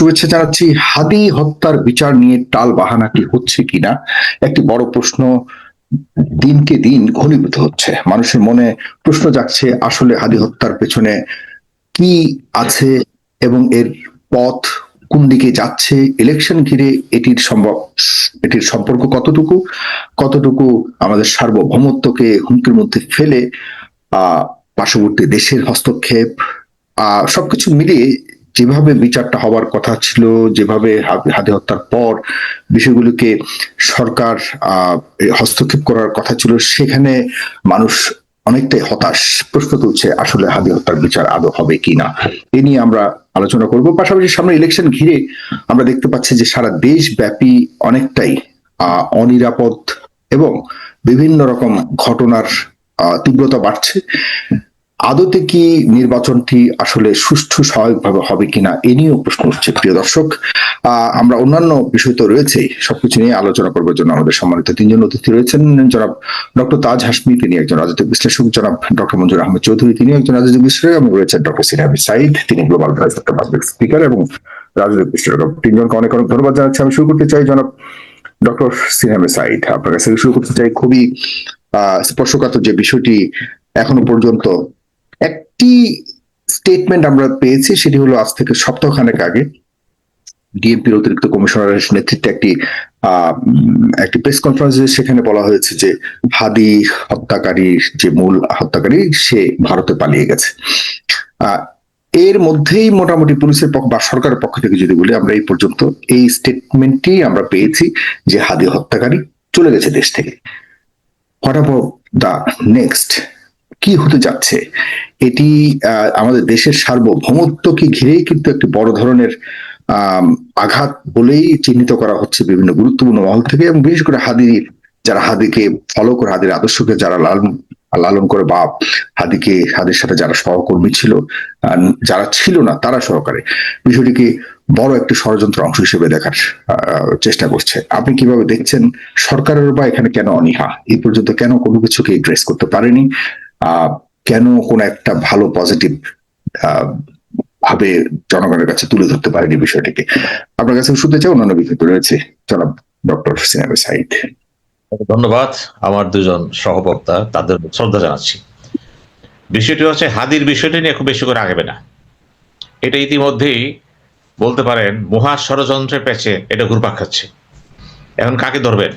শুভেচ্ছা জানাচ্ছি। হাদি হত্যার বিচার নিয়ে টাল বাহানাটি হচ্ছে কিনা একটি বড় প্রশ্ন দিনকে দিন ঘনীভূত হচ্ছে। মানুষের মনে প্রশ্ন জাগছে, আসলে হাদি হত্যার পেছনে কি আছে এবং এর পথ কোন দিকে যাচ্ছে। ইলেকশন ঘিরে এটির সম্পর্ক কতটুকু কতটুকু আমাদের সার্বভৌমত্বকে হুমকির মধ্যে ফেলে, পার্শ্ববর্তী দেশের হস্তক্ষেপ, সবকিছু মিলিয়ে যেভাবে বিচারটা হওয়ার কথা ছিল, যেভাবে হাদি হত্যার পর বিষয়গুলোকে সরকার হস্তক্ষেপ করার কথা ছিল, সেখানে মানুষ অনেকটাই হতাশ। প্রশ্ন তুলছে আসলে হাদি হত্যার বিচার আদৌ হবে কিনা। এ নিয়ে আমরা আলোচনা করব। পাশাপাশি সামনে ইলেকশন ঘিরে আমরা দেখতে পাচ্ছি যে সারা দেশব্যাপী অনেকটাই অনিরাপদ এবং বিভিন্ন রকম ঘটনার তীব্রতা বাড়ছে। আদতে কি নির্বাচনটি আসলে সুষ্ঠু স্বাভাবিকভাবে হবে কিনা এ নিয়েও প্রশ্ন উঠছে। প্রিয় দর্শক, আমরা অন্যান্য বিষয় তো রয়েছে, সবকিছু নিয়ে আলোচনা করবার জন্য আমাদের সম্মানিত তিনজন অতিথি রয়েছেন। জনাব ডক্টর তাজ হাশমি, তিনি একজন রাজনৈতিক বিশ্লেষক; জনাব ডক্টর মঞ্জুর আহমেদ চৌধুরী, তিনি একজন রাজনৈতিক বিশ্লেষক; এবং রয়েছেন ডক্টর সিনহাবি সাইদ, তিনি global voice of the public speaker এবং রাজনৈতিক বিশ্লেষক। তিনজনকে অনেক অনেক ধন্যবাদ জানাচ্ছি। আমি শুরু করতে চাই জনাব ডক্টর সিনহাবি সাইদ, আপনার কাছে শুরু করতে চাই। খুবই স্পর্শকাতর যে বিষয়টি, এখনো পর্যন্ত একটি স্টেটমেন্ট আমরা পেয়েছি, সেটি হলো আজ থেকে সপ্তাহখানেক আগে ডিএমপির অতিরিক্ত কমিশনারের নেতৃত্বে একটি প্রেস কনফারেন্সে সেখানে বলা হয়েছে যে হাদি হত্যাকারীর যে মূল হত্যাকারী সে ভারতে পালিয়ে গেছে। এর মধ্যেই মোটামুটি পুলিশের পক্ষ বা সরকারের পক্ষ থেকে যদি বলি, আমরা এই পর্যন্ত এই স্টেটমেন্টটি আমরা পেয়েছি যে হাদি হত্যাকারী চলে গেছে দেশ থেকে। What about the next? কি হতে যাচ্ছে? এটি আমাদের দেশের সার্বভৌমত্বকে ঘিরেই কিন্তু একটি বড় ধরনের আঘাত বলেই চিহ্নিত করা হচ্ছে বিভিন্ন গুরুত্বপূর্ণ মহল থেকে, এবং বিশেষ করে যারা হাদিকে ফলো করে, হাদির আদর্শকে যারা লালন করে, বা হাদির সাথে যারা সহকর্মী ছিল, যারা ছিল না তারা সহকারে বিষয়টিকে বড় একটি ষড়যন্ত্র অংশ হিসেবে দেখার চেষ্টা করছে। আপনি কিভাবে দেখছেন? সরকারের বা এখানে কেন অনীহা? এই পর্যন্ত কেন কোনো কিছুকে এড্রেস করতে পারেনি? কেন কোন একটা ভালো পজিটিভ ভাবে জনগণের কাছে তুলে ধরতে পারেনি বিষয়টিকে? আপনার কাছে শুনতে চাই। অন্যান্য বিষয় রয়েছে। জনাব ডক্টর সিনহাবি সাইদ। ধন্যবাদ। আমার দুজন সহবক্তা, তাদের শ্রদ্ধা জানাচ্ছি। বিষয়টি হচ্ছে, হাদির বিষয়টি নিয়ে খুব বেশি করে আগাবে না। এটা ইতিমধ্যেই বলতে পারেন মহা ষড়যন্ত্রের পেছে এটা ঘুরপাক খাচ্ছে। এখন কাকে ধরবেন?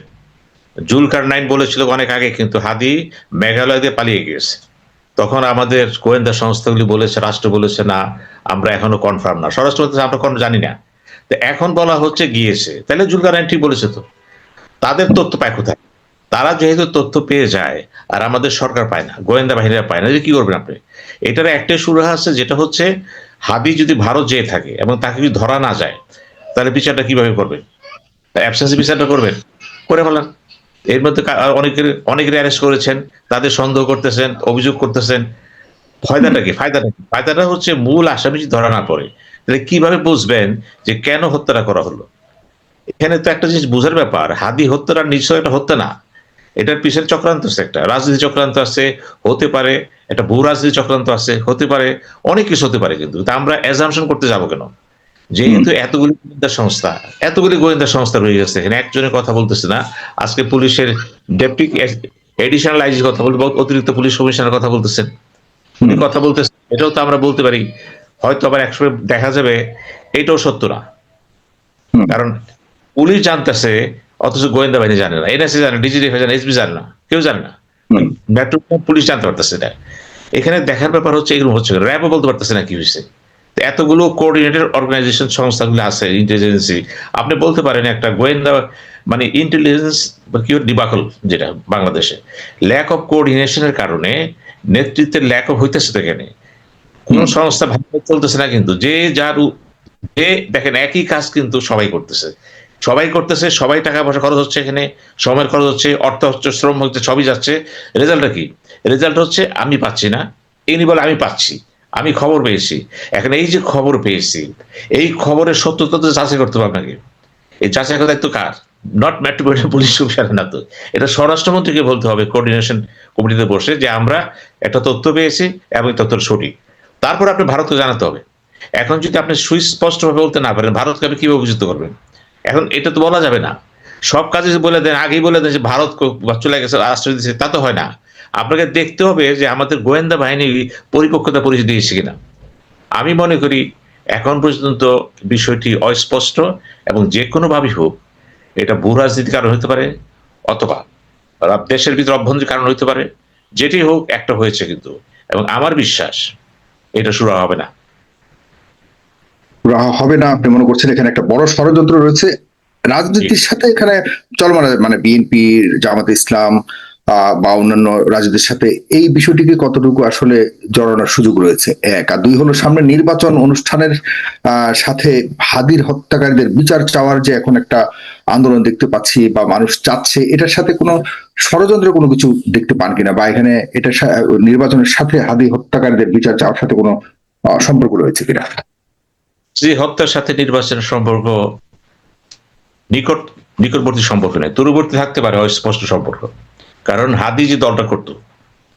জুলকারনাইন বলেছিল অনেক আগে, কিন্তু হাদি মেঘালয় দিয়ে পালিয়ে গিয়েছে। তখন আমাদের গোয়েন্দা সংস্থাগুলি বলেছে, রাষ্ট্র বলেছে না, আমরা এখনো কনফার্ম না। স্বরাষ্ট্র বলতেছে আমরা কোনো জানি না। তো এখন বলা হচ্ছে গিয়েছে, তাহলে জুলকারনাইন ঠিক বলেছে। তো তাদের তথ্য পায় কোথায়? তারা যেহেতু তথ্য পেয়ে যায় আর আমাদের সরকার পায় না, গোয়েন্দা বাহিনীরা পায় না, যে কি করবেন আপনি? এটার একটাই সুরাহা আছে, যেটা হচ্ছে হাদি যদি ভারত যেয়ে থাকে এবং তাকে যদি ধরা না যায়, তাহলে বিচারটা কিভাবে করবেন? অ্যাবসেন্স বিচারটা করবেন, করে ফেলান। এর মধ্যে অনেকের অ্যারেস্ট করেছেন, তাদের সন্দেহ করতেছেন, অভিযোগ করতেছেন। ফায়দাটা কি? ফায়দাটা হচ্ছে মূল আসামি ধরা না পড়ে। তাহলে কিভাবে বুঝবেন যে কেন হত্যাটা করা হলো? এখানে তো একটা জিনিস বোঝার ব্যাপার, হাদি হত্যাটা নিশ্চয় একটা হত্যা না। এটার পিছনে চক্রান্ত আছে, একটা রাজনীতি চক্রান্ত আছে, হতে পারে একটা ভূ রাজনীতি চক্রান্ত আছে, হতে পারে অনেক কিছু হতে পারে। কিন্তু আমরা অ্যাজাম্পশন করতে যাবো কেন? যেহেতু এতগুলি গোয়েন্দা সংস্থা রয়ে গেছে, এখানে একজনের কথা বলতেছে না। আজকে পুলিশের ডেপুটি এডিশনাল আইজি কথা বলতে, অতিরিক্ত পুলিশ কমিশনার কথা বলতেছেন, উনি কথা বলতেছেন। এটাও তো আমরা বলতে পারি, হয়তো আবার একসময় দেখা যাবে এটাও সত্য না। কারণ পুলিশ জানতেছে, অথচ গোয়েন্দা বাহিনী জানে না, এনএসএ জানে, ডিজিএফ জানে, এসবি জানে না, কেউ জানে না। মেট্রো পুলিশ জানতে পারতেছে না। এখানে দেখার ব্যাপার হচ্ছে এগুলো হচ্ছে, র্যাবও বলতে পারতেছে না কি হয়েছে। এতগুলো কোঅর্ডিনেটেড অর্গানাইজেশন সংস্থাগুলো আছে, ইন্টেলিজেন্সি, আপনি বলতে পারেন একটা গোয়েন্দা মানে ইন্টেলিজেন্স কি ডিবাকল, যেটা বাংলাদেশে ল্যাক অফ কোঅর্ডিনেশনের কারণে নেতৃত্বের ল্যাক অফ হইতেছে। তো এখানে কোন সংস্থা ভালো চলতেছে না, কিন্তু যে দেখেন একই কাজ কিন্তু সবাই করতেছে, সবাই টাকা পয়সা খরচ হচ্ছে, এখানে সময়ের খরচ হচ্ছে, অর্থ হচ্ছে, শ্রম হচ্ছে, সবই যাচ্ছে। রেজাল্টটা কি? রেজাল্ট হচ্ছে আমি পাচ্ছি না, এনি বলে আমি পাচ্ছি, আমি খবর পেয়েছি। এখন এই যে খবর পেয়েছি, এই খবরের সত্যতা তো যাচাই করতে হবে আপনাকে। এই যাচাই করার দায়িত্ব কার? নট মেট্রোপলিটন পুলিশ কমিশনার না, তো এটা স্বরাষ্ট্রমন্ত্রীকে বলতে হবে কোঅর্ডিনেশন কমিটিতে বসে, যে আমরা একটা তথ্য পেয়েছি এবং তথ্যটা সঠিক। তারপর আপনি ভারতকে জানাতে হবে। এখন যদি আপনি সুস্পষ্টভাবে বলতে না পারেন, ভারতকে আপনি কিভাবে অভিযুক্ত করবেন? এখন এটা তো বলা যাবে না। সব কাজে যে বলে দেন, আগেই বলে দেন যে ভারত চলে গেছে, আশ্রয় দিচ্ছে, তা তো হয় না। আপনাকে দেখতে হবে যে আমাদের গোয়েন্দা বাহিনী পরিপক্কতা পরিচয় দিয়েছে কিনা। আমি মনে করি এখন পর্যন্ত বিষয়টি অস্পষ্ট, এবং যে কোনোভাবেই হোক এটা ভূ রাজনীতির কারণ হতে পারে, অথবা দেশের ভিতরে অভ্যন্তরীণ কারণ হতে পারে। যেটি হোক একটা হয়েছে কিন্তু, এবং আমার বিশ্বাস এটা শুরু হবে না। হবে না আপনি মনে করছেন? এখানে একটা বড় ষড়যন্ত্র রয়েছে রাজনীতির সাথে, এখানে চলমান, মানে বিএনপি, জামাত ইসলাম বা অন্যান্য রাজনীতির সাথে এই বিষয়টিকে কতটুকু আসলে জড়ানোর সুযোগ রয়েছে, এক। আর দুই হলো, সামনে নির্বাচন অনুষ্ঠানের সাথে হাদির হত্যাকারীদের বিচার চাওয়ার যে এখন একটা আন্দোলন দেখতে পাচ্ছি বা মানুষ চাচ্ছে, এটার সাথে কোনো ষড়যন্ত্রের কোনো কিছু দেখতে পান কিনা, বা এখানে এটা নির্বাচনের সাথে হাদি হত্যাকারীদের বিচার চাওয়ার সাথে কোনো সম্পর্ক রয়েছে কিনা? যে হত্যার সাথে নির্বাচনের সম্পর্ক নিকটবর্তী সম্পর্ক নেই, দূরবর্তী থাকতে পারে অস্পষ্ট সম্পর্ক। কারণ হাদি যে দলটা করতো,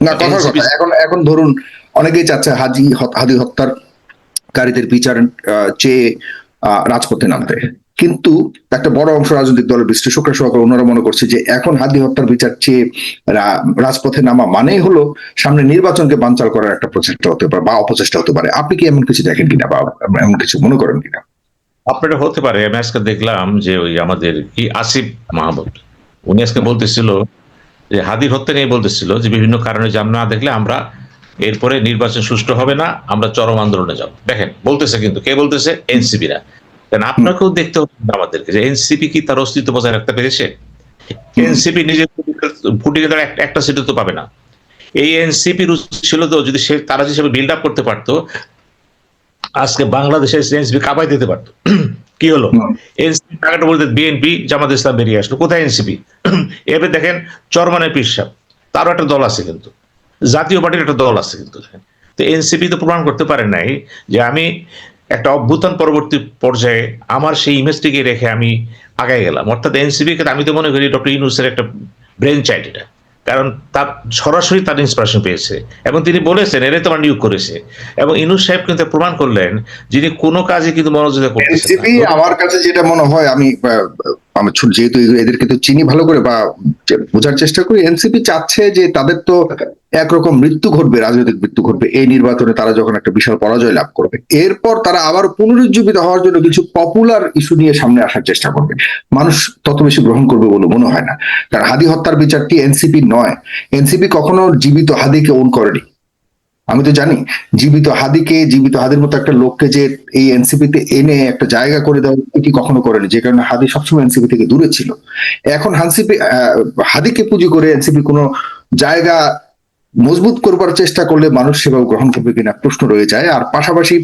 না, কথার কথা, এখন এখন ধরুন অনেকেই চাচ্ছে হাদি হত্যাকারীদের বিচার চেয়ে রাজপথে নামতে, কিন্তু একটা বড় অংশ রাজনৈতিক দলের বিশ্লেষকরা সহ ওনারা মনে করছে যে এখন হাদি হত্যার বিচার চেয়ে রাজপথে নামা মানেই হলো সামনে নির্বাচনকে বানচাল করার একটা প্রচেষ্টা হতে পারে বা অপচেষ্টা হতে পারে। আপনি কি এমন কিছু দেখেন কিনা বা এমন কিছু মনে করেন কিনা? আপনারা হতে পারে। আমি আজকে দেখলাম যে ওই আমাদের কি আসিফ মাহমুদ, উনি আজকে বলতেছিল যে হাদির হত্যা নিয়ে বলতেছিল যে বিভিন্ন কারণে জাম না দেখলে আমরা এরপরে নির্বাচন সুষ্ঠু হবে না, আমরা চরম আন্দোলনে যাব। দেখেন বলতেছে, কিন্তু কে বলতেছে? এনসিপিরা। কারণ আপনাকেও দেখতে হবে আমাদেরকে যে এনসিপি কি তার অস্তিত্ব বজায় রাখতে পেরেছে? এনসিপি নিজের ফুটিয়ে দেওয়ার একটা সিটও তো পাবে না। এই এনসিপির ছিল তো, যদি সে তারা হিসেবে বিল্ড আপ করতে পারতো, আজকে বাংলাদেশের এনসিপি কাঁপাই দিতে পারতো। কি হলো? এনসিপি টাকাটা বলতে বিএনপি, জামাত ইসলাম বেরিয়ে আসলো। কোথায় এনসিপি? এবার দেখেন চরমানের পিসাব, তারও একটা দল আছে, কিন্তু জাতীয় পার্টির একটা দল আছে কিন্তু। তো এনসিপি তো প্রমাণ করতে পারে নাই যে আমি একটা অভ্যুত্থান পরবর্তী পর্যায়ে আমার সেই ইমেজটিকে রেখে আমি আগায় গেলাম। অর্থাৎ এনসিপি কে আমি তো মনে করি ডক্টর ইউনূসের একটা ব্রেন চাইল্ড এটা। কারণ তার সরাসরি তার ইন্সপিরেশন পেয়েছে, এবং তিনি বলেছেন এরাই তোমার নিয়োগ করেছে। এবং ইউনূস সাহেব কিন্তু প্রমাণ করলেন যিনি কোনো কাজে কিন্তু মনোযোগ করতেছেন না। এনসিপি আমার কাছে যেটা মনে হয়, আমি আমি যেহেতু এদেরকে তো চিনি ভালো করে বা বোঝার চেষ্টা করি, এনসিপি চাচ্ছে যে তাদের তো একরকম মৃত্যু ঘটবে, রাজনৈতিক মৃত্যু ঘটবে এই নির্বাচনে, তারা যখন একটা বিশাল পরাজয় লাভ করবে, এরপর তারা আবার পুনরুজ্জীবিত হওয়ার জন্য কিছু পপুলার ইস্যু নিয়ে সামনে আসার চেষ্টা করবে। মানুষ তত বেশি গ্রহণ করবে বলে মনে হয় না, কারণ হাদি হত্যার বিচারটি এনসিপি নয়। এনসিপি কখনো জীবিত হাদিকে ওন করেনি। আমি তো জানি জীবিত হাদির মতো একটা লোককে যে এই এনসিপি তে এনে একটা জায়গা করে দেওয়া, এটি কখনো করেনি, যে কারণে হাদি সবসময় এনসিপি থেকে দূরে ছিল। এখন হাদিকে পুঁজি করে এনসিপি কোনো জায়গা মজবুত করবার চেষ্টা করলে মানুষ সেভাবে গ্রহণ করবে কিনা প্রশ্ন রয়ে যায়। আর পাশাপাশি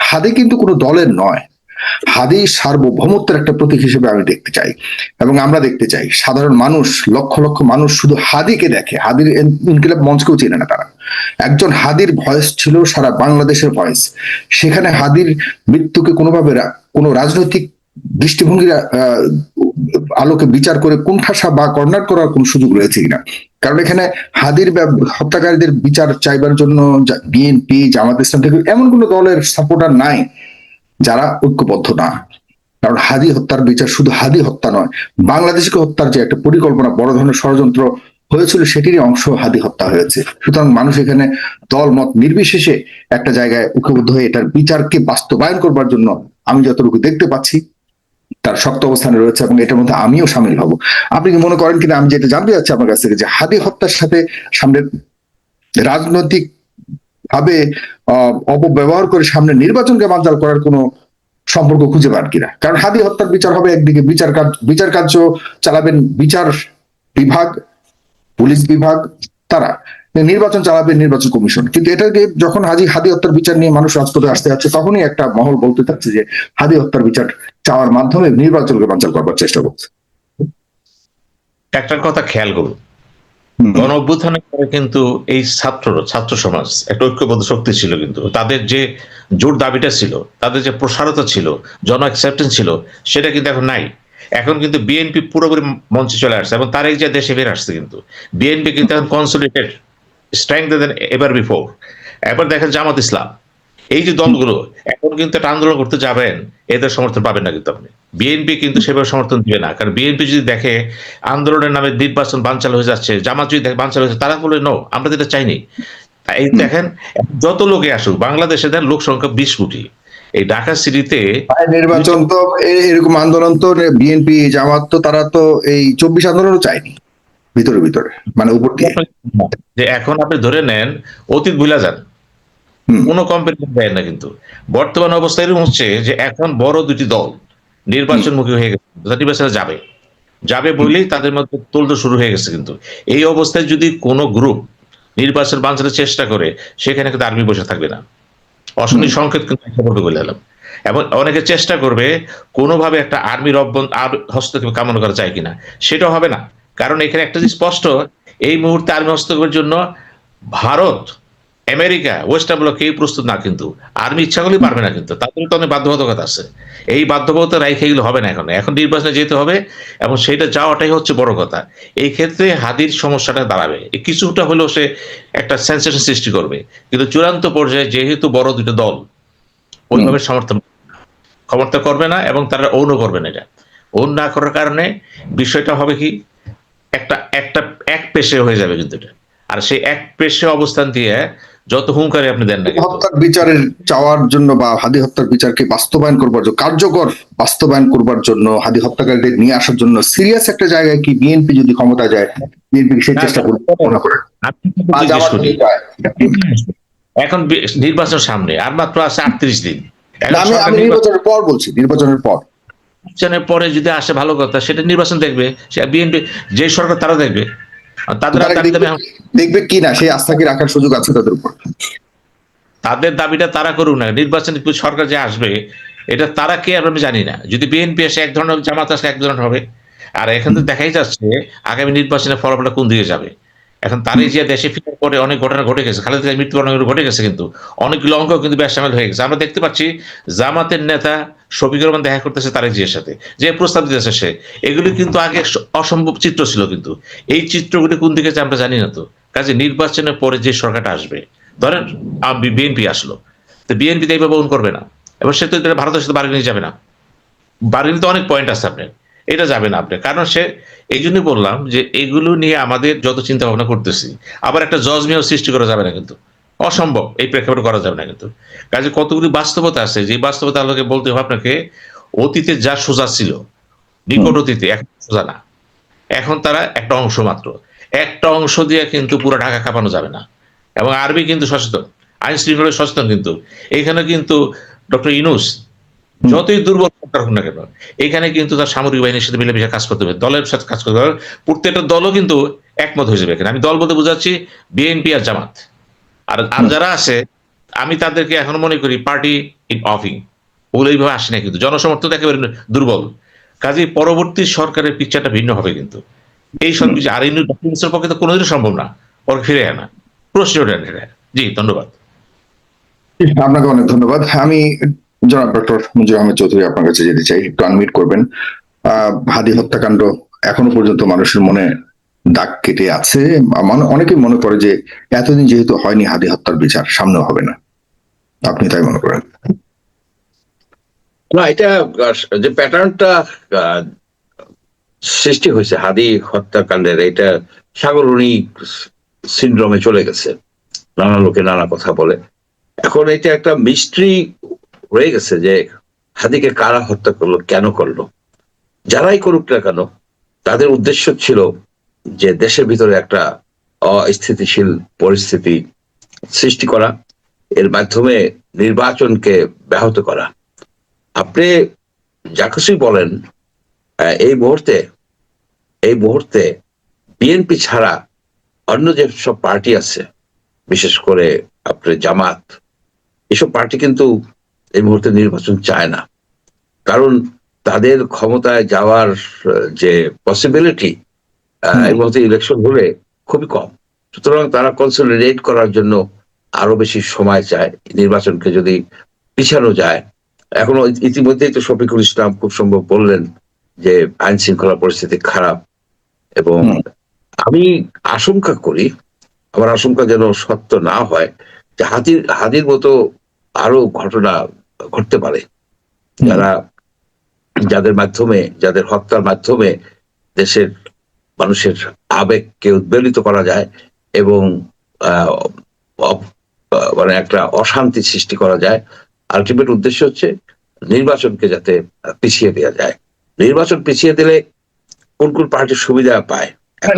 হাদি কিন্তু কোনো দলের নয়, হাদি সার্বভৌমত্বের একটা প্রতীক হিসেবে আমি দেখতে চাই, এবং আমরা দেখতে চাই সাধারণ মানুষ, লক্ষ লক্ষ মানুষ শুধু হাদিকে দেখে, হাদির ইনকিলাব মঞ্চকেও চেনে না তারা। একজন হাদির ভয়েস ছিল সারা বাংলাদেশের ভয়েস, সেখানে হাদির মৃত্যুকে কোনোভাবে কোনো রাজনৈতিক দৃষ্টিভঙ্গির আলোকে বিচার করে কুণ্ঠাসা বা কর্নার করার কোন সুযোগ রয়েছে কিনা। কারণ এখানে হাদির হত্যাকারীদের বিচার চাইবার জন্য বিএনপি, জামাত ইসলাম থেকে এমন কোন দলের সাপোর্টার নাই যারা ঐক্যবদ্ধ না। কারণ হাদি হত্যার বিচার শুধু হাদি হত্যা নয়, বাংলাদেশকে হত্যার যে একটা পরিকল্পনা, বড় ধরনের ষড়যন্ত্র হয়েছিল, সেটিরই অংশ হাদি হত্যা হয়েছে। সুতরাং মানুষ এখানে দল মত নির্বিশেষে একটা জায়গায় ঐক্যবদ্ধ হয়ে এটার বিচারকে বাস্তবায়ন করবার জন্য, আমি যতটুকু দেখতে পাচ্ছি, তার শক্ত অবস্থানে রয়েছে, এবং এটার মধ্যে আমিও সামিল হব। আপনি কি মনে করেন কিনা আমি যেটা জানতে চাচ্ছি আপনার কাছ থেকে, যে হাদি হত্যার সাথে সামনে রাজনৈতিক ভাবে অপব্যবহার করে সামনে নির্বাচনকে বানচাল করার কোনো সম্পর্ক খুঁজে পান কিনা? কারণ হাদি হত্যার বিচার হবে একদিকে, বিচার কার্য চালাবেন বিচার বিভাগ, পুলিশ বিভাগ, তারা নির্বাচন চালাবে নির্বাচন কমিশন। কিন্তু এটাকে যখন হাদি হত্যার বিচার নিয়ে মানুষ রাজপথে আসতে যাচ্ছে, তখনই একটা মহল বলতে চাচ্ছে যে হাদি হত্যার বিচার চাওয়ার মাধ্যমে নির্বাচনকে বানচাল করবার চেষ্টা করছে। একটা কথা খেয়াল করুন, গণ অভ্যুত্থানের পরে কিন্তু এই ছাত্র সমাজ একটা ঐক্যবদ্ধ শক্তি ছিল, কিন্তু তাদের যে জোর দাবিটা ছিল, তাদের যে প্রসারতা ছিল, জন অ্যাকসেপ্টেন্স ছিল, সেটা কিন্তু এখন নাই। এখন কিন্তু বিএনপি পুরোপুরি মঞ্চে চলে আসছে, এবং তারাই যে দেশে বের আসছে। কিন্তু বিএনপি কিন্তু এখন কনসলিডেটেড স্ট্রেংথ দেন এভার বিফোর। এবার দেখেন জামাত ইসলাম, এই যে দলগুলো, এখন কিন্তু একটা আন্দোলন করতে যাবেন, এদের সমর্থন পাবেন না কিন্তু আপনি। বিএনপি কিন্তু সেভাবে সমর্থন দিবে না, কারণ বিএনপি যদি দেখে আন্দোলনের নামে নির্বাচন বানচাল হয়ে যাচ্ছে, জামাত যদি দেখে বানচাল হয়েছে, তারা বলে নো, আমরা তো এটা চাইনি। এই দেখেন, যত লোকে আসুক, বাংলাদেশে দেন লোক সংখ্যা 20 কোটি, এই ঢাকা সিটিতে নির্বাচন তো এরকম আন্দোলন তো বিএনপি জামাত তো তারা তো এই 24 আন্দোলনও চায়নি ভিতরে ভিতরে, মানে উপর দিয়ে। যে এখন আপনি ধরে নেন, অতীত ভুলা যান, কোনো কম্পারিজন দেয় না, কিন্তু বর্তমান অবস্থা এরকম হচ্ছে যে এখন বড় দুটি দল নির্বাচনমুখী হয়ে গেছে, নির্বাচনে যাবে যাবে বলেই তাদের মধ্যে তোলদোল শুরু হয়ে গেছে। কিন্তু এই অবস্থায় যদি কোনো গ্রুপ নির্বাচন বানচালের চেষ্টা করে, সেখানে কিন্তু আর্মি বসে থাকবে না, অশনি সংকেত কিন্তু করবে বলে এলাম। এবং অনেকে চেষ্টা করবে কোনোভাবে একটা আর্মির হস্তক্ষেপ কামনা করা যায় কিনা, সেটা হবে না। কারণ এখানে একটা জিনিস স্পষ্ট, এই মুহূর্তে আর্মি হস্তক্ষেপের জন্য ভারত, আমেরিকা, ওয়েস্টার্ন ব্লক কেউ প্রস্তুত না, কিন্তু আর্মি ইচ্ছা করলেই পারবে না, কিন্তু তাদের তো অনেক বাধ্যবাধকতা আছে। এই বাধ্যবাধকতা রাইখে এগুলো হবে না, এখন নির্বাচনে যেতে হবে, এবং সেটা যাওয়াটাই হচ্ছে বড় কথা। এই ক্ষেত্রে হাদির সমস্যাটা দাঁড়াবে, কিছুটা হলেও সে একটা সেন্সেশন সৃষ্টি করবে, কিন্তু চূড়ান্ত পর্যায়ে যেহেতু বড় দুটো দল ওইভাবে সমর্থন করবে না, এবং তারা ওনও করবে না। এটা ওন না করার কারণে বিষয়টা হবে কি, একটা একটা এক পেশে হয়ে যাবে কিন্তু এটা। আর সেই এক পেশে অবস্থান দিয়ে যত হুঙ্কারে আপনি দেন না, হত্যার বিচারের চাওয়ার জন্য বা হাদি হত্যার বিচারকে বাস্তবায়ন করবার জন্য, কার্যকর বাস্তবায়ন করবার জন্য, হাদি হত্যাকারীদের নিয়ে আসার জন্য সিরিয়াস একটা জায়গায় কি বিএনপি যদি ক্ষমতা যায়, বিএনপি সেই চেষ্টা করবে মনে করেন? এখন নির্বাচন সামনে আর মাত্র আছে 38 দিন। আমি নির্বাচনের পর বলছি, নির্বাচনের পর, নির্বাচনের পরে যদি আসে ভালো কথা, সেটা নির্বাচন দেখবে, সে বিএনপি যে সরকার তারা দেখবে, তাদের দেখবে কি না সেই আস্থা কি রাখার সুযোগ আছে তাদের উপর? তাদের দাবিটা তারা করুক না, নির্বাচন সরকার যে আসবে এটা তারা কে আমি জানি না। যদি বিএনপি আসে এক ধরনের, জামাত আসলে এক ধরনের হবে। আর এখান থেকে দেখাই যাচ্ছে আগামী নির্বাচনের ফলাফলটা কোন দিকে যাবে। এখন তারই যে দেশে ফিরার পরে অনেক ঘটনা ঘটে গেছে, খালেদা জিয়ার মৃত্যুবরণ ঘটে গেছে, কিন্তু অনেকগুলো অঙ্ক কিন্তু বেসামিল হয়ে গেছে। আমরা দেখতে পাচ্ছি জামাতের নেতা শফিকুর রহমান দেখা করতেছে তারেক জিয়ার সাথে, যে প্রস্তাব দিতেছে সে, এগুলি কিন্তু আগে অসম্ভব চিত্র ছিল, কিন্তু এই চিত্রগুলি কোন দিকে আমরা জানি না। তো কাজে নির্বাচনের পরে যে সরকারটা আসবে, ধরেন বিএনপি আসলো, তো বিএনপি এইভাবে ওন করবে না, এবার সে তো ভারতের সাথে বার্গেনিং যাবে না। বার্গেনিং তো অনেক পয়েন্ট আছে আপনার, এটা যাবে না আপনি। কারণ সে, এই জন্যই বললাম যে এগুলো নিয়ে আমাদের যত চিন্তা ভাবনা করতেছি, আবার একটা জজমেও সৃষ্টি করা যাবে না, কিন্তু অসম্ভব, এই প্রেক্ষাপটে করা যাবে না। কিন্তু কাজে কতগুলি বাস্তবতা আছে, যে বাস্তবতা আলোকে বলতে হবে আপনাকে, অতীতে যা সোজা ছিল, নিকট অতীতে, এখন সোজা না। এখন তারা একটা অংশ মাত্র, একটা অংশ দিয়ে কিন্তু পুরো ঢাকা কাঁপানো যাবে না। এবং আরবি কিন্তু সচেতন, আইন শৃঙ্খলা সচেতন, কিন্তু এখানে কিন্তু ডক্টর ইউনূস যতই দুর্বল সরকার হোক না কেন, এখানে কিন্তু তার সামরিক বাহিনীর সাথে মিলেমিশে কাজ করতে হবে, দলের সাথে কাজ করতে হবে, প্রত্যেকটা দলও কিন্তু একমত হয়ে যাবে। এখানে আমি দল বলতে বুঝাচ্ছি বিএনপি আর জামাত, আর যারা আছে আমি তাদেরকে এখনো মনে করি পার্টি ইন অফিং, ওগুলো এইভাবে আসে না, কিন্তু জনসমর্থন একেবারে দুর্বল। কাজে পরবর্তী সরকারের পিকচারটা ভিন্ন হবে, কিন্তু এই সব কিছু। আর ইউনূসের পক্ষে তো কোনোদিনই সম্ভব না ওর ফিরে আনা, প্রশ্ন ওঠে না। জি, ধন্যবাদ। আপনাকে অনেক ধন্যবাদ। আমি জনাব ডক্টর মুজিবুর রহমান চৌধুরী আপনার কাছে যেতে চাই, একটু আনমিউট করবেন। হাদি হত্যাকাণ্ড এখনো পর্যন্ত মানুষের মনে দাগ কেটে আছে, অনেকেই মনে করে যে এতদিন যেহেতু হয়নি হাদি হত্যার বিচার, সামনে হবে না, আপনি তাই মনে করেন? না, এটা যে প্যাটার্নটা সৃষ্টি হয়েছে হাদি হত্যাকাণ্ডের, এটা সাগরণী সিনড্রোমে চলে গেছে, নানা লোকে নানা কথা বলে। এখন এটা একটা মিস্ট্রি রয়ে গেছে যে হাদিকে কারা হত্যা করলো, কেন করলো। যারাই করুক না কেন, তাদের উদ্দেশ্য ছিল যে দেশের ভিতরে একটা অস্থিতিশীল পরিস্থিতি সৃষ্টি করা, এর মাধ্যমে নির্বাচনকে ব্যাহত করা। আপনি যা কিছুই বলেন, এই মুহূর্তে বিএনপি ছাড়া অন্য যে সব পার্টি আছে, বিশেষ করে আপনার জামাত, এসব পার্টি কিন্তু এই মুহূর্তে নির্বাচন চায় না। কারণ তাদের ক্ষমতায় যাওয়ার যে পসিবিলিটি এই মুহূর্তে ইলেকশন হলে খুবই কম। সুতরাং তারা কনসলিডেট করার জন্য আরো বেশি সময় চায়, নির্বাচনকে যদি পিছানো যায়। এখনো ইতিমধ্যেই তো শফিকুল ইসলাম খুব সম্ভব বললেন যে আইন শৃঙ্খলা পরিস্থিতি খারাপ, এবং আমি আশঙ্কা করি, আমার আশঙ্কা যেন সত্য না হয়, যে হাদির মতো আরো ঘটনা ঘটতে পারে, যাদের মাধ্যমে, যাদের হত্যার মাধ্যমে দেশের মানুষের আবেগকে উদ্বেলিত করা যায় এবং মানে একটা অশান্তি সৃষ্টি করা যায়। আলটিমেট উদ্দেশ্য হচ্ছে নির্বাচনকে যাতে পিছিয়ে দেওয়া যায়। নির্বাচন পিছিয়ে দিলে কোন কোন পার্টির সুবিধা পায়?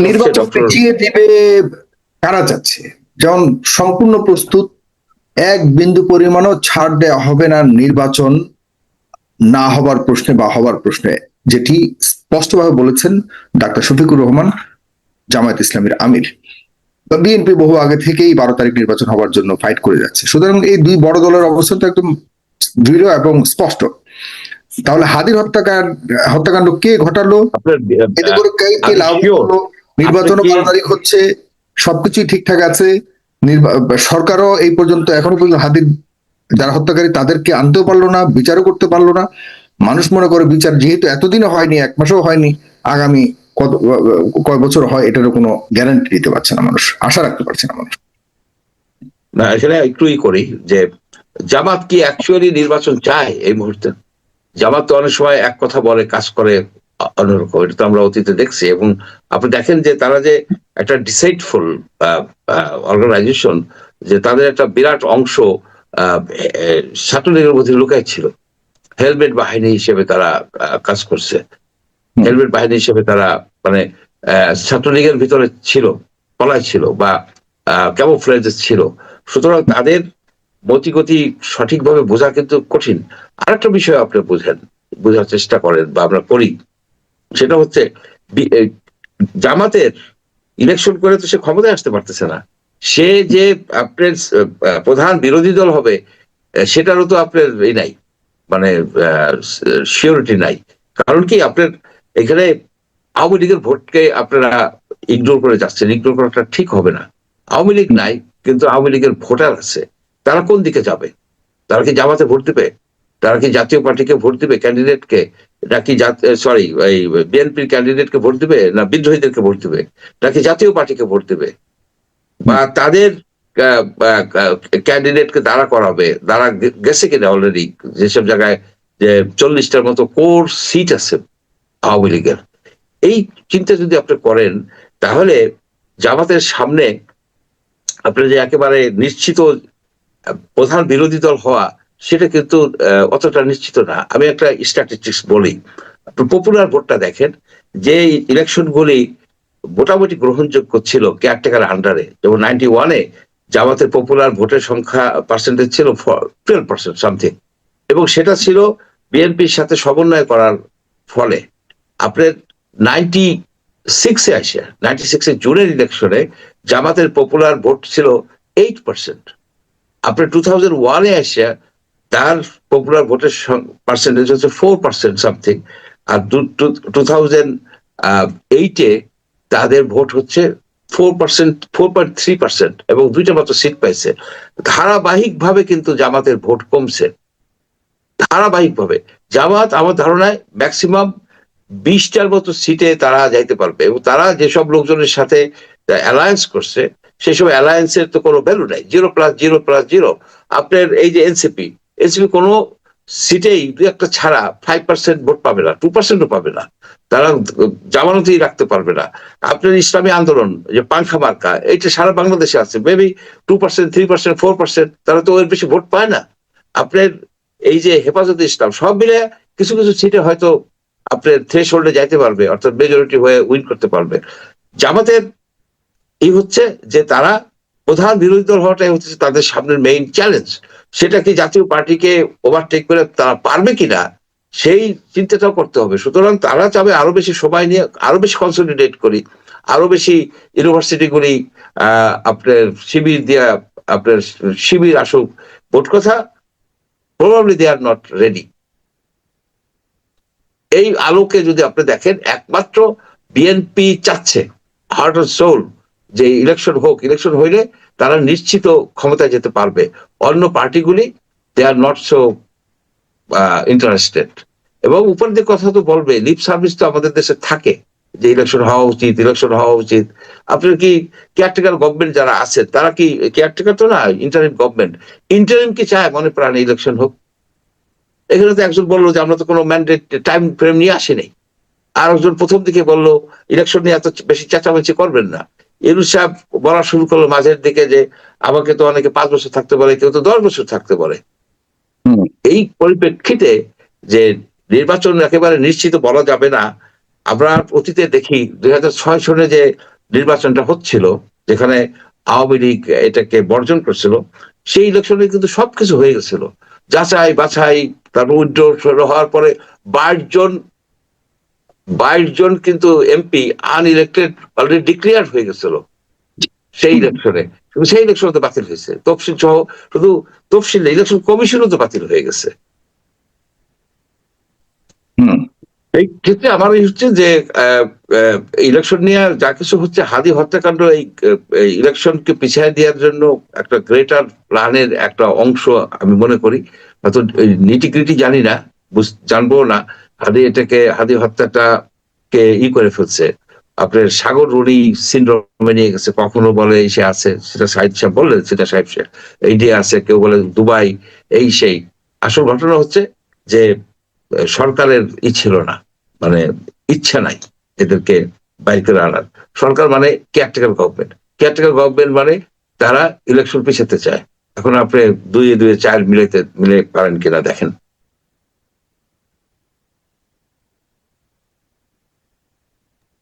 নির্বাচন পিছিয়ে দিবে কারা যাচ্ছে, যেমন সম্পূর্ণ প্রস্তুত, এক বিন্দু পরিমাণও ছাড় দেওয়া হবে না নির্বাচন না হবার প্রশ্নে বা হবার প্রশ্নে, যেটি স্পষ্টভাবে বলেছেন ডাক্তার শফিকুর রহমান, জামায়াত ইসলামীর আমির। বিএনপি বহু আগে থেকেই 12 তারিখ নির্বাচন হওয়ার জন্য ফাইট করে যাচ্ছে। সুতরাং এই দুই বড় দলের অবস্থান তো একদম দৃঢ় এবং স্পষ্ট। তাহলে হাদির হত্যাকাণ্ড কে ঘটালো, এতে করে কে লাভ হলো, নির্বাচনও 12 তারিখ হচ্ছে, সবকিছুই ঠিকঠাক আছে। সরকারও এই পর্যন্ত এখনো পর্যন্ত হাদির যারা হত্যাকারী তাদেরকে আনতেও পারলো না, বিচারও করতে পারলো না। মানুষ মনে করে বিচার যেহেতু এতদিনও হয়নি, 1 মাসও হয়নি, আগামী কয় বছর হয় এটারও কোনো গ্যারান্টি দিতে পারছে না মানুষ, আশা রাখতে পারছে না মানুষ। না, এখানে একটুই করি যে জামাত কি অ্যাকচুয়ালি নির্বাচন চায় এই মুহূর্তে? জামাত তো অনেক সময় এক কথা বলে, কাজ করে অন্যরকম। এটা তো আমরা অতীতে দেখছি। এবং আপনি দেখেন যে তারা যে একটা ডিসাইডফুল অর্গানাইজেশন, যে তাদের একটা বিরাট অংশ ছাত্রলীগের মধ্যে লুকাই ছিল। হেলমেট বাহিনী হিসেবে তারা কাজ করছে, হেলমেট বাহিনী হিসেবে তারা মানে ছাত্রলীগের ভিতরে ছিল, পলায় ছিল বা ক্যামোফ্লেজে ছিল। সুতরাং তাদের মতিগতি সঠিকভাবে বোঝা কিন্তু কঠিন। আরেকটা বিষয় আপনি বোঝার চেষ্টা করেন বা আমরা করি, সেটা হচ্ছে জামাতের ইলেকশন করে তো সে ক্ষমতায় আসতে পারতেছে না। সে যে আপনার প্রধান বিরোধী দল হবে সেটারও তো আপনার এই নাই, মানে সিওরিটি নাই। কারণ কি, আপনার এখানে আওয়ামী লীগের ভোটকে আপনারা ইগনোর করে যাচ্ছেন। ইগনোর করাটা ঠিক হবে না। আওয়ামী লীগ নাই, কিন্তু আওয়ামী লীগের ভোটার আছে। তারা কোন দিকে যাবে? তারা কি জামাতে ভোট দিবে? তারা কি জাতীয় পার্টিকে ভোট দিবে, ক্যান্ডিডেটকে, নাকি সরি এই বিএনপির ক্যান্ডিডেটকে ভোট দিবে, না বিদ্রোহীদেরকে ভোট দিবে, নাকি জাতীয় পার্টিকে ভোট দিবে, বা তাদের ক্যান্ডিডেটকে দাঁড়া করাবে? দাঁড়া গেছে কিনা অলরেডি যেসব জায়গায়, যে 40টার মতো কোর সিট আছে আওয়ামী লীগের। এই চিন্তা যদি আপনি করেন, তাহলে জামাতের সামনে আপনার যে একেবারে নিশ্চিত প্রধান বিরোধী দল হওয়া, সেটা কিন্তু অতটা নিশ্চিত না। আমি একটা স্ট্যাটিস্টিক্স বলি, পপুলার ভোটটা দেখেন, যে ইলেকশনগুলি মোটামুটি গ্রহণযোগ্য ছিল কেয়ারটেকার আন্ডারে, যেমন 91-এ জামাতের পপুলার ভোটের সংখ্যা পার্সেন্টেজ ছিল 12% সামথিং, এবং সেটা ছিল বিএনপির সাথে সমন্বয় করার ফলে। আপনার 96-এ আসে, 96-এ জুনের ইলেকশনে জামাতের পপুলার ভোট ছিল 8%। আপনার 2001-এ আসে তার পপুলার ভোটের পার্সেন্টেজ হচ্ছে 4% সামথিং, আর 2008-এ তাদের ভোট হচ্ছে 4%, 4.3%, এবং 2টা মাত্র সিট পাইছে। ধারাবাহিকভাবে কিন্তু জামাতের ভোট কমছে, ধারাবাহিকভাবে। জামাত আমার ধারণায় ম্যাক্সিমাম 20টার মতো সিটে তারা যাইতে পারবে, এবং তারা যেসব লোকজনের সাথে অ্যালায়েন্স করছে সেসব অ্যালায়েন্সের তো কোনো ভ্যালু নাই, 0+0+0। আপনার এই যে এনসিপি কোনো সিটেই 2-1টা ছাড়া 5% ভোট পাবে না, 2%ও পাবে না, তারা জামানতেই রাখতে পারবে না। আপনার ইসলামী আন্দোলন যে পাংখা মার্কা, এইটা সারা বাংলাদেশে আছে, মেবি 2%, 3%, 4%, তারা তো এর বেশি ভোট পায় না। আপনার এই যে হেফাজতে ইসলাম, সব মিলে কিছু কিছু সিটে হয়তো আপনার থ্রেশহোল্ডে যাইতে পারবে, অর্থাৎ মেজরিটি হয়ে উইন করতে পারবে। জামাতের এই হচ্ছে যে তারা প্রধান বিরোধী দল হওয়াটাই হচ্ছে তাদের সামনের মেইন চ্যালেঞ্জ। সেটা কি জাতীয় পার্টিকে ওভারটেক করে তারা পারবে কিনা, সেই চিন্তাটাও করতে হবে। সুতরাং তারা চাবে আরো বেশি সময় নিয়ে আরো বেশি কনসলিডেট করি, আরো বেশি ইউনিভার্সিটিগুলি আপনার শিবির দিয়া, আপনার শিবির আসুক। মোট কথা, probably they are not ready. এই আলোকে যদি আপনি দেখেন, একমাত্র বিএনপি চাচ্ছে হার্ট অ্যান্ড সোল যে ইলেকশন হোক, ইলেকশন হইলে তারা নিশ্চিত ক্ষমতায় যেতে পারবে। অন্য পার্টিগুলি they are not so interested. এবং উপর দিয়ে কথা তো বলবে, লিপ সার্ভিস তো আমাদের দেশে থাকে যে ইলেকশন হওয়া উচিত, ইলেকশন হওয়া উচিত। আপনার কি কেয়ারটেকার গভর্নমেন্ট যারা আছে, তারা কি কেয়ারটেকার তো না, ইন্টারিম গভর্নমেন্ট, ইন্টারিম কি চায় মনে প্রাণে ইলেকশন হোক? এখানে তো একজন বললো যে আমরা তো কোনো ম্যান্ডেট টাইম ফ্রেম নিয়ে আসিনি, আর একজন প্রথম দিকে বললো ইলেকশন নিয়ে এত বেশি চেঁচামেচি করবেন না। ইউনূস সাহেব বলা শুরু করলো মাঝের দিকে যে আমাকে তো অনেকে 5 বছর থাকতে পারে, কেউ তো 10 বছর থাকতে পারে। হুম। এই পরিপ্রেক্ষিতে যে নির্বাচন একেবারে নিশ্চিত বলা যাবে না, আমরা অতীতে দেখি 2006 সনে যে নির্বাচনটা হচ্ছিল, যেখানে আওয়ামী লীগ এটাকে বর্জন করছিল, সেই ইলেকশনে কিন্তু সবকিছু হয়ে গেছিল, যাচাই বাছাই, তারপর উইথড্র হওয়ার পরে 22 জন কিন্তু এমপি আনইলেক্টেড অলরেডি ডিক্লেয়ার হয়ে গেছিল সেই ইলেকশনে। সেই ইলেকশন তো বাতিল হয়েছে, তফসিল সহ, শুধু তফসিল ইলেকশন কমিশনও তো বাতিল হয়ে গেছে। হুম। এই ক্ষেত্রে আমার হচ্ছে যে ইলেকশন নিয়ে যা কিছু হচ্ছে, হাদি হত্যাকাণ্ড এই ইলেকশনকে পিছিয়ে দেওয়ার জন্য একটা গ্রেটার প্ল্যানের একটা অংশ আমি মনে করি। হয়তো নিটিগ্রিটি জানি না, জানবো না। হাদি হত্যাটাকে করে ফেলছে, আপনার সাগর রুনি সিনড্রোমে নিয়ে গেছে। কখনো বলে সে আছে, সেটা সাহিদ সাহেব বললেন, সেটা সাহেব এইটাই আছে, কেউ বলে দুবাই, এই সেই। আসল ঘটনা হচ্ছে যে সরকারের ছিল না, মানে ইচ্ছা নাই এদেরকে বাইর করে আনার। সরকার মানে কেয়ারটেকার গভর্নমেন্ট, কেয়ারটেকার গভর্নমেন্ট মানে তারা ইলেকশন পিছাতে চায়। এখন আপনি 2-2 4 মিলে পারেন কিনা দেখেন।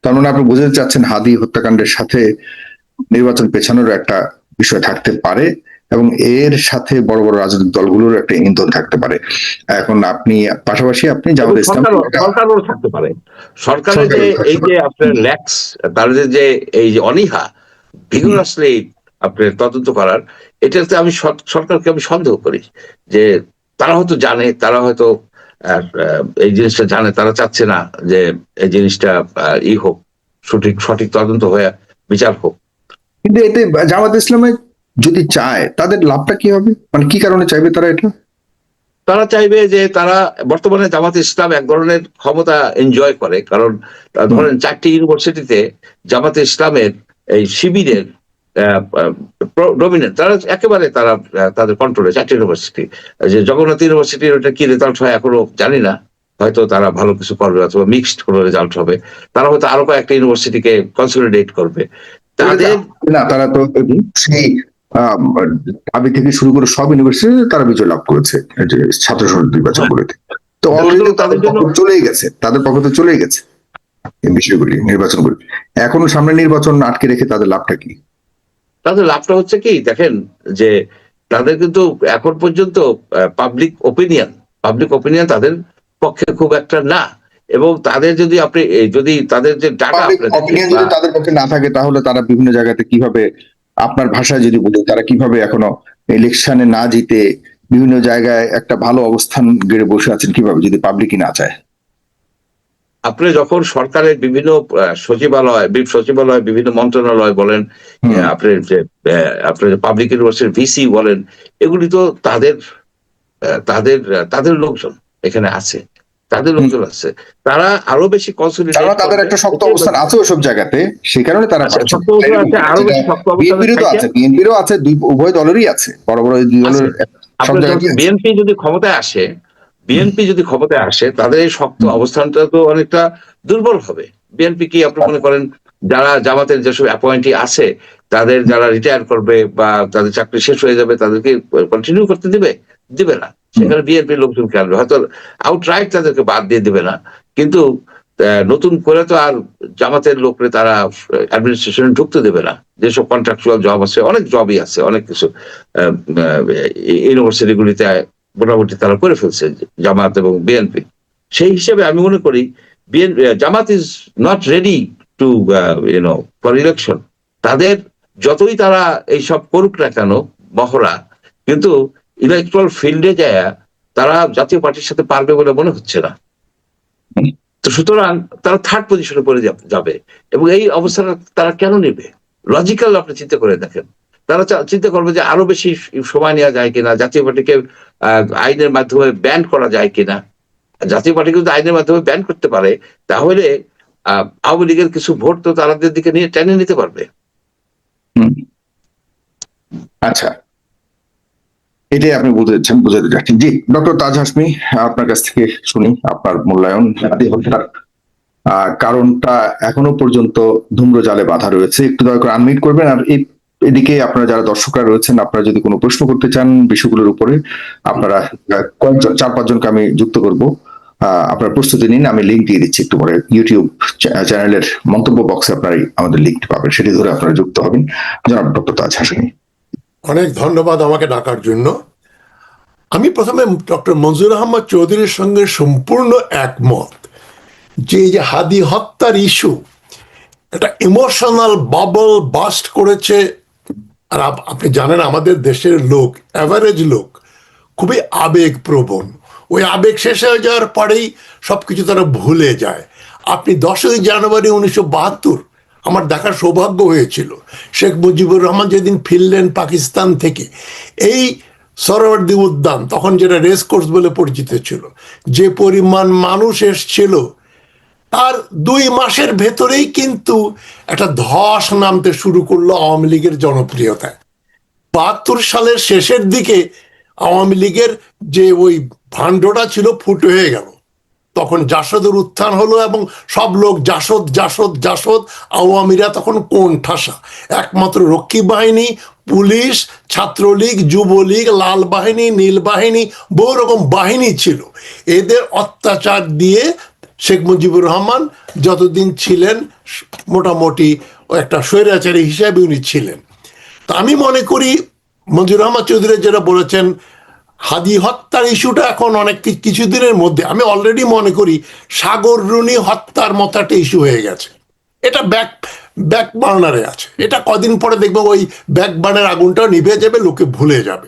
তার মানে আপনি বুঝতে চাচ্ছেন হাদি হত্যাকাণ্ডের সাথে নির্বাচন পেছানোর একটা বিষয় থাকতে পারে, এবং এর সাথে বড় বড় রাজনৈতিক দলগুলোর একটা ইন্ধন থাকতে পারে। এখন আপনি পাশাপাশি আপনি জামাত ইসলাম সরকারও থাকতে পারে। সরকারের যে এই যে আপনার ল্যাক্স, তাদের যে এই যে অনীহা ভিগোরাসলি আপনার তদন্ত করার, এটাতে আমি সরকারকে আমি সন্দেহ করি যে তারা হয়তো জানে, তারা হয়তো এই জিনিসটা জানে, তারা চাচ্ছে না যে এই জিনিসটা হোক, সঠিক তদন্ত হয়ে বিচার হোক। কিন্তু এতে জামাত ইসলামে যদি চায় তাদের লাভটা কি হবে, মানে কি কারণে চাইবে তারা এটা? তারা চাইবে যে তারা বর্তমানে জামাত ইসলাম এক ধরনের ক্ষমতা এনজয় করে, কারণ ধরেন 4টি ইউনিভার্সিটিতে জামাত ইসলামের এই শিবিরের ডমিনেন্ট, তারা একেবারে তারা তাদের কন্ট্রোলে 4টি ইউনিভার্সিটি। যে জগন্নাথ ইউনিভার্সিটির ওটা কি রেজাল্ট হয় এখনো জানি না, হয়তো তারা ভালো কিছু করবে অথবা মিক্সড কোনো রেজাল্ট হবে। তারা হয়তো আরো কয়েকটা ইউনিভার্সিটিকে কনসলিডেট করবে। তাদের না, তারা তো সেই দাবি থেকে শুরু করে সব ইউনিভার্সিটি তারা বিজয় লাভ করেছে ছাত্র সংসদ নির্বাচনগুলিতে। তো অলরেডি তাদের পক্ষ চলেই গেছে, তাদের পক্ষ তো চলেই গেছে এই বিষয়গুলি, নির্বাচনগুলি। এখনো সামনে নির্বাচন আটকে রেখে তাদের লাভটা কি? তাদের লাভটা হচ্ছে কি দেখেন, যে তাদের কিন্তু এখন পর্যন্ত পাবলিক ওপিনিয়ন তাদের পক্ষে খুব একটা না। এবং তাদের যদি আপনি যদি তাদের যে ডাটা যদি তাদের পক্ষে না থাকে, তাহলে তারা বিভিন্ন জায়গাতে কিভাবে, আপনার ভাষায় যদি বলি, তারা কিভাবে এখনো ইলেকশনে না জিতে বিভিন্ন জায়গায় একটা ভালো অবস্থান গেড়ে বসে আছেন কিভাবে, যদি পাবলিকই না চায়? আপনি যখন সরকারের বিভিন্ন সচিবালয় বিভিন্ন মন্ত্রণালয় বলেন, আপনার যে পাবলিক ইউনিভার্সিটির ভিসি বলেন, এগুলি তো তাদের লোকজন এখানে আছে, তাদের লোকজন আছে। তারা আরো বেশি কনসলিডেট, তাদের একটা শক্ত অবস্থান আছে ওইসব জায়গাতে, সেই কারণে তারা আরো বেশি শক্ত অবস্থানে আছে, বিএনপিরও আছে, উভয় দলেরই আছে, বড় বড় দুই দলের। বিএনপি যদি ক্ষমতায় আসে তাদের এই শক্ত অবস্থানটা তো অনেকটা দুর্বল হবে। বিএনপি কি আপনি মনে করেন যারা জামাতের যেসব অ্যাপয়েন্টি আছে, তাদের যারা রিটায়ার করবে বা তাদের চাকরি শেষ হয়ে যাবে, তাদেরকে কন্টিনিউ করতে দিবে না। সেখানে বিএনপির লোকজনকে আনবে, হয়তো আউটরাইট তাদেরকে বাদ দিয়ে দিবে না, কিন্তু নতুন করে তো আর জামাতের লোকরে তারা অ্যাডমিনিস্ট্রেশনে ঢুকতে দেবে না। যেসব কন্ট্রাকচুয়াল জব আছে, অনেক জবই আছে, অনেক কিছু ইউনিভার্সিটিগুলিতে মোটামুটি তারা করে ফেলছে জামাত এবং বিএনপি। সেই হিসেবে আমি মনে করি Jamaat is not ready to for election. তাদের যতই তারা এইসব করুক না কেন মহড়া, কিন্তু ইলেকট্রাল ফিল্ডে যায় তারা জাতীয় পার্টির সাথে পারবে বলে মনে হচ্ছে না। তো সুতরাং তারা থার্ড পজিশনে পড়ে যাবে। এবং এই অবস্থাটা তারা কেন নেবে? লজিক্যাল আপনি চিন্তা করে দেখেন, তারা চিন্তা করবে যে আরো বেশি সময় নেওয়া যায় কিনা, জাতীয় পার্টিকে আইনের মাধ্যমে ব্যান করা যায় কিনা। জাতীয় পার্টিকে যদি আইনের মাধ্যমে ব্যান করতে পারে, তাহলে আওয়ামী লীগের কিছু ভোট তো তাদের দিকে নিয়ে টেনে নিতে পারবে। আচ্ছা, এটাই আপনি বুঝাতে চাচ্ছেন। জি, ডক্টর তাজ হাশমি, আপনার কাছ থেকে শুনি আপনার মূল্যায়ন। হাদি হত্যার কারণটা এখনো পর্যন্ত ধূম্রজালে বাঁধা রয়েছে। একটু দয়া করে আনমিউট করবেন। আর এদিকে আপনারা যারা দর্শকরা রয়েছেন, আপনারা যদি কোনো প্রশ্ন করতে চান বিষয়গুলোর উপরে, আপনারা কয়েকজন 4-5 জনকে আমি যুক্ত করব। আপনারা প্রস্তুতি নিন, আমি লিঙ্ক দিয়ে দিচ্ছি একটু পরে। ইউটিউব চ্যানেলের মন্তব্য বক্সে আপনারা আমাদের লিঙ্কটি পাবেন, সেটি ধরে আপনারা যুক্ত হবেন। জনাব ডক্টর তাজ হাশমি। অনেক ধন্যবাদ আমাকে ডাকার জন্য। আমি প্রথমে ডক্টর মনজুর আহমদ চৌধুরীর সঙ্গে সম্পূর্ণ একমত যে এই যে হাদি হত্যার ইস্যু একটা ইমোশনাল বাবল বাস্ট করেছে। আর আপনি জানেন আমাদের দেশের লোক, অ্যাভারেজ লোক খুবই আবেগপ্রবণ। ওই আবেগ শেষ হয়ে যাওয়ার পরেই সবকিছু তারা ভুলে যায়। আপনি 10ই জানুয়ারি 1972 আমার দেখার সৌভাগ্য হয়েছিল। শেখ মুজিবুর রহমান যেদিন ফিরলেন পাকিস্তান থেকে, এই সরোয়ার্দী উদ্যান, তখন যেটা রেস কোর্স বলে পরিচিত ছিল, যে পরিমাণ মানুষ এসছিল, তার 2 মাসের ভেতরেই কিন্তু একটা ধস নামতে শুরু করলো আওয়ামী লীগের জনপ্রিয়তায়। 72 সালের শেষের দিকে আওয়ামী লীগের যে ওই ভাণ্ডটা ছিল ফুটো হয়ে গেল। তখন জাসদের উত্থান হলো এবং সব লোক জাসদ জাসদ জাসদ। আওয়ামীরা তখন কোন ঠাসা, একমাত্র রক্ষী বাহিনী, পুলিশ, ছাত্রলীগ, যুবলীগ, লাল বাহিনী, নীল বাহিনী, বহু রকম বাহিনী ছিল। এদের অত্যাচার দিয়ে শেখ মুজিবুর রহমান যতদিন ছিলেন মোটামুটি একটা স্বৈরাচারী হিসাবে উনি ছিলেন। তা আমি মনে করি মনজুর আহমদ চৌধুরী যেটা বলেছেন, হাদি হত্যার ইস্যুটা এখন অনেক কিছুদিনের মধ্যে, আমি অলরেডি মনে করি সাগর রুনি হত্যার মতো একটা ইস্যু হয়ে গেছে। এটা ব্যাক বার্নারে আছে। এটা কদিন পরে দেখবো ওই ব্যাক বার্নার আগুনটা নিভে যাবে, লোকে ভুলে যাবে।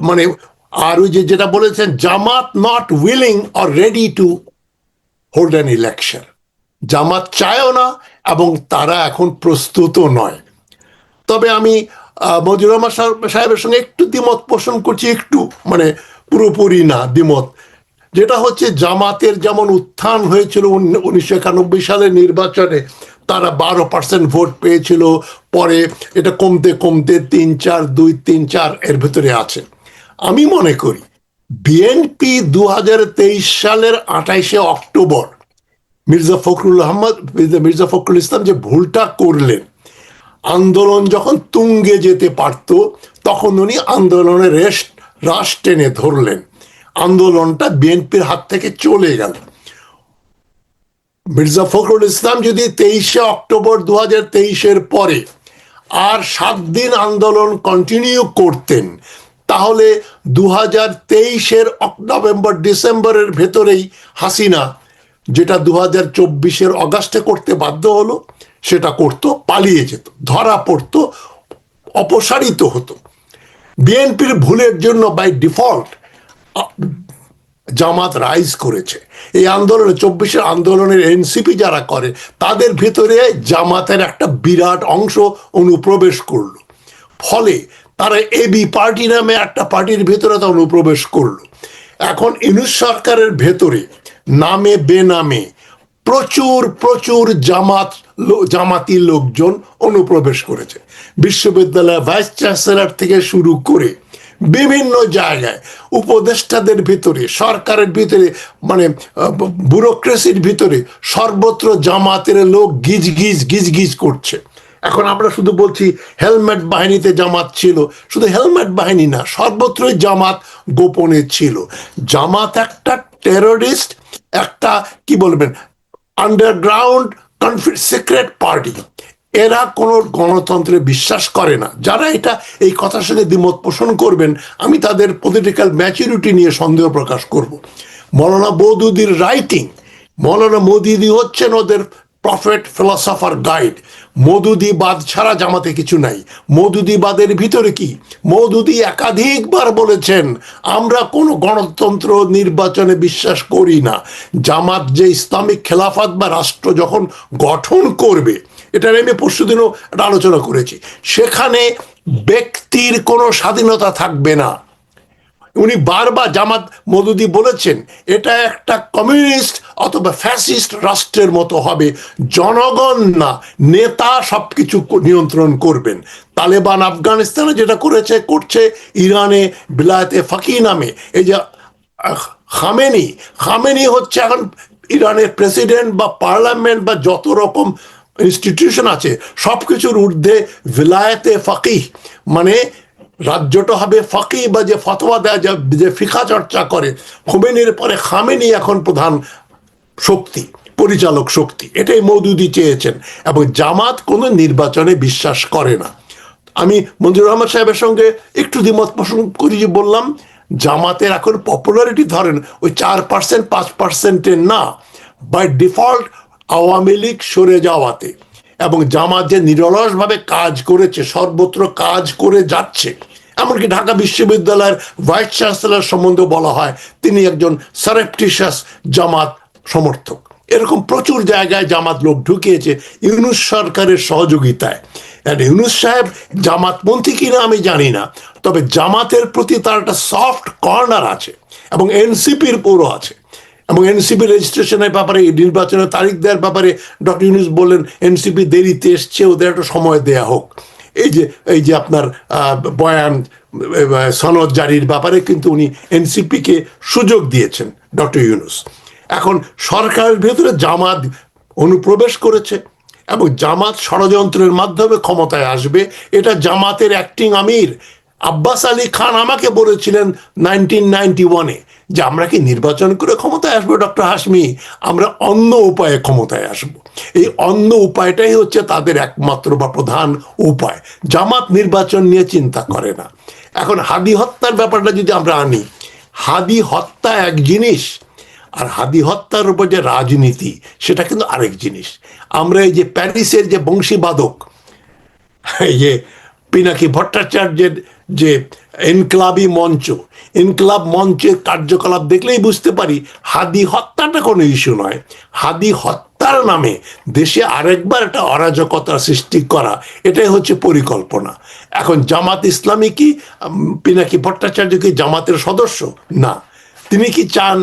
মানে আর ওই যেটা বলেছেন, Jamaat not willing or ready to hold an election. Jamaat চায়ও না এবং তারা এখন প্রস্তুত নয়। তবে আমি মনজুর রহমান সাহেবের সঙ্গে একটু দ্বিমত পোষণ করছি, একটু মানে পুরোপুরি না দ্বিমত। যেটা হচ্ছে জামাতের যেমন উত্থান হয়েছিল 1991 সালের নির্বাচনে, তারা 12% ভোট পেয়েছিল, পরে এটা কমতে কমতে 3-4, 2-3-4 এর ভেতরে আছে। আমি মনে করি বিএনপি 2023 সালের 28শে অক্টোবর মির্জা ফখরুল ইসলাম যে ভুলটা করলেন, আন্দোলন যখন তুঙ্গে যেতে পারত তখন উনি আন্দোলনের রাশ টেনে ধরলেন, আন্দোলনটা বিএনপির হাত থেকে চলে গেল। মির্জা ফখরুল ইসলাম যদি 23শে অক্টোবর 2023 পরে আর 7 দিন আন্দোলন কন্টিনিউ করতেন, তাহলে 2023 নভেম্বর ডিসেম্বরের ভেতরেই হাসিনা যেটা 2024 অগাস্টে করতে বাধ্য হলো সেটা করতো, পালিয়ে যেত, ধরা পড়তো, অপসারিত হতো। বিএনপির ভুলের জন্য বাই ডিফল্ট জামাত রাইজ করেছে। এই আন্দোলনে 24 আন্দোলনের এনসিপি যারা করে তাদের ভিতরে জামাতের একটা বিরাট অংশ অনুপ্রবেশ করলো। ফলে তারা এবি পার্টি নামে একটা পার্টির ভেতরে তা অনুপ্রবেশ করলো। এখন ইউনূস সরকারের ভেতরে নামে বেনামে প্রচুর জামাতি লোকজন অনুপ্রবেশ করেছে। বিশ্ববিদ্যালয়ের ভাইস চ্যান্সেলর থেকে শুরু করে বিভিন্ন জায়গায়, উপদেষ্টাদের ভিতরে, সরকারের ভিতরে, মানে ব্যুরোক্রেসির ভিতরে সর্বত্র জামাতের লোক গিজ করছে। এখন আমরা শুধু বলছি হেলমেট বাহিনীতে জামাত ছিল, শুধু হেলমেট বাহিনী না, সর্বত্রই জামাত গোপনে ছিল। জামাত একটা টেররিস্ট, একটা কি বলবেন আন্ডারগ্রাউন্ড সিক্রেট পার্টি। এরা কোনো গণতন্ত্রে বিশ্বাস করে না। যারা এই কথার সঙ্গে দ্বিমত পোষণ করবেন, আমি তাদের পলিটিক্যাল ম্যাচুরিটি নিয়ে সন্দেহ প্রকাশ করব। মৌলানা মওদুদির রাইটিং, মৌলানা মওদুদি হচ্ছেন ওদের প্রফেট, ফিলসফার, গাইড। মওদুদিবাদ ছাড়া জামাতে কিছু নাই। মওদুদিবাদের ভিতরে কি, মওদুদি একাধিকবার বলেছেন আমরা কোনো গণতন্ত্র নির্বাচনে বিশ্বাস করি না। জামাত যে ইসলামিক খেলাফত বা রাষ্ট্র যখন গঠন করবে, এটা আমি পরশুদিনও একটা আলোচনা করেছি, সেখানে ব্যক্তির কোনো স্বাধীনতা থাকবে না। উনি বারবার জামাত মওদুদি বলেছেন এটা একটা কমিউনিস্ট অথবা ফ্যাসিস্ট রাষ্ট্রের মতো হবে, জনগণ না নেতা সবকিছু নিয়ন্ত্রণ করবেন। তালেবান আফগানিস্তানে যেটা করছে ইরানে বিলায়েতে ফাকি নামে, এই যে খামেনি হচ্ছে এখন ইরানের প্রেসিডেন্ট বা পার্লামেন্ট বা যত রকম ইনস্টিটিউশন আছে সবকিছুর ঊর্ধ্বে ভিলায়েতে ফাকিহ, মানে রাজ্যটা হবে ফাকি বা যে ফতোয়া দেয়, যে ফিকা চর্চা করে। খোমেনির পরে খামেনি এখন প্রধান শক্তি, পরিচালক শক্তি। এটাই মওদুদি চেয়েছেন। এবং জামাত কোনো নির্বাচনে বিশ্বাস করে না। আমি মঞ্জুর রহমান সাহেবের সঙ্গে একটু দ্বিমত পোষণ করি, যে বললাম জামাতের এখন পপুলারিটি ধরেন ওই 4% 5%-এর না, বাই ডিফল্ট আওয়ামী লীগ সরে যাওয়াতে এবং জামাত যে নিরলসভাবে কাজ করেছে, সর্বত্র কাজ করে যাচ্ছে, এমনকি ঢাকা বিশ্ববিদ্যালয়ের ভাইস চ্যান্সেলর সম্বন্ধে বলা হয় তিনি একজন সারেপ্টিশাস জামাত সমর্থক। এরকম প্রচুর জায়গায় জামাত লোক ঢুকিয়েছে ইউনূস সরকারের সহযোগিতায়। ইউনূস সাহেব জামাতপন্থী কিনা আমি জানি না, তবে জামাতের প্রতি তার একটা সফট কর্নার আছে এবং এনসিপির পুরো আছে। এবং এনসিপি রেজিস্ট্রেশনের ব্যাপারে, নির্বাচনের তারিখ দেওয়ার ব্যাপারে ডক্টর ইউনূস বললেন এনসিপি দেরিতে এসছে, ওদের একটা সময় দেয়া হোক। এই যে আপনার বয়ান সনদ জারির ব্যাপারে কিন্তু উনি এনসিপিকে সুযোগ দিয়েছেন ডক্টর ইউনূস। এখন সরকারের ভেতরে জামাত অনুপ্রবেশ করেছে এবং জামাত ষড়যন্ত্রের মাধ্যমে ক্ষমতায় আসবে, এটা জামাতের অ্যাক্টিং আমির আব্বাস আলী খান আমাকে বলেছিলেন 1991-এ যে আমরা কি নির্বাচন করে ক্ষমতায় আসবো ডক্টর হাশমি, আমরা অন্য উপায়ে ক্ষমতায় আসবো। এই অন্য উপায়টাই হচ্ছে তাদের একমাত্র বা প্রধান উপায়। জামাত নির্বাচন নিয়ে চিন্তা করে না। এখন হাদি হত্যার ব্যাপারটা যদি আমরা আনি, হাদি হত্যা এক জিনিস, আর হাদি হত্যার উপর যে রাজনীতি সেটা কিন্তু আরেক জিনিস। আমরা এই যে প্যারিসের যে বংশীবাদক, এই যে পিনাকি ভট্টাচার্যের যে ইনকলাব মঞ্চের কার্যকলাপ দেখলেই বুঝতে পারি হাদি হত্যাটা কোনো ইস্যু নয়। হাদি হত্যার নামে দেশে আরেকবার একটা অরাজকতা সৃষ্টি করা, এটাই হচ্ছে পরিকল্পনা। এখন জামাত ইসলামী কি পিনাকি ভট্টাচার্য কি জামাতের সদস্য? না। তিনি কি চান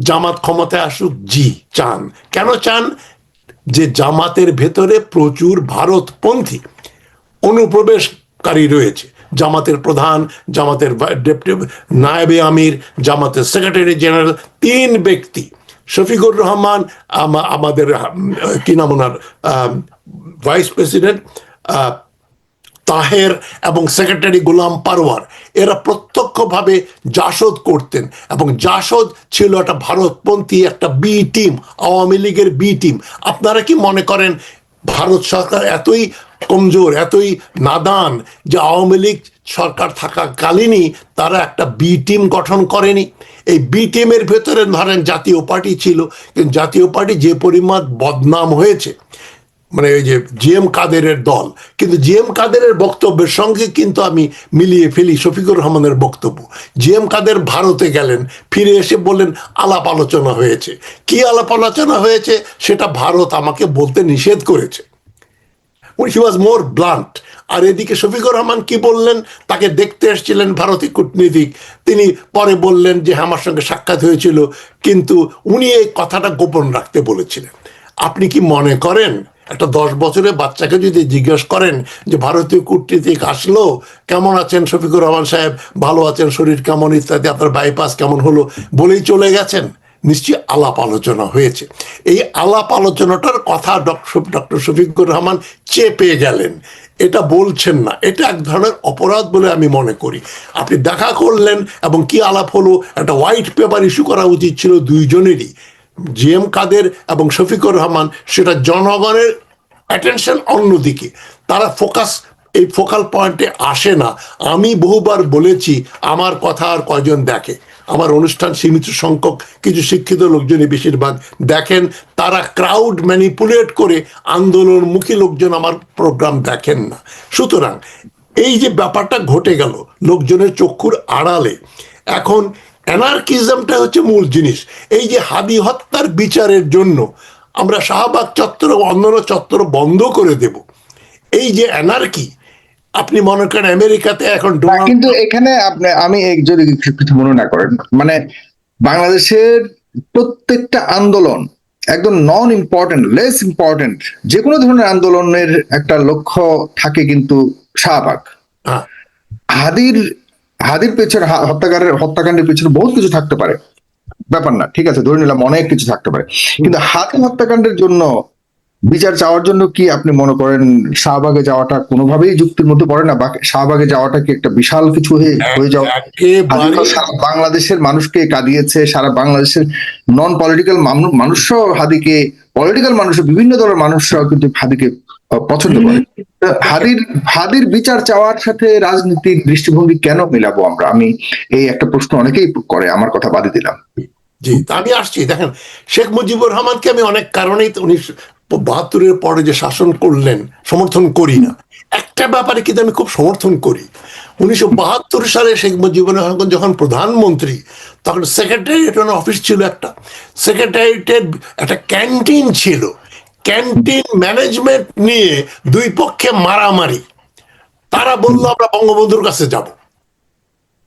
জামাত ক্ষমতায় আসুক? জি চান। কেন চান? যে জামাতের ভেতরে প্রচুর ভারতপন্থী অনুপ্রবেশকারী রয়েছে। জামাতের প্রধান, জামাতের নায়েবে আমির, জামাতের সেক্রেটারি জেনারেল, 3 ব্যক্তি, শফিকুর রহমান, আমাদের কি নাম ওনার ভাইস প্রেসিডেন্ট তাহের এবং সেক্রেটারি গোলাম পারওয়ার, এরা প্রত্যক্ষভাবে জাসদ করতেন এবং জাসদ ছিল একটা ভারতপন্থী একটা বি টিম, আওয়ামী লীগের বি টিম। আপনারা কি মনে করেন ভারত সরকার এতই কমজোর, এতই নাদান যে আওয়ামী লীগ সরকার থাকাকালীনই তারা একটা বি টিম গঠন করেনি? এই বি টিমের ভেতরে ধরেন জাতীয় পার্টি ছিল, কিন্তু জাতীয় পার্টি যে পরিমাণ বদনাম হয়েছে, মানে ওই যে জিএম কাদেরের দল, কিন্তু জিএম কাদেরের বক্তব্যের সঙ্গে কিন্তু আমি মিলিয়ে ফেলি শফিকুর রহমানের বক্তব্য। জিএম কাদের ভারতে গেলেন, ফিরে এসে বললেন আলাপ আলোচনা হয়েছে। কি আলাপ আলোচনা হয়েছে সেটা ভারত আমাকে বলতে নিষেধ করেছে। হি ওয়াজ মোর ব্লান্ট। আর এদিকে শফিকুর রহমান কি বললেন, তাকে দেখতে এসেছিলেন ভারতীয় কূটনীতিক, তিনি পরে বললেন যে আমার সঙ্গে সাক্ষাৎ হয়েছিল, কিন্তু উনি এই কথাটা গোপন রাখতে বলেছিলেন। আপনি কি মনে করেন একটা 10 বছরের বাচ্চাকে যদি জিজ্ঞেস করেন যে ভারতীয় কূটনীতিক আসলো, কেমন আছেন শফিকুর রহমান সাহেব, ভালো আছেন, শরীর কেমন ইত্যাদি, আপনার বাইপাস কেমন হলো, বলেই চলে গেছেন? নিশ্চয়ই আলাপ আলোচনা হয়েছে। এই আলাপ আলোচনাটার কথা ডক্টর শফিকুর রহমান চেপে গেলেন, এটা বলছেন না। এটা এক ধরনের অপরাধ বলে আমি মনে করি। আপনি দেখা করলেন এবং কি আলাপ হলো, একটা হোয়াইট পেপার ইস্যু করা উচিত ছিল দুইজনেরই, জিএম কাদের এবং শফিকুর রহমান। সেটা জনগণের অ্যাটেনশন অন্যদিকে, তারা এই ফোকাল পয়েন্টে আসে না। আমি বহুবার বলেছি আমার কথা আর কয়জন দেখে, আমার অনুষ্ঠান সীমিত সংখ্যক কিছু শিক্ষিত লোকজনই বেশিরভাগ দেখেন, তারা ক্রাউড ম্যানিপুলেট করে আন্দোলনমুখী লোকজন আমার প্রোগ্রাম দেখেন না। সুতরাং এই যে ব্যাপারটা ঘটে গেল লোকজনের চক্ষুর আড়ালে, এখন অ্যানার্কিজমটা হচ্ছে মূল জিনিস। এই যে হাদি হত্যার বিচারের জন্য আমরা শাহবাগ চত্বর ও অন্যান্য চত্বর বন্ধ করে দেব, এই যে অ্যানার্কি, আপনি মনে করেন আমেরিকাতে এখন কিন্তু এখানে আমি যদি কিছু মনে না করেন, মানে বাংলাদেশের প্রত্যেকটা আন্দোলন একদম নন ইম্পর্টেন্ট, লেস ইম্পর্টেন্ট, যে কোনো ধরনের আন্দোলনের একটা লক্ষ্য থাকে কিন্তু শাহবাগ। হ্যাঁ, হাদির হাদির পেছনে হত্যাকাণ্ডের পেছনে বহুত কিছু থাকতে পারে, ব্যাপার না, ঠিক আছে, ধরে নিলাম অনেক কিছু থাকতে পারে, কিন্তু হাদি হত্যাকাণ্ডের জন্য বিচার চাওয়ার জন্য কি আপনি মনে করেন শাহবাগে যাওয়াটা কোনোভাবেই যুক্তির মধ্যে পড়ে না? বা শাহবাগে যাওয়াটা কি একটা বিশাল কিছু হয়ে যাওয়া? হাদি তো একেবারে সারা বাংলাদেশের মানুষকে কাঁদিয়েছে, সারা বাংলাদেশের নন পলিটিক্যাল মানুষরাও হাদিকে, পলিটিক্যাল মানুষ, বিভিন্ন দলের মানুষরাও কিন্তু হাদিকে পছন্দ করে। তো হাদির বিচার চাওয়ার সাথে রাজনীতির দৃষ্টিভঙ্গি কেন মিলাবো আমরা? আমি এই একটা প্রশ্ন অনেকেই করে, আমার কথা বাদে দিলাম। জি, তা আমি আসছি। দেখেন, শেখ মুজিবুর রহমানকে আমি অনেক কারণেই 1972-এর পরে যে শাসন করলেন সমর্থন করি না। একটা ব্যাপারে কিন্তু আমি খুব সমর্থন করি। 1972 সালে শেখ মুজিবুর রহমান যখন প্রধানমন্ত্রী, তখন সেক্রেটারিয়েট অফিস ছিল, একটা সেক্রেটারিয়েটের একটা ক্যান্টিন ছিল। ক্যান্টিন ম্যানেজমেন্ট নিয়ে দুই পক্ষে মারামারি। তারা বললো আমরা বঙ্গবন্ধুর কাছে যাব,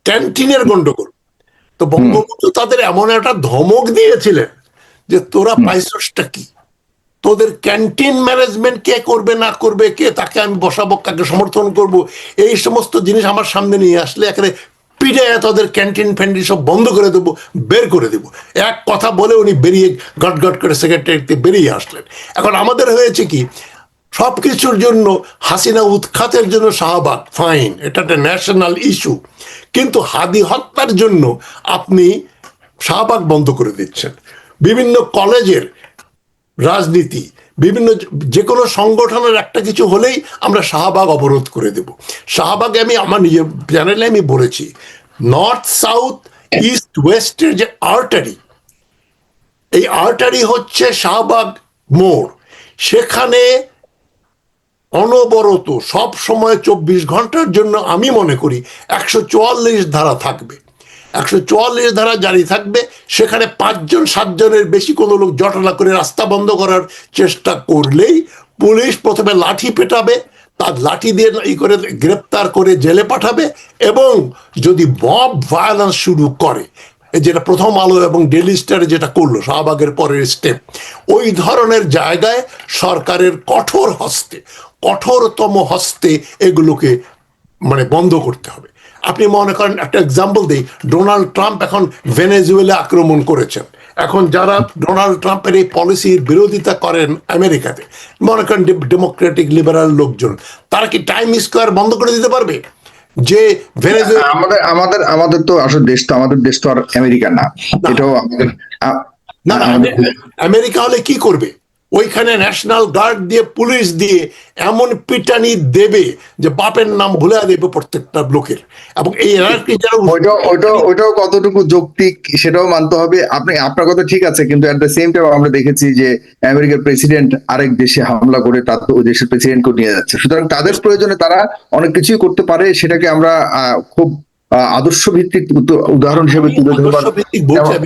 ক্যান্টিনের গন্ডগোল। তো বঙ্গবন্ধু তাদের এমন একটা ধমক দিয়েছিলেন যে তোরা পাইছসটা কি, তোদের ক্যান্টিন ম্যানেজমেন্ট কে করবে না করবে, কে তাকে আমি বসাবো, কাকে সমর্থন করব, এই সমস্ত জিনিস আমার সামনে নিয়ে আসলে এখানে পিঠে তাদের ক্যান্টিন ফ্যান্টিন সব বন্ধ করে দেবো, বের করে দেবো। এক কথা বলে উনি বেরিয়ে গট গট করে সেক্রেটারিতে বেরিয়ে আসলেন। এখন আমাদের হয়েছে কি, সবকিছুর জন্য হাসিনা উৎখাতের জন্য শাহবাগ ফাইন, এটা একটা ন্যাশনাল ইস্যু, কিন্তু হাদি হত্যার জন্য আপনি শাহবাগ বন্ধ করে দিচ্ছেন। বিভিন্ন কলেজের রাজনীতি, বিভিন্ন যে কোনো সংগঠনের একটা কিছু হলেই আমরা শাহবাগ অবরোধ করে দেব। শাহবাগে আমি আমার নিজের চ্যানেলে আমি বলেছি, নর্থ সাউথ ইস্ট ওয়েস্টের যে আর্টারি, এই আর্টারি হচ্ছে শাহবাগ মোড়। সেখানে অনবরত সব সময় 24 ঘন্টার জন্য আমি মনে করি 144 ধারা থাকবে, 144 ধারা জারি থাকবে। সেখানে 5 জন 7 জনের বেশি কোনো লোক জটলা করে রাস্তা বন্ধ করার চেষ্টা করলেই পুলিশ প্রথমে লাঠি পেটাবে, তার লাঠি দিয়ে করে গ্রেপ্তার করে জেলে পাঠাবে, এবং যদি মব ভায়োলেন্স শুরু করে, যেটা প্রথম আলো এবং ডেইলি স্টারে যেটা করলো শাহবাগের পরের স্টেপ, ওই ধরনের জায়গায় সরকারের কঠোরতম হস্তে এগুলোকে মানে বন্ধ করতে হবে। আপনি মনে করেন, একটা এক্সাম্পল দিই, ডোনাল্ড ট্রাম্প এখন ভেনেজুয়েলা আক্রমণ করেছেন। এখন যারা ডোনাল্ড ট্রাম্পের এই পলিসির বিরোধিতা করেন আমেরিকাতে, মনে করেন ডেমোক্রেটিক লিবারাল লোকজন, তারা কি টাইম স্কোয়ার বন্ধ করে দিতে পারবে? যে ভেনেজুয়েলা, আমাদের তো আসলে দেশ তো, আমাদের দেশ তো আর আমেরিকা না, এটাও আমাদের না আমেরিকা হলে কি করবে? ওইখানে ন্যাশনাল গার্ড দিয়ে, পুলিশ দিয়ে এমন পিটানি দেবে যে বাপের নাম ভুলে দেবে প্রত্যেকটা লোকের। এবং এই ওইটাও কতটুকু যৌক্তিক সেটাও মানতে হবে। আপনার কথা ঠিক আছে, কিন্তু এট দ্য সেম টাইম আমরা দেখেছি যে আমেরিকার প্রেসিডেন্ট আরেক দেশে হামলা করে তার ওই দেশের প্রেসিডেন্টকে নিয়ে যাচ্ছে। সুতরাং তাদের প্রয়োজনে তারা অনেক কিছুই করতে পারে, সেটাকে আমরা খুব আদর্শ ভিত্তিক উদাহরণ হিসেবে তুলে ধরবার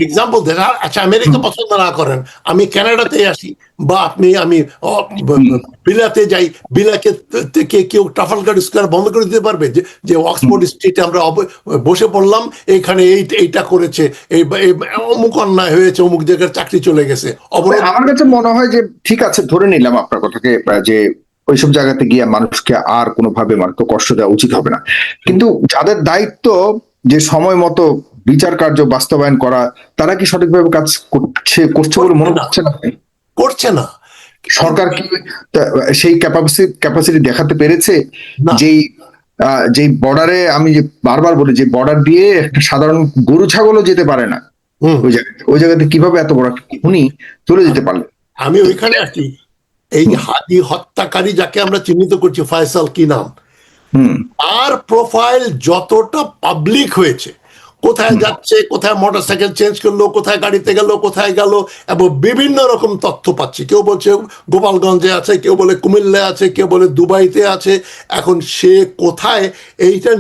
এক্সাম্পল দেন। আচ্ছা, আমেরিকা পছন্দ না করেন, আমি কানাডাতে আসি, বা আমি বিলাতে যাই, বিলাকে থেকে কেউ ট্রাফালগার স্কোয়ার বন্ধ করে দিতে পারবে? যে অক্সফোর্ড স্ট্রিটে আমরা বসে পড়লাম, এইখানে এইটা করেছে, এই অমুক অন্যায় হয়েছে, অমুক জায়গার চাকরি চলে গেছে, আমার কাছে মনে হয় যে ঠিক আছে, ধরে নিলাম আপনার কথাকে, যে ওইসব জায়গাতে গিয়ে মানুষকে আর কোনোভাবে মানুষকে কষ্ট দেওয়া উচিত হবে না, কিন্তু যাদের দায়িত্ব যে সময় মতো বিচার কার্য বাস্তবায়ন করা, তারা কি সঠিকভাবে কাজ করছে বলে মনে হচ্ছে না? করছে না। সরকার কি সেই ক্যাপাসিটি দেখাতে পেরেছে? যেই বর্ডারে, আমি যে বারবার বলি, যে বর্ডার দিয়ে একটা সাধারণ গরু ছাগলও যেতে পারে না, ওই জায়গাতে কিভাবে এত বড় উনি চলে যেতে পারলেন? আমি ওইখানে আসি, এই হাদি হত্যাকারী যাকে আমরা চিহ্নিত করছি, ফয়সাল কি নাম, আর প্রোফাইল যতটা পাবলিক হয়েছে, কোথায় যাচ্ছে, কোথায় মোটরসাইকেল চেঞ্জ করলো, কোথায় গাড়িতে গেল, কোথায় গেল, এবং বিভিন্ন রকম তথ্য পাচ্ছি। কেউ বলছে গোপালগঞ্জে আছে, কেউ বলে কুমিল্লায় আছে, কেউ বলে দুবাইতে আছে। এখন সে কোথায়, এইটা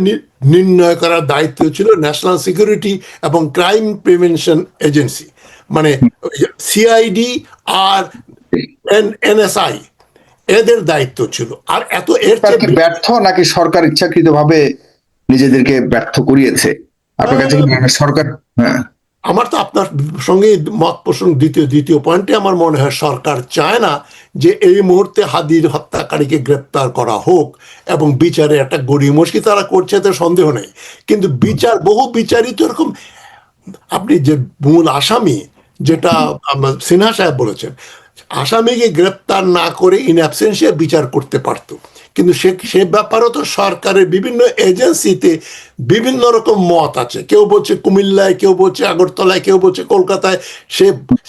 নির্ণয় করার দায়িত্ব ছিল ন্যাশনাল সিকিউরিটি এবং ক্রাইম প্রিভেনশন এজেন্সি, মানে সিআইডি আর এনএসআই, এদের দায়িত্ব ছিল। আর এর চেয়ে ব্যর্থ নাকি সরকার ইচ্ছাকৃত ভাবে নিজেদেরকে ব্যর্থ করিয়েছে আপনার কাছে সরকার? আমার তো আপনার সঙ্গে মত পোষণ, দ্বিতীয় পয়েন্টে আমার মনে হয় সরকার চায় না যে এই মুহূর্তে হাদির হত্যাকারীকে গ্রেপ্তার করা হোক এবং বিচারে একটা গড়িমসি তারা করছে, তো সন্দেহ নেই। কিন্তু বহু বিচারিত এরকম, আপনি যে মূল আসামি, যেটা সিনহা সাহেব বলেছেন, আসামিকে গ্রেপ্তার না করে ইন অ্যাবসেন্সিয়া বিচার করতে পারতো, কিন্তু সে ব্যাপারেও তো সরকারের বিভিন্ন এজেন্সিতে বিভিন্ন রকম মত আছে। কেউ বলছে কুমিল্লায়, কেউ বলছে আগরতলায়, কেউ বলছে কলকাতায়।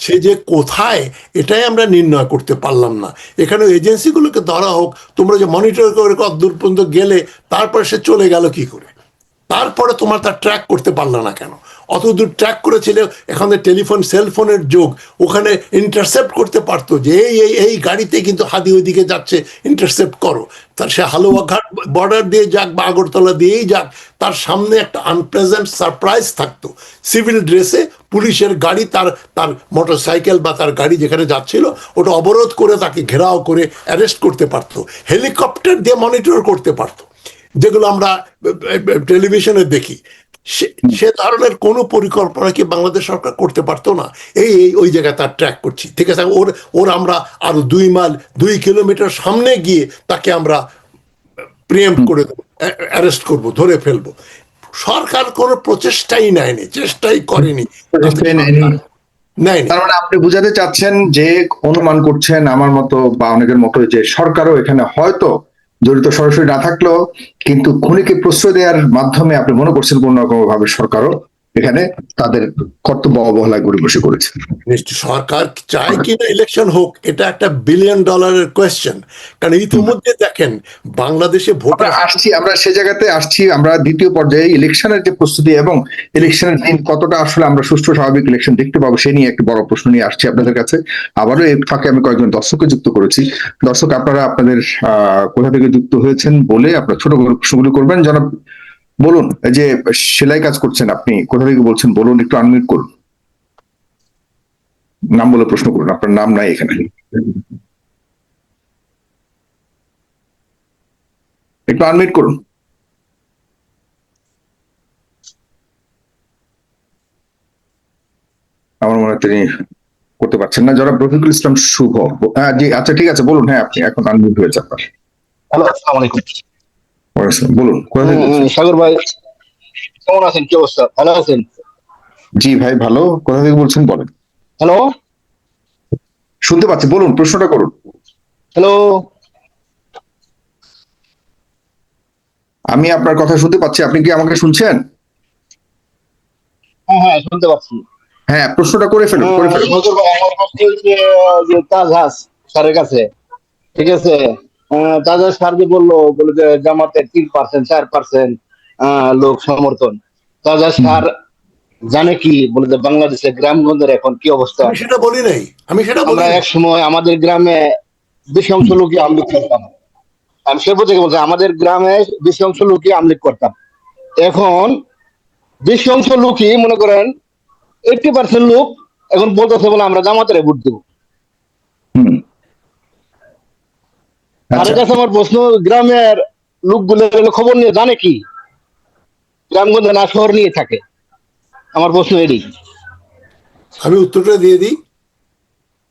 সে যে কোথায়, এটাই আমরা নির্ণয় করতে পারলাম না। এখানে এজেন্সিগুলোকে ধরা হোক, তোমরা যে মনিটর করে কত দূর পর্যন্ত গেলে, তারপরে সে চলে গেল কি করে, তারপরে তোমার তার ট্র্যাক করতে পারলো না কেন? অত দূর ট্র্যাক করেছিল, এখন টেলিফোন সেলফোনের যুগ, ওখানে ইন্টারসেপ্ট করতে পারতো যে এই গাড়িতে কিন্তু হাদি ওইদিকে যাচ্ছে, ইন্টারসেপ্ট করো। তার সে হালুয়াঘাট বর্ডার দিয়ে যাক বা আগরতলা দিয়েই যাক, তার সামনে একটা আনপ্রেজেন্ট সারপ্রাইজ থাকতো। সিভিল ড্রেসে পুলিশের গাড়ি তার তার মোটরসাইকেল বা তার গাড়ি যেখানে যাচ্ছিল ওটা অবরোধ করে তাকে ঘেরাও করে অ্যারেস্ট করতে পারতো, হেলিকপ্টার দিয়ে মনিটর করতে পারতো, যেগুলো আমরা টেলিভিশনে দেখি। সে ধরনের কোনো পরিকল্পনা কি বাংলাদেশ সরকার করতে পারতো না? ওই জায়গায় তার ট্র্যাক করছি, ঠিক আছে, ওর আমরা আরো 2 কিলোমিটার সামনে গিয়ে তাকে আমরা প্রিএম্প্ট করে দেবো, অ্যারেস্ট করবো, ধরে ফেলবো। সরকার কোনো প্রচেষ্টাই নেয়নি, চেষ্টাই করেনি, নেয়নি। তার মানে আপনি বুঝাতে চাচ্ছেন যে, অনুমান করছেন আমার মতো বা অনেকের মতো, যে সরকারও এখানে হয়তো জড়িত সরাসরি না থাকলেও কিন্তু খুনিকে প্রশ্রয় দেওয়ার মাধ্যমে আপনি মনে করছেন কোন রকম ভাবে সরকারও এখানে তাদের কর্তব্য অবহেলায় গড়িমসি করেছে। নিশ্চয় সরকার চায় কিনা ইলেকশন হোক, এটা একটা $1 বিলিয়ন কোয়েশ্চেন। কারণ ইতিমধ্যে দেখেন বাংলাদেশে ভোটার আমরা সে জায়গাতে আসছি। আমরা দ্বিতীয় পর্যায়ে ইলেকশনের যে প্রস্তুতি এবং ইলেকশনের দিন কতটা আসলে আমরা সুষ্ঠু স্বাভাবিক ইলেকশন দেখতে পাবো, সে নিয়ে একটা বড় প্রশ্ন নিয়ে আসছি আপনাদের কাছে। আবারও এই ফাঁকে আমি কয়েকজন দর্শককে যুক্ত করেছি। দর্শক, আপনারা আপনাদের কোথা থেকে যুক্ত হয়েছেন বলে আপনার ছোট করে প্রশ্নগুলো করবেন। জনাব বলুন, এই যে সেলাই কাজ করছেন, আপনি কোথা থেকে বলছেন বলুন, একটু আনমিউট করুন, নাম বলে প্রশ্ন করুন। আপনার নাম নাই এখানে, একটু আনমিউট করুন। আমার মনে হয় তিনি করতে পারছেন না। যারা রফিকুল ইসলাম শুভ, জি আচ্ছা ঠিক আছে, বলুন। হ্যাঁ, আপনি এখন আনমিউট হয়েছে আপনার। হ্যালো, আসসালামু আলাইকুম। বলুন, কোথা থেকে বলছেন? সাগর ভাই কেমন আছেন? কি অবস্থা? ভালো আছেন? জি ভাই ভালো। কোথা থেকে বলছেন বলেন। হ্যালো শুনতে পাচ্ছি, বলুন, প্রশ্নটা করুন। হ্যালো আমি আপনার কথা শুনতে পাচ্ছি, আপনি কি আমাকে শুনছেন? হ্যাঁ হ্যাঁ, শুনতে পাচ্ছি। হ্যাঁ, প্রশ্নটা করে ফেলুন, করে ফেলুন। সাগর ভাই, আমার প্রশ্ন হচ্ছে যে তাজহাস স্যারের কাছে, ঠিক আছে, তাজহাস স্যার যে বলে যে জামাতের 3%, 4% লোক সমর্থন। তাজহাস স্যার জানে কি বলে যে বাংলাদেশের গ্রামগঞ্জের এখন কি অবস্থা? আমি সেটা বলি নাই, আমি সেটা বলি আমরা নাই। এক সময় আমাদের গ্রামে বেশি অংশ লোকই আমলিক করতাম। আমি শেরপুর থেকে বলছি, আমাদের গ্রামে বেশি অংশ লোকই আমলিক করতাম। এখন বেশি অংশ লোকই মনে করেন 80% লোক এখন বলতেছে বলে আমরা জামাতের ভোট দেবো। হুম, তার আচ্ছা। কাছে আমার প্রশ্ন, গ্রামের লোকগুলো খবর নিয়ে জানে কি? গ্রামগঞ্জে না শহর নিয়ে থাকে? আমার প্রশ্ন এটি। আমি উত্তরটা দিয়ে দিই।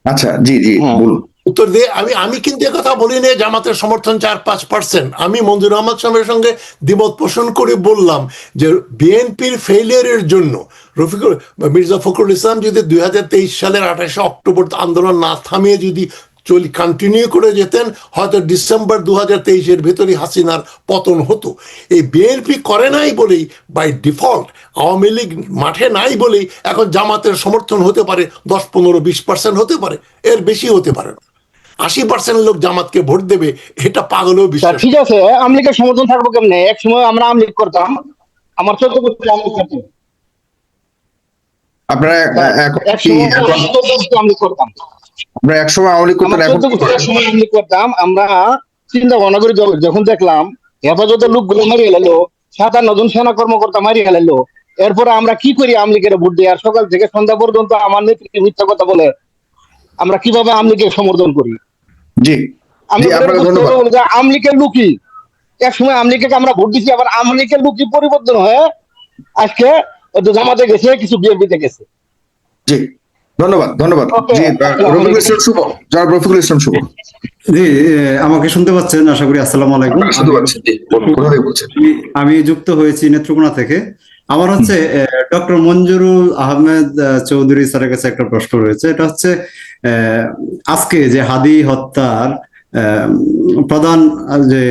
আচ্ছা, জি জি, হ্যাঁ। বলুন। উত্তর দিয়ে আমি কিন্তু কথা বলি না জামাতের সমর্থন 4-5%। আমি মঞ্জুর আহমদ সাহেবের সঙ্গে দ্বিমত পোষণ করে বললাম যে বিএনপির ফেলিয়ারের জন্য মির্জা ফখরুল ইসলাম যদি 2023 সালের 28 অক্টোবর আন্দোলন না থামিয়ে যদি কন্টিনিউ করে যেতেন, হয়তো ডিসেম্বর 2023-এর ভেতরে হাসিনার পতন হতো। এই বিএনপি করে নাই বলেই বাই ডিফল্ট, আওয়ামী লীগ মাঠে নাই বলেই এখন জামাতের সমর্থন হতে পারে 10-15-20% হতে পারে, এর বেশি হতে পারে না। 80% লোক জামাতকে ভোট দেবে, এটা পাগলেও বিশ্বাস। ঠিক আছে, আমলিকের সমর্থন থাকবো কেমনে? এক সময় আমরা আমলিক করতাম, আমার 14 বছর আমলিক করতাম। আপনারা এক সময় আমলিক করতাম, আপনারা একসময় আওয়ামী লীগ করতেন, এখন কি করেন? সময় আমলিক করতাম। আমরা চিন্তা ভাবনা করে যখন দেখলাম হেফাজতের লোকগুলো মারিয়ে গেলো, 57 জন সেনা কর্মকর্তা মারিয়ে গেলো, এরপরে আমরা কি করি? আমলিকের ভোট দিই, আর সকাল থেকে সন্ধ্যা পর্যন্ত আমার নেত্রী মিথ্যা কথা বলে। আমরা কিভাবে আমলিকে সমর্থন করি? জি আমি জি, আপনাকে ধন্যবাদ। আমলিকের লুকি, এক সময় আমলিকে আমরা ভোট দিচ্ছি, আবার আমলিকের লুকি পরিবর্তন হয়ে আজকে জামাতে গেছে, কিছু বিএনপিতে গেছে। জি ধন্যবাদ ধন্যবাদ। Okay, জি রফিকুল ইসলাম শুভ, জনাব রফিকুল ইসলাম শুভ। জি, আমাকে শুনতে পাচ্ছেন আশা করি। আসসালামু আলাইকুম। আপনাকে শুনতে পাচ্ছি, জি বলুন, কোথা থেকে বলছেন? আমি যুক্ত হয়েছি নেত্রকোনা থেকে। আমার হচ্ছে ডক্টর মঞ্জুরুল আহমেদ চৌধুরী স্যারের কাছে একটা প্রশ্ন রয়েছে। এটা হচ্ছে আজকে যে হাদি হত্যার প্রধান যে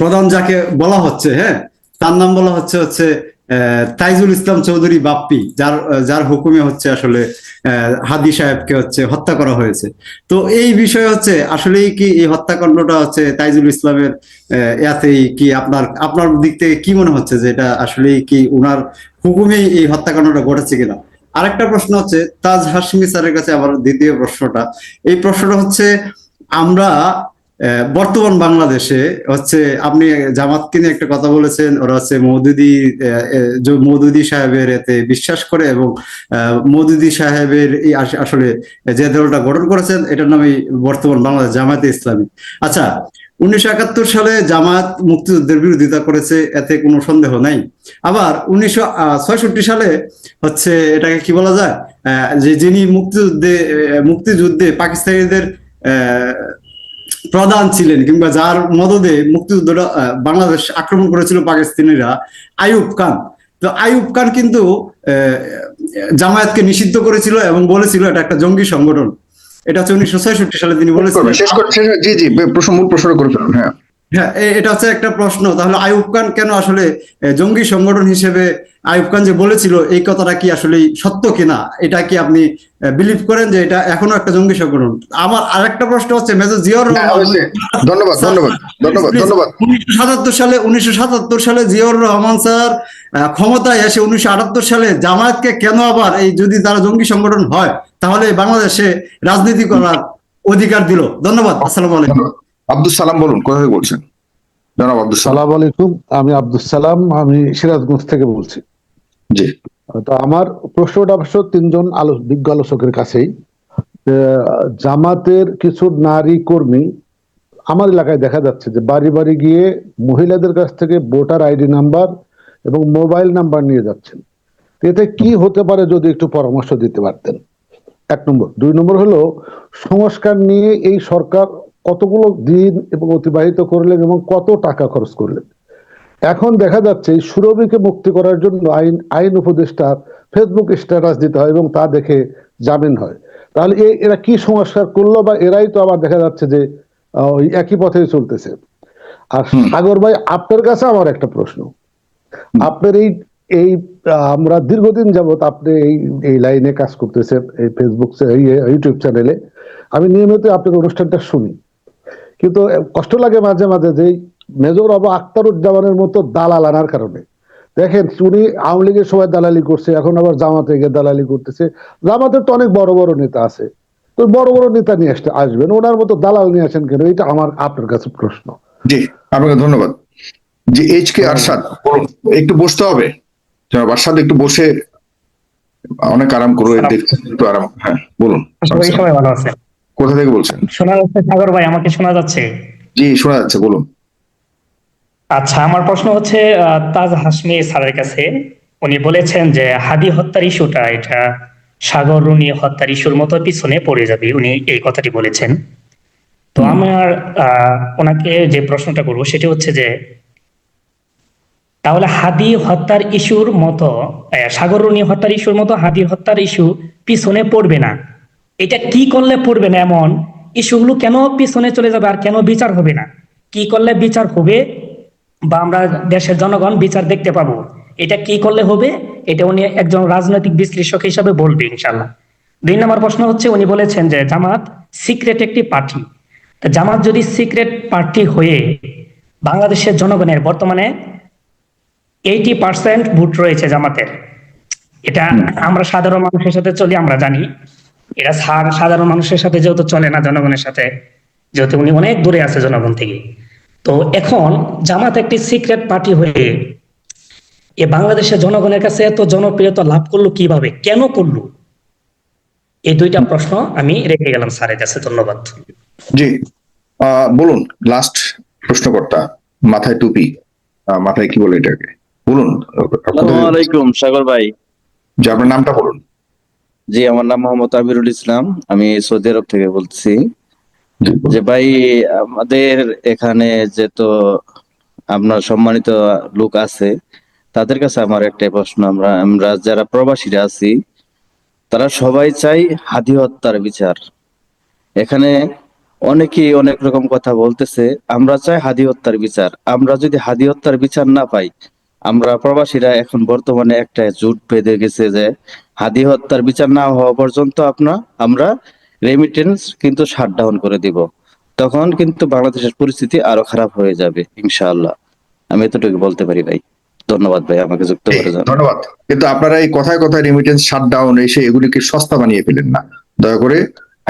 প্রধান যাকে বলা হচ্ছে, হ্যাঁ, তার নাম বলা হচ্ছে তাইজুল ইসলাম চৌধুরী বাপ্পি, যার হুকুমে হচ্ছে আসলে হাদি সাহেবকে হচ্ছে হত্যা করা হয়েছে। তো এই বিষয়ে হচ্ছে আসলেই কি এই হত্যাকাণ্ডটা হচ্ছে তাইজুল ইসলামের ইয়াতেই কি আপনার দিক থেকে কি মনে হচ্ছে যে এটা আসলেই কি উনার হুকুমেই এই হত্যাকাণ্ডটা ঘটেছে কিনা? আরেকটা প্রশ্ন হচ্ছে তাজ হাশমি স্যারের কাছে আমার দ্বিতীয় প্রশ্নটা, এই প্রশ্নটা হচ্ছে আমরা বর্তমান বাংলাদেশে হচ্ছে আপনি জামাতকে নিয়ে একটা কথা বলেছেন, ওরা হচ্ছে মওদুদি সাহেবের এতে বিশ্বাস করে এবং মওদুদি সাহেবের এই আসলে যে দলটা গঠন করেছেন এটার নামই বর্তমান বাংলাদেশ জামায়াতে ইসলামী। আচ্ছা, 1971 সালে জামাত মুক্তিযুদ্ধের বিরোধিতা করেছে, এতে কোনো সন্দেহ নাই। আবার 1966 সালে হচ্ছে এটাকে কি বলা যায়, যে যিনি মুক্তিযুদ্ধে পাকিস্তানিদের প্রধান ছিলেন কিংবা যার মদদে মুক্তিযুদ্ধটা বাংলাদেশ আক্রমণ করেছিল পাকিস্তানিরা, আইয়ুব খান। তো আইয়ুব খান কিন্তু জামায়াতকে নিষিদ্ধ করেছিল এবং বলেছিল এটা একটা জঙ্গি সংগঠন। এটা হচ্ছে 1966 সালে তিনি বলেছিলেন। জি জি, মূল প্রশ্ন করে ফেলুন। হ্যাঁ হ্যাঁ, এটা হচ্ছে একটা প্রশ্ন। তাহলে আইয়ুব খান কেন আসলে জঙ্গি সংগঠন হিসেবে আইয়ুব খান যে বলেছিল এই কথাটা কি আসলে সত্য কিনা, এটা কি আপনি বিলিভ করেন যে এটা এখনো একটা জঙ্গি সংগঠন? আমার আরেকটা প্রশ্ন হচ্ছে মেজর জিয়াউর রহমান, ধন্যবাদ ধন্যবাদ ধন্যবাদ ধন্যবাদ। 1977 সালে জিয়াউর রহমান স্যার ক্ষমতায় এসে 1978 সালে জামায়াতকে কেন আবার এই যদি তারা জঙ্গি সংগঠন হয় তাহলে বাংলাদেশে রাজনীতি করার অধিকার দিল? ধন্যবাদ। আসসালামু আলাইকুম। আব্দুল সালাম বলুন, কোথা থেকে বলছেন? জনাব আব্দুল সালাম। সালাম আলাইকুম, আমি আব্দুল সালাম, আমি সিরাজগঞ্জ থেকে বলছি। জি, তো আমার প্রশ্নটা অবশ্য তিনজন বিজ্ঞ আলোচকের কাছেই। জামাতের কিছু নারী কর্মী আমার এলাকায় দেখা যাচ্ছে যে বাড়ি বাড়ি গিয়ে মহিলাদের কাছ থেকে ভোটার আইডি নাম্বার এবং মোবাইল নাম্বার নিয়ে যাচ্ছেন। এতে কি হতে পারে যদি একটু পরামর্শ দিতে পারতেন, 1 নম্বর। 2 নম্বর হলো সংস্কার নিয়ে এই সরকার কতগুলো দিন এবং অতিবাহিত করলেন এবং কত টাকা খরচ করলেন। এখন দেখা যাচ্ছে সুরভিকে মুক্তি করার জন্য আইন উপদেষ্টার ফেসবুক স্ট্যাটাস দিতে হয় এবং তা দেখে জামিন হয়। তাহলে এরা কি সংস্কার করলো, বা এরাই তো আবার দেখা যাচ্ছে যে ওই একই পথেই চলতেছে। আর সাগর ভাই, আপনার কাছে আমার একটা প্রশ্ন। আপনার এই আমরা দীর্ঘদিন যাবত আপনি এই লাইনে কাজ করতেছেন, এই ফেসবুক ইউটিউব চ্যানেলে আমি নিয়মিত আপনার অনুষ্ঠানটা শুনি, কিন্তু কষ্ট লাগে মাঝে মাঝে যে মেজর আবু আখতারুজ্জামানের মতো দালাল আনার কারণে। দেখেন, উনি আওয়ামী লীগের সময় দালালি করছে, এখন আবার জামাতে গিয়ে দালালি করতেছে। জামাতের তো অনেক বড় বড় নেতা আছে, তো বড় বড় নেতা নিয়ে আসবেন, ওনার মতো দালাল নিয়ে আসেন কেন? এটা আমার আপনার কাছে প্রশ্ন। জি আপনাকে ধন্যবাদ। জি, এইচ.কে আরশাদ বলুন। একটু বসতে হবে জনাব আরশাদ, একটু বসে অনেক আরাম করো, একটু আরাম। হ্যাঁ বলুন। সবাই ভালো আছে? কোথা থেকে বলছেন? শোনা যাচ্ছে সাগর ভাই? আমাকে শোনা যাচ্ছে? জি শোনা যাচ্ছে, বলুন। আচ্ছা, আমার প্রশ্ন হচ্ছে তাজ হাশমি স্যারের কাছে। উনি বলেছেন যে হাদি হত্যার ইস্যুটা এটা সাগর রুনি হত্যার ইস্যুর মতো পিছনে পড়ে যাবে, উনি এই কথাটি বলেছেন। তো আমার ওনাকে যে প্রশ্নটা করবো সেটা হচ্ছে যে তাহলে হাদি হত্যার ইস্যুর মতো সাগর রুনি হত্যার ইস্যুর মতো হাদি হত্যার ইস্যু পিছনে পড়বে না, এটা কি করলে পড়বে না? এমন ইস্যুগুলো কেন পিছনে চলে যাবে আর কেন বিচার হবে না? কি করলে বিচার হবে বা আমরা দেশের জনগণ বিচার দেখতে পাবো, এটা কি করলে হবে? এটা উনি একজন রাজনৈতিক বিশ্লেষক হিসাবে বলবে ইনশাল্লাহ। 2 নম্বর প্রশ্ন হচ্ছে, উনি বলেছেন যে জামাত সিক্রেট একটি পার্টি। তা জামাত যদি সিক্রেট পার্টি হয়ে বাংলাদেশের জনগণের বর্তমানে 80% ভোট রয়েছে জামাতের, এটা আমরা সাধারণ মানুষের সাথে চলি, আমরা জানি এটা সাধারণ মানুষের সাথে যেহেতু চলে না, জনগণের সাথে যেহেতু উনি অনেক দূরে আছে জনগণ থেকে। তো এখন জামাত একটি সিক্রেট পার্টি হয়ে এ বাংলাদেশের জনগণের কাছে এত জনপ্রিয়তা লাভ করলো কিভাবে, কেন করলো? এই 2টা প্রশ্ন আমি রেখে গেলাম স্যারের কাছে। ধন্যবাদ। জি বলুন, লাস্ট প্রশ্নকর্তা, মাথায় টুপি, মাথায় কি বলে এটাকে, বলুন। আসসালামু আলাইকুম সাগর ভাই। যে আপনার নামটা বলুন। জি, আমার নাম মোহাম্মদ আমিরুল ইসলাম, আমি সৌদি আরব থেকে বলছি। জি, বলুন। যে ভাই, আমাদের এখানে যে তো আপনার সম্মানিত লোক আছে, তাদের কাছে আমার একটাই প্রশ্ন, আমরা আমরা যারা প্রবাসীরা আছি, তারা সবাই চাই হাদি হত্যার বিচার। এখানে অনেকেই অনেক রকম কথা বলতেছে, আমরা চাই হাদি হত্যার বিচার। আমরা যদি হাদি হত্যার বিচার না পাই, আমরা প্রবাসীরা এখন বর্তমানে একটা জোট বেঁধে গেছে যে হাদি হত্যার বিচার না হওয়া পর্যন্ত আমরা রেমিটেন্স কিন্তু শাটডাউন করে দিব। তখন কিন্তু বাংলাদেশের পরিস্থিতি আরো খারাপ হয়ে যাবে ইনশাআল্লাহ। আমি এতটুকু বলতে পারি ভাই। ধন্যবাদ ভাই আমাকে যুক্ত করে জানার। ধন্যবাদ। কিন্তু আপনারা এই কথায় কথায় রেমিটেন্স শাটডাউন এসে এগুলিকে সস্তা বানিয়ে ফেলেন না, দয়া করে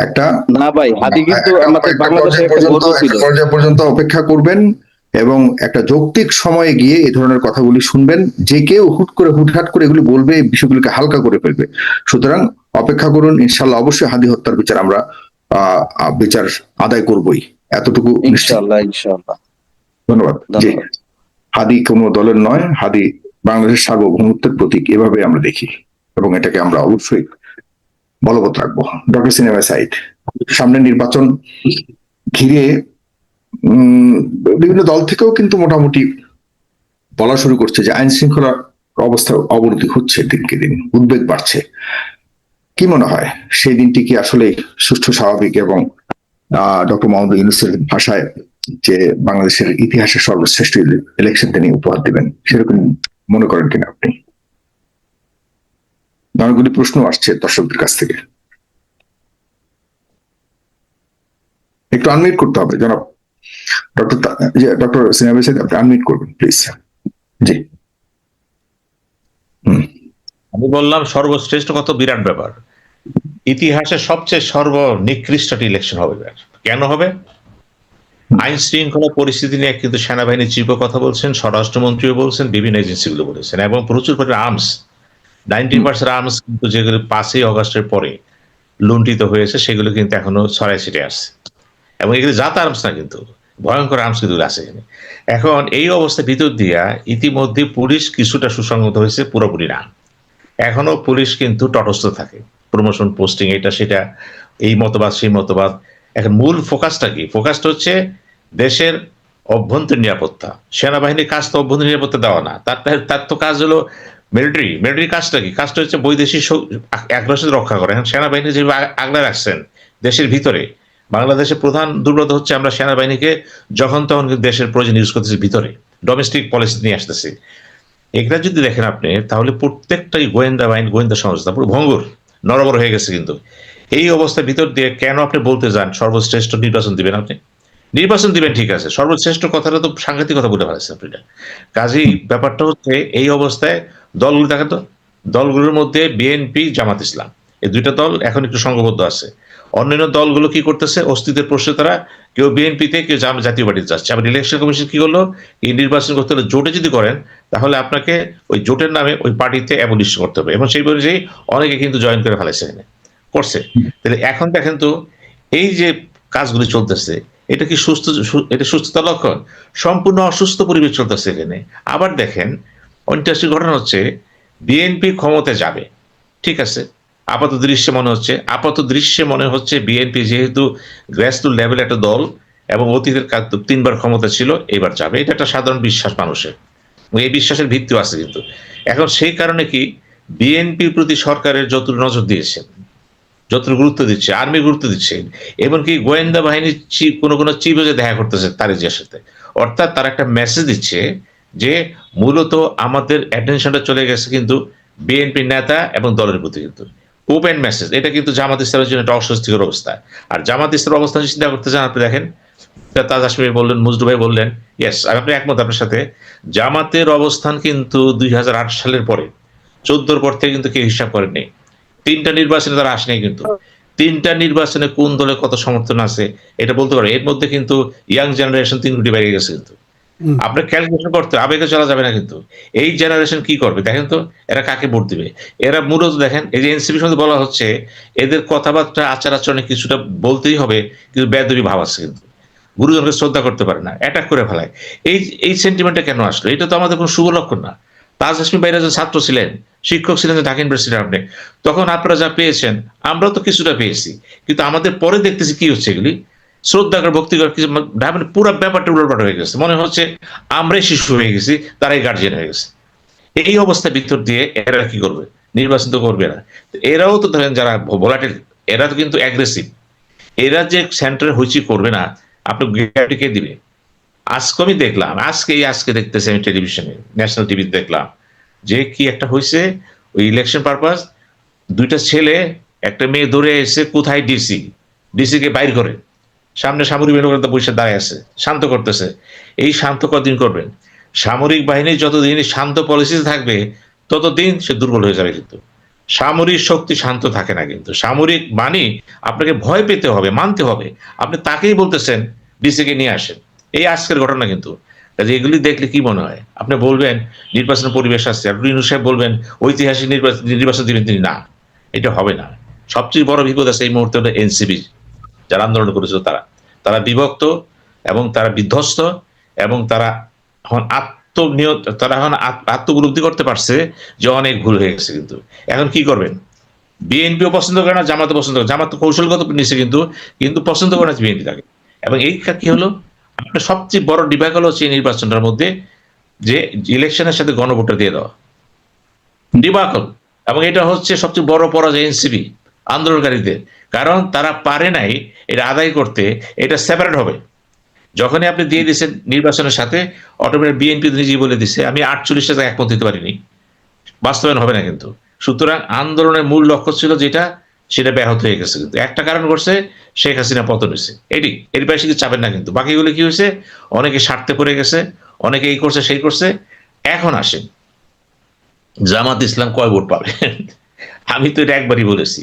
একটা না ভাই, হাদি কিন্তু আমাদের একটা বাংলাদেশের পর্যায় একটা পর্যন্ত গর্ব ছিল। একটা পর্যায় পর্যন্ত অপেক্ষা করবেন এবং একটা যৌক্তিক সময়ে গিয়ে এই ধরনের কথাগুলি শুনবেন। যে কেউ হুটহাট করে এগুলি বলবে, এই বিষয়গুলিকে হালকা করে ফেলবে। সুতরাং অপেক্ষা করুন, ইনশাল্লাহ অবশ্যই হাদি হত্যার বিচার আমরা বিচার আদায় করবই, এতটুকু নিশ্চিত। ইনশাআল্লাহ ইনশাআল্লাহ। ধন্যবাদ। জি, ধন্যবাদ। হাদি কোনো দলের নয়, হাদি বাংলাদেশের সার্বভৌমত্বের প্রতীক, এভাবে আমরা দেখি এবং এটাকে আমরা অবশ্যই বলবৎ রাখবো। ডক্টর সিনেমা সাইদ, সামনে নির্বাচন ঘিরে বিভিন্ন দল থেকেও কিন্তু মোটামুটি বলা শুরু করছে যে আইন শৃঙ্খলার অবস্থা অবনতি হচ্ছে, দিনকে দিন উদ্বেগ বাড়ছে। কি মনে হয় সেই দিনটি কি আসলে সুষ্ঠু, স্বাভাবিক এবং ডক্টর মোহাম্মদ ইউনূসের ভাষায় যে বাংলাদেশের ইতিহাসের সর্বশ্রেষ্ঠ ইলেকশন তিনি উপহার দিবেন, সেরকম মনে করেন কিনা আপনি? অনেকগুলি প্রশ্ন আসছে দর্শকদের কাছ থেকে, একটু আনমিউট করতে হবে জনাব ডক্টর সিনেমা সাইদ, আপনি আনমিউট করবেন প্লিজ। জি। আমি বললাম সর্বশ্রেষ্ঠ কত বিরাট ব্যাপার, ইতিহাসের সবচেয়ে সর্বনিকৃষ্ট ইলেকশন হবে। কেন হবে? আইন শৃঙ্খলা পরিস্থিতি নিয়ে কিন্তু সেনাবাহিনীর চিফও কথা বলছেন, স্বরাষ্ট্রমন্ত্রীও বলছেন, বিভিন্ন এজেন্সিগুলো বলেছেন, এবং প্রচুর পরিমাণে আর্মস, 90% আর্মস কিন্তু যেগুলো 5ই অগস্টের পরে লুণ্ঠিত হয়েছে সেগুলো কিন্তু এখনো ছড়াই ছিটে আসছে, এবং এগুলো জাত আর্মস না, কিন্তু ভয়ঙ্কর আর্মস কিন্তু আছে এখানে। এখন এই অবস্থার ভিতর দিয়া ইতিমধ্যে পুলিশ কিছুটা সুসংগত হয়েছে, পুরোপুরি না। এখনো পুলিশ কিন্তু তটস্থ থাকে, প্রমোশন, পোস্টিং, এটা সেটা, এই মতবাদ সেই মতবাদ। এখন মূল ফোকাসটা কি? ফোকাসটা হচ্ছে দেশের অভ্যন্তরীণ নিরাপত্তা। সেনাবাহিনীর কাজ তো অভ্যন্তরীণ নিরাপত্তা দেওয়া না, তার তো কাজ হলো মিলিটারি কাজটা কি? কাজটা হচ্ছে বৈদেশিক আগ্রাসন রক্ষা করে। এখন সেনাবাহিনী যেভাবে আগলে রাখছেন দেশের ভিতরে, বাংলাদেশের প্রধান দুর্বলতা হচ্ছে আমরা সেনাবাহিনীকে যখন তখন দেশের প্রয়োজন ইউজ করতেছি, ভিতরে ডোমেস্টিক পলিসি নিয়ে আসতেছি। এগুলা যদি দেখেন আপনি, তাহলে প্রত্যেকটাই গোয়েন্দা বাহিনী, গোয়েন্দা সংস্থা পুরো ভঙ্গুর, নড়বড় হয়ে গেছে। কিন্তু এই অবস্থার ভিতর দিয়ে কেন আপনি বলতে যান সর্বশ্রেষ্ঠ নির্বাচন দিবেন? আপনি নির্বাচন দিবেন ঠিক আছে, সর্বশ্রেষ্ঠ কথাটা তো সাংঘাতিক কথা বলে ফেলেছেন আপনি। কাজেই ব্যাপারটা হচ্ছে এই অবস্থায় দলগুলো দেখেন তো, দলগুলোর মধ্যে বিএনপি, জামাত ইসলাম, এই দুইটা দল এখন একটু সংঘবদ্ধ আছে। অন্যান্য দলগুলো কি করতেছে? অস্তিত্বের প্রশ্নে তারা কেউ বিএনপিতে, কেউ জাতীয় পার্টিতে যাচ্ছে। আবার ইলেকশন কমিশন কি করলো? এই নির্বাচন করতে হলে জোটে যদি করেন, তাহলে আপনাকে ওই জোটের নামে ওই পার্টিতে অ্যাবলিশ করতে হবে, এবং সেই অনুযায়ী অনেকে কিন্তু জয়েন করে ফেলেছে, এখানে করছে। তাহলে এখন দেখেন তো, এই যে কাজগুলি চলতেছে, এটা কি এটা সুস্থতার লক্ষণ? সম্পূর্ণ অসুস্থ পরিবেশ চলতেছে এখানে। আবার দেখেন, ইন্টারেস্টিং ঘটনা হচ্ছে, বিএনপি ক্ষমতায় যাবে, ঠিক আছে, আপাত দৃশ্যে মনে হচ্ছে বিএনপি যেহেতু গ্রাসরুট লেভেল একটা দল এবং অতীতের 3বার ক্ষমতা ছিল, এবার যাবে, এটা একটা সাধারণ বিশ্বাস মানুষের, এই বিশ্বাসের ভিত্তিও আছে। কিন্তু এখন সেই কারণে কি বিএনপির প্রতি সরকারের যত নজর দিয়েছেন, যত গুরুত্ব দিচ্ছে, আর্মি গুরুত্ব দিচ্ছে, এমনকি গোয়েন্দা বাহিনীর কোনো চিফও যে দেখা করতেছে তার জিয়ার সাথে, অর্থাৎ তারা একটা মেসেজ দিচ্ছে যে মূলত আমাদের অ্যাটেনশনটা চলে গেছে কিন্তু বিএনপি নেতা এবং দলের প্রতি। কিন্তু ওপেন মেসেজ, এটা কিন্তু জামাত ইসলামের জন্য একটা অস্বস্তিকর অবস্থা। আর জামাত ইসলামের অবস্থান চিন্তা করতে চান আপনি, দেখেন তাজ হাশমি বললেন, মজদু ভাই বললেন, ইয়েস আপনি একমত আপনার সাথে। জামাতের অবস্থান কিন্তু 2008 সালের পরে, 14 পর থেকে কিন্তু কেউ হিসাব করেননি। 3টা নির্বাচনে তারা আসেনি, কিন্তু 3টা নির্বাচনে কোন দলে কত সমর্থন আছে এটা বলতে পারে। এর মধ্যে কিন্তু ইয়াং জেনারেশন 3 কোটি বেড়ে গেছে। কিন্তু আপনার ক্যালকুলেশন করতে, আবেগে চলা যাবে না। কিন্তু এই জেনারেশন কি করবে দেখেন তো, এরা কাকে ভোট দিবে? এরা মূলত দেখেন, এই যে এনসিপির সঙ্গে বলা হচ্ছে, এদের কথাবার্তা, আচার আচরণে কিছুটা বলতেই হবে, কিন্তু বেদবি ভাব আছে। কিন্তু গুরুজনকে শ্রদ্ধা করতে পারে না, অ্যাটাক করে ফেলায়। এই সেন্টিমেন্টটা কেন আসলো? এটা তো আমাদের কোনো শুভ লক্ষণ না। তাজ হাশমি ভাইরা যে ছাত্র ছিলেন, শিক্ষক ছিলেন ঢাকা ইউনিভার্সিটির আপনি, তখন আপনারা যা পেয়েছেন আমরাও তো কিছুটা পেয়েছি, কিন্তু আমাদের পরে দেখতেছি কি হচ্ছে, এগুলি শ্রদ্ধা করে ভক্তি করে কিছু মানে পুরো ব্যাপারটা উল্টোপাল্টা হয়ে গেছে, মনে হচ্ছে আমরাই শিশু হয়ে গেছি, তারাই গার্জিয়ান হয়ে গেছে। এই অবস্থার ভিতর দিয়ে এরা কি করবে? নির্বাচন তো করবে না। এরাও তো ধরেন যারা ভোলাটিল, এরা তো কিন্তু অ্যাগ্রেসিভ, এরা যে সেন্টারে হইচি করবে না, আপনি গ্যারান্টি কে দিবে? আজকে আমি দেখলাম, আজকে দেখতেছি আমি টেলিভিশনে, ন্যাশনাল টিভিতে দেখলাম যে কি একটা হয়েছে, ওই ইলেকশন পারপাস, দুইটা ছেলে একটা মেয়ে ধরে এসে কোথায় ডিসি কে বাইর করে, সামনে সামরিক বাহিনী বসে দাঁড়ায় আছে, শান্ত করতেছে। এই শান্ত কতদিন করবেন? সামরিক বাহিনী যতদিন শান্ত পলিসিতে থাকবে ততদিন সে দুর্বল হয়ে যাবে। কিন্তু সামরিক শক্তি শান্ত থাকে না, কিন্তু সামরিক বাণী আপনাকে ভয় পেতে হবে, মানতে হবে। আপনি তাকেই বলতেছেন ডিসি কে নিয়ে আসেন, এই আজকের ঘটনা। কিন্তু এগুলি দেখলে কি মনে হয়? আপনি বলবেন নির্বাচনের পরিবেশ আসছে, আপনি ইউনূস সাহেব বলবেন ঐতিহাসিক নির্বাচন দিবেন তিনি, না, এটা হবে না। সবচেয়ে বড় বিপদ আছে এই মুহূর্তে হলো এনসিপি, যারা আন্দোলন করেছিল তারা বিভক্ত এবং তারা বিধ্বস্ত এবং তারা এখন আত্মউপলব্ধি করতে পারছে যে অনেক ভুল হয়ে গেছে। কিন্তু এখন কি করবেন? বিএনপিও পছন্দ করে না, জামাতও পছন্দ করে, জামাত কৌশলগত নিচ্ছে, কিন্তু পছন্দ করে না বিএনপি তাকে। এবং এই কি হলো, আপনার সবচেয়ে বড় ডিবাকল হচ্ছে এই নির্বাচনটার মধ্যে, যে ইলেকশনের সাথে গণভোটটা দিয়ে দেওয়া ডিবাকল। এবং এটা হচ্ছে সবচেয়ে বড় পরাজয় এনসিপি আন্দোলনকারীদের, কারণ তারা পারে নাই এটা আদায় করতে। এটা সেপারেট হবে যখনই আপনি দিয়ে দিচ্ছেন নির্বাচনের সাথে, অটোমেটিক বিএনপি নিজেই বলে দিচ্ছে আমি 48টা জায়গায় একমত দিতে পারিনি, বাস্তবায়ন হবে না। কিন্তু সুতরাং আন্দোলনের মূল লক্ষ্য ছিল যেটা, সেটা ব্যাহত হয়ে গেছে। কিন্তু একটা কারণ করছে, শেখ হাসিনা পতন হয়েছে, এটি এর বেশি কিছু চাবেন না। কিন্তু বাকিগুলো কি হয়েছে, অনেকে স্বার্থে পড়ে গেছে, অনেকে এই করছে সেই করছে। এখন আসেন জামাত ইসলাম কয় ভোট পাবে? আমি তো এটা একবারই বলেছি,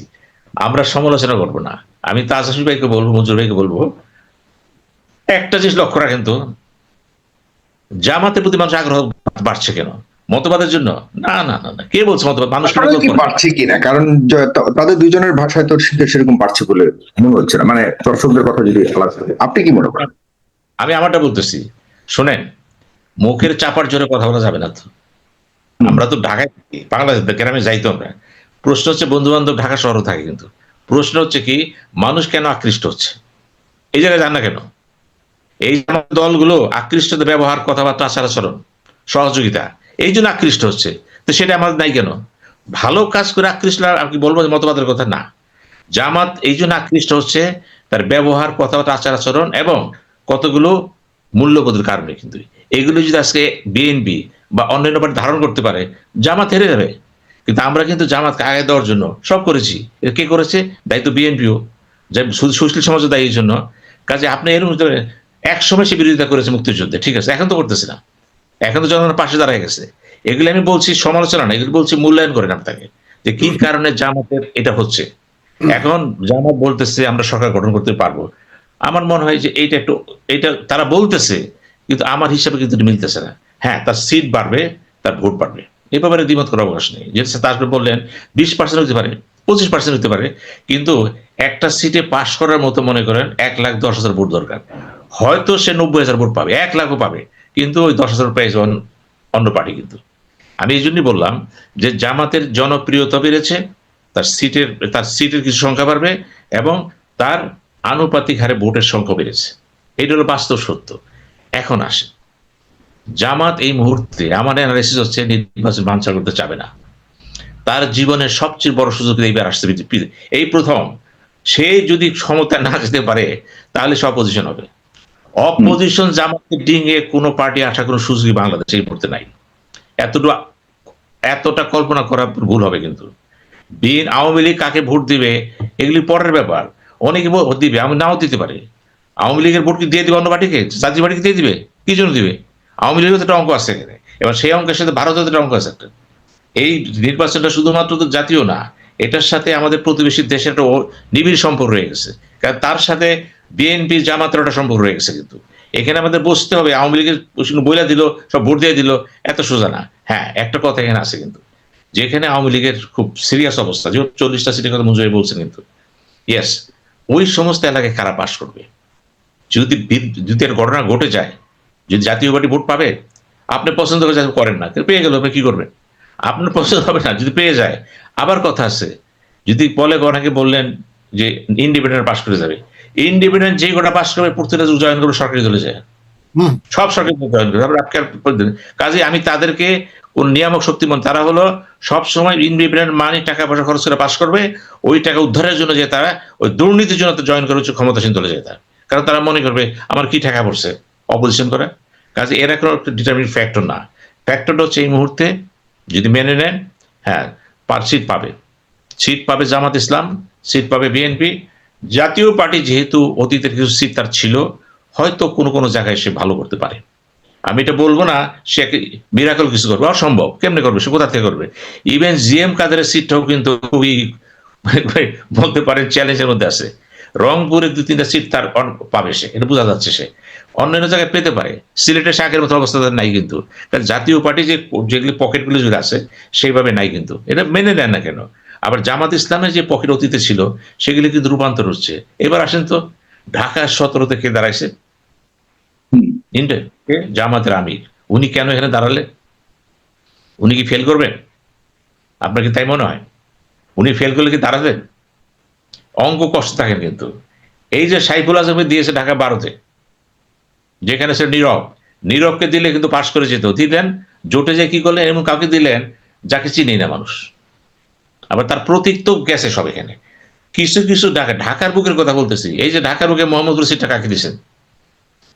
আমরা সমালোচনা করবো না। আমি তাজহাস ভাইকে বলবো, মঞ্জুর ভাইকে বলবো, একটা জিনিস লক্ষ্য রাখেন তো, জামাতের প্রতি মানুষ আগ্রহ বাড়ছে কেন? মতবাদের জন্য? না না না না, কে বলছে মতবাদ মানুষ পারছে কিনা? কারণ তাদের দুজনের ভাষায় তো সেরকম পারছে বলে মনে হচ্ছে না, মানে দর্শকদের কথা যদি আলাদা। আপনি কি মনে করেন? আমি আমারটা বলতেছি, শোনেন, মুখের চাপার জোরে কথা বলা যাবে না তো। আমরা তো ঢাকায় থাকি, বাংলাদেশ গ্রামে যাইতো আমরা। প্রশ্ন হচ্ছে বন্ধু বান্ধব ঢাকা শহরে থাকে, কিন্তু প্রশ্ন হচ্ছে কি, মানুষ কেন আকৃষ্ট হচ্ছে এই জায়গায়? জান না কেন? এই দলগুলো আকৃষ্টদের ব্যবহার, কথাবার্তা, আচার আচরণ, সহযোগিতা, এই জন্য আকৃষ্ট হচ্ছে। তো সেটা আমাদের নাই কেন? ভালো কাজ করে আকৃষ্ট, আর কি বলবো মতবাদের কথা না। জামাত এই জন্য আকৃষ্ট হচ্ছে তার ব্যবহার, কথাবার্তা, আচার আচরণ এবং কতগুলো মূল্যবোধের কারণে। কিন্তু এগুলো যদি আজকে বিএনপি বা অন্যান্য পার্টি ধারণ করতে পারে, জামাত হেরে যাবে। কিন্তু আমরা কিন্তু জামাতকে আগে দেওয়ার জন্য সব করেছি। কে করেছে? দায়িত্ব বিএনপিও, সুশীল সমাজও দায়ী জন্য। কাজে আপনি এরকম এক সময় সে বিরোধিতা করেছে মুক্তিযুদ্ধে, ঠিক আছে, এখন তো করতেছে না, এখন তো জনগণের পাশে দাঁড়ায় গেছে। এগুলো আমি বলছি সমালোচনা না, এগুলো বলছি মূল্যায়ন করেন আপনাকে, যে কি কারণে জামাতের এটা হচ্ছে। এখন জামাত বলতেছে আমরা সরকার গঠন করতে পারবো। আমার মনে হয় যে এটা তারা বলতেছে, কিন্তু আমার হিসাবে কিন্তু মিলতেছে না। হ্যাঁ, তার সিট বাড়বে, তার ভোট বাড়বে, এ ব্যাপারে দ্বিমত করার অবকাশ নেই। যে তারপরে বললেন 20% হতে পারে, 25% হতে পারে, কিন্তু একটা সিটে পাশ করার মতো মনে করেন 1,10,000 ভোট দরকার। হয়তো সে 90,000 ভোট পাবে, 1 লাখও পাবে, কিন্তু ওই 10,000 পেয়েছে অন্য পার্টি। কিন্তু আমি এই জন্যই বললাম যে জামাতের জনপ্রিয়তা বেড়েছে, তার সিটের কিছু সংখ্যা বাড়বে এবং তার আনুপাতিক হারে ভোটের সংখ্যা বেড়েছে। এটা হলো বাস্তব সত্য। এখন আসে জামাত এই মুহূর্তে, আমার অ্যানালাইসিস হচ্ছে, নির্বাচন বানচাল করতে চাবে না। তার জীবনের সবচেয়ে বড় সুযোগ এইবার আসছে, এই প্রথম। সে যদি ক্ষমতা না যেতে পারে তাহলে সে অপোজিশন হবে। অপোজিশন জামাতকে ডিঙে কোনো পার্টি আসা কোনো সুযোগই বাংলাদেশে এই মুহূর্তে নাই। এতটা কল্পনা করা ভুল হবে। কিন্তু আওয়ামী লীগ কাকে ভোট দিবে এগুলি পরের ব্যাপার। অনেকে ভোট দিবে, আমি নাও দিতে পারে। আওয়ামী লীগের ভোট কি দিয়ে দিবে অন্য পার্টিকে? জাতীয় পার্টিকে দিয়ে দিবে? কি জন্য দিবে? আওয়ামী লীগের তো একটা অঙ্ক আছে এখানে, এবার সেই অঙ্কের সাথে ভারতের একটা অঙ্ক আছে একটা। এই নির্বাচনটা শুধুমাত্র তো জাতীয় না, এটার সাথে আমাদের প্রতিবেশী দেশের একটা নিবিড় সম্পর্ক রয়ে গেছে, কারণ তার সাথে বিএনপি জামাতের একটা সম্পর্ক রয়ে গেছে। কিন্তু এখানে আমাদের বসতে হবে। আওয়ামী লীগের বইলা দিল, সব ভোট দিয়ে দিল, এত সোজা না। হ্যাঁ, একটা কথা এখানে আছে, কিন্তু যেখানে আওয়ামী লীগের খুব সিরিয়াস অবস্থা, যেহেতু 40টা সিটের কথা মঞ্জুর বলছেন, কিন্তু ইয়েস, ওই সমস্ত এলাকায় কারা পাস করবে? যদি এর ঘটনা ঘটে যায়, যদি জাতীয় পার্টি ভোট পাবে, আপনি পছন্দ করে করেন না, পেয়ে গেল, আপনি কি করবেন? আপনার পছন্দ হবে না, যদি পেয়ে যায় আবার কথা আছে, যদি বলে অনেকে বললেন যে ইন্ডিপেন্ডেন্ট পাস করে যাবে, ইন্ডিপেন্ডেন্ট যে গোটা পাস করবে প্রতিটা জয়েন করবে সরকারি দলে যায়, হুম। সব সরকারি দলে জয়েন করবে। কাজে আমি তাদেরকে কোন নিয়ামক শক্তি মনে, তারা হলো সব সময় ইন্ডিপেন্ডেন্ট মানি টাকা পয়সা খরচ করে পাস করবে, ওই টাকা উদ্ধারের জন্য যে তারা ওই দুর্নীতির জন্য জয়েন করে উচ্চ ক্ষমতাসীন দলে যায় তারা, কারণ তারা মনে করবে আমার কি টাকা পড়ছে অপোজিশন করে। কাজে এরা কোনো ডিটারমিনিং ফ্যাক্টর না। ফ্যাক্টরটা হচ্ছে এই মুহূর্তে যদি মেনে নেন, হ্যাঁ সিট পাবে, সিট পাবে জামাত ইসলাম, সিট পাবে বিএনপি। জাতীয় পার্টি যেহেতু অতীতের কিছু সিট তার ছিল, হয়তো কোনো কোনো জায়গায় সে ভালো করতে পারে। আমি এটা বলবো না সে মিরাকল কিছু করবে, অসম্ভব, কেমনে করবে, সে কোথা থেকে করবে। ইভেন জিএম কাদেরের সিটটাও কিন্তু খুবই বলতে পারেন চ্যালেঞ্জের মধ্যে আছে। রংপুরে 2-3টা সিট তার পাবে, সে এটা বোঝা যাচ্ছে, সে অন্যান্য জায়গায় পেতে পারে। সিলেটে শাকের মতো অবস্থা তার নাই কিন্তু, কারণ জাতীয় পার্টি যেগুলি পকেটগুলো যদি আছে সেইভাবে নাই কিন্তু, এটা মেনে নেন না কেন। আবার জামাত ইসলামের যে পকেট অতীতে ছিল সেগুলি কিন্তু রূপান্তর হচ্ছে। এবার আসেন তো ঢাকার 17-তে কে দাঁড়াইছে? জামাতের আমির। উনি কেন এখানে দাঁড়ালে? উনি কি ফেল করবেন? আপনার কি তাই মনে হয়? উনি ফেল করলে কি দাঁড়াবেন? অঙ্ক কষ্ট থাকেন কিন্তু। এই যে সাইফুল আজমকে দিয়েছে ঢাকা 12-তে, যেখানে সে নীরবকে দিলে কিন্তু পাশ করে যেত, দিলেন জোটে যে কি করলেন এমন কাউকে দিলেন যাকে চিনি না মানুষ। আবার তার প্রতীক তো গেছে সব এখানে। কিছু কিছু ঢাকার বুকের কথা বলতেছি, এই যে ঢাকার বুকে মোহাম্মদপুর সিটটা কাকে দিয়েছেন?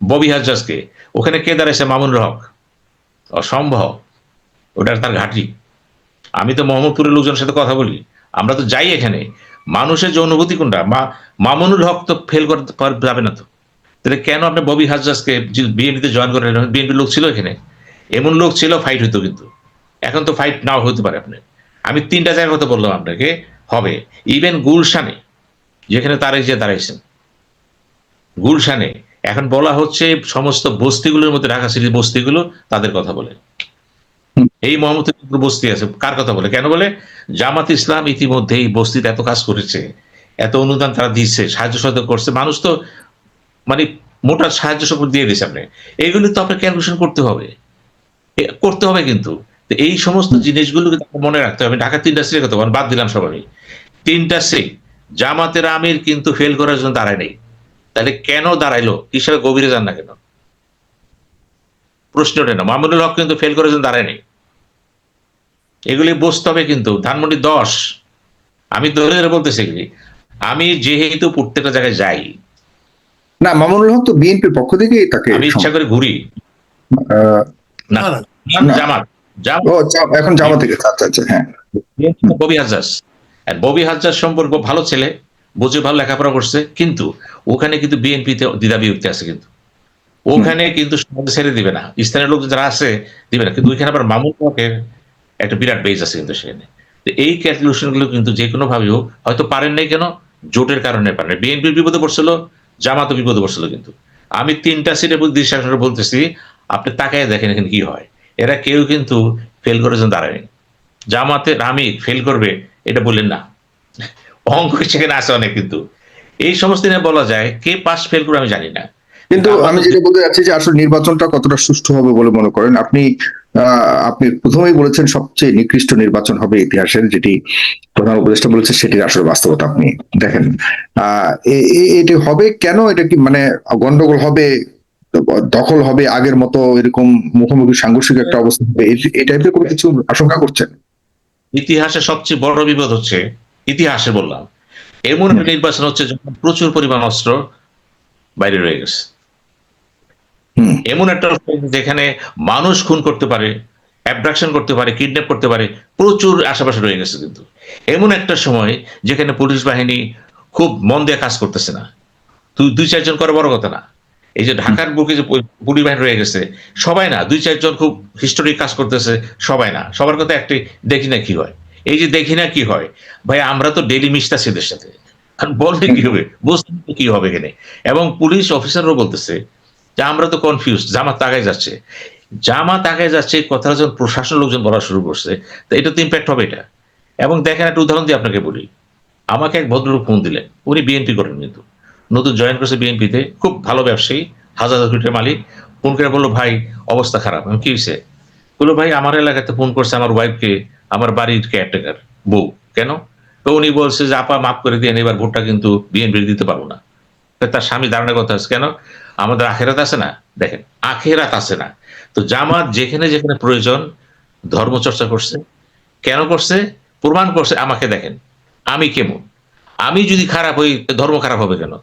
ববি হাজ্জাজকে। ওখানে কে দাঁড়াইছে? মামুনুল হক। অসম্ভব, ওটা তার ঘাঁটি। আমি তো মোহাম্মদপুরের লোকজনের সাথে কথা বলি, আমরা তো যাই এখানে, মানুষের যে অনুভূতি কোনটা, মামুনুল হক তো ফেল করতে যাবে না তো। তাহলে কেন আপনি ববি হাজ্জাজকে বিএনপিতে জয়েন করেন? বিএনপির লোক ছিল এখানে, এমন লোক ছিল ফাইট হইতো কিন্তু। এখন তো ফাইট নাও হতে পারে। আমি 3টা জায়গার কথা বললাম আপনাকে, হবে। ইভেন গুলশানে যেখানে তারেক যে দাঁড়াইছেন, গুলশানে এখন বলা হচ্ছে সমস্ত বস্তিগুলোর মধ্যে, ঢাকা সিটির বস্তিগুলো তাদের কথা বলে। এই মোহাম্মদপুর বস্তি আছে, কার কথা বলে, কেন বলে? জামাত ইসলাম ইতিমধ্যে এই বস্তিতে এত কাজ করেছে, এত অনুদান তারা দিচ্ছে, সাহায্য সহযোগ করছে, মানুষ তো মানে মোটা সাহায্য support দিয়ে দিয়েছে। আপনি এইগুলি তো আপনার ক্যালকুলেশন করতে হবে, করতে হবে কিন্তু। তো এই সমস্ত জিনিসগুলো কিন্তু মনে রাখতে হবে। ঢাকা 3টা সিটের কথা বাদ দিলাম সব, আমি 3টা সিট জামাতের আমির কিন্তু ফেল করার জন্য দাঁড়ায় নেই। তাহলে কেন দাঁড়াইলো? কিসের গভীরে যান না কেন, প্রশ্ন ওঠে না। মামুনুল হক কিন্তু ফেল করার জন্য দাঁড়ায় নেই। এগুলি বুঝতে হবে কিন্তু। ধানমন্ডি 10, আমি ধরে ধরে বলতেছি এগুলি। আমি যেহেতু প্রত্যেকটা জায়গায় যাই, না, মামুনুল হক তো বিএনপির পক্ষ থেকেই তাকে আমি ইচ্ছা করে ঘুরি না। না, জামাত এখন জামাত থেকে, আচ্ছা আচ্ছা, হ্যাঁ। ববি হাজ্জাজ, আর ববি হাজ্জাজ সম্পর্ক ভালো ছেলে, বুঝে ভালো লেখাপড়া করছে, কিন্তু ওখানে কিন্তু বিএনপিতে দ্বিধা বিভক্তি আছে কিন্তু। ওখানে কিন্তু সমাজ ছেড়ে দিবে না, স্থানীয় লোক যারা আছে দিবে না, কিন্তু ওইখানে আবার মামুন হকের একটা বিরাট বেজ আছে কিন্তু সেখানে। তো এই ক্যালকুলেশন গুলো কিন্তু যে কোনো ভাবেও হয়তো পারেন নাই, কেন? জোটের কারণে পারেন। বিএনপির বিপদে পড়ছিল, জামাতও বিপদে পড়ছিল কিন্তু। আমি 3টা সিটের দৃষ্টি বলতেছি, আপনি তাকায় দেখেন এখানে কি হয়। এরা কেউ কিন্তু ফেল করার জন্য দাঁড়ায়নি। জামাতের আমির ফেল করবে এটা বললেন না, অঙ্ক সেখানে আছে অনেক কিন্তু। এই সমস্ত নিয়ে বলা যায় কে পাস ফেল করে আমি জানি না। কিন্তু আমি যেটা বলতে চাচ্ছি যে আসলে নির্বাচনটা কতটা সুষ্ঠু হবে বলে মনে করেন আপনি? আপনি প্রথমেই বলেছেন সবচেয়ে নিকৃষ্ট নির্বাচন হবে ইতিহাসের, যেটি প্রধান উপদেষ্টা বলেছে, সেটির আসলে বাস্তবতা আপনি দেখেন। এটি হবে কেন? এটা কি মানে গন্ডগোল হবে, দখল হবে, আগের মতো এরকম মুখোমুখি সাংঘর্ষিক একটা অবস্থা হবে, এই টাইপের কোনো কিছু আশঙ্কা করছেন? ইতিহাসে সবচেয়ে বড় বিপদ হচ্ছে, ইতিহাসে বললাম, এমন একটা নির্বাচন হচ্ছে যখন প্রচুর পরিমাণ অস্ত্র বাইরে রয়ে গেছে। এমন একটা যেখানে মানুষ খুন করতে পারে, অ্যাবডাকশন করতে পারে, কিডন্যাপ করতে পারে, প্রচুর আশেপাশে রয়ে গেছে কিন্তু। এমন একটা সময় যেখানে পুলিশ বাহিনী খুব মন দিয়ে কাজ করতেছে না। 2-4 জন করে বড় কথা না। এই যে ঢাকার বুকে যে পুলিশ বাহিনী রয়ে গেছে, সবাই না, 2-4 জন খুব হিস্টোরিক কাজ করতেছে, সবাই না। সবার কথা একটি, দেখি না কি হয়। এই যে দেখি না কি হয়, ভাই আমরা তো ডেইলি মিশতেছি এদের সাথে, কারণ বলতে কি হবে, বুঝতে কি হবে এখানে। এবং পুলিশ অফিসারও বলতেছে যে আমরা তো কনফিউজ, জামাত আগায় যাচ্ছে, জামাত আগায় যাচ্ছে, কথা যখন প্রশাসন লোকজন বলা শুরু করছে, তো এটা তো ইম্প্যাক্ট হবে এটা। এবং দেখেন একটা উদাহরণ দিয়ে আপনাকে বলি, আমাকে এক ভদ্রলোক ফোন দিলেন, উনি বিএনপি করেন কিন্তু, নতুন জয়েন করছে বিএনপিতে, খুব ভালো ব্যবসায়ী, হাজার কোটি টাকার মালিক। ফোন করে বললো ভাই অবস্থা খারাপ। আমি কি হয়েছে? বললো ভাই আমার এলাকাতে ফোন করছে আমার ওয়াইফকে, আমার বাড়ির কেয়ারটেকার বউ, কেন? তো উনি বলছে যে আপা মাফ করে দিয়ে এবার ভোটটা কিন্তু বিএনপি দিতে পারবো না। তার স্বামী ধারণা কথা আছে, কেন? আমাদের আখেরাত আছে না, দেখেন আখেরাত আছে না। তো জামাত যেখানে যেখানে প্রয়োজন ধর্ম চর্চা করছে, কেন করছে? প্রমাণ করছে। আমাকে দেখেন আমি কেমন, আমি যদি খারাপ হই ধর্ম খারাপ হবে কেন?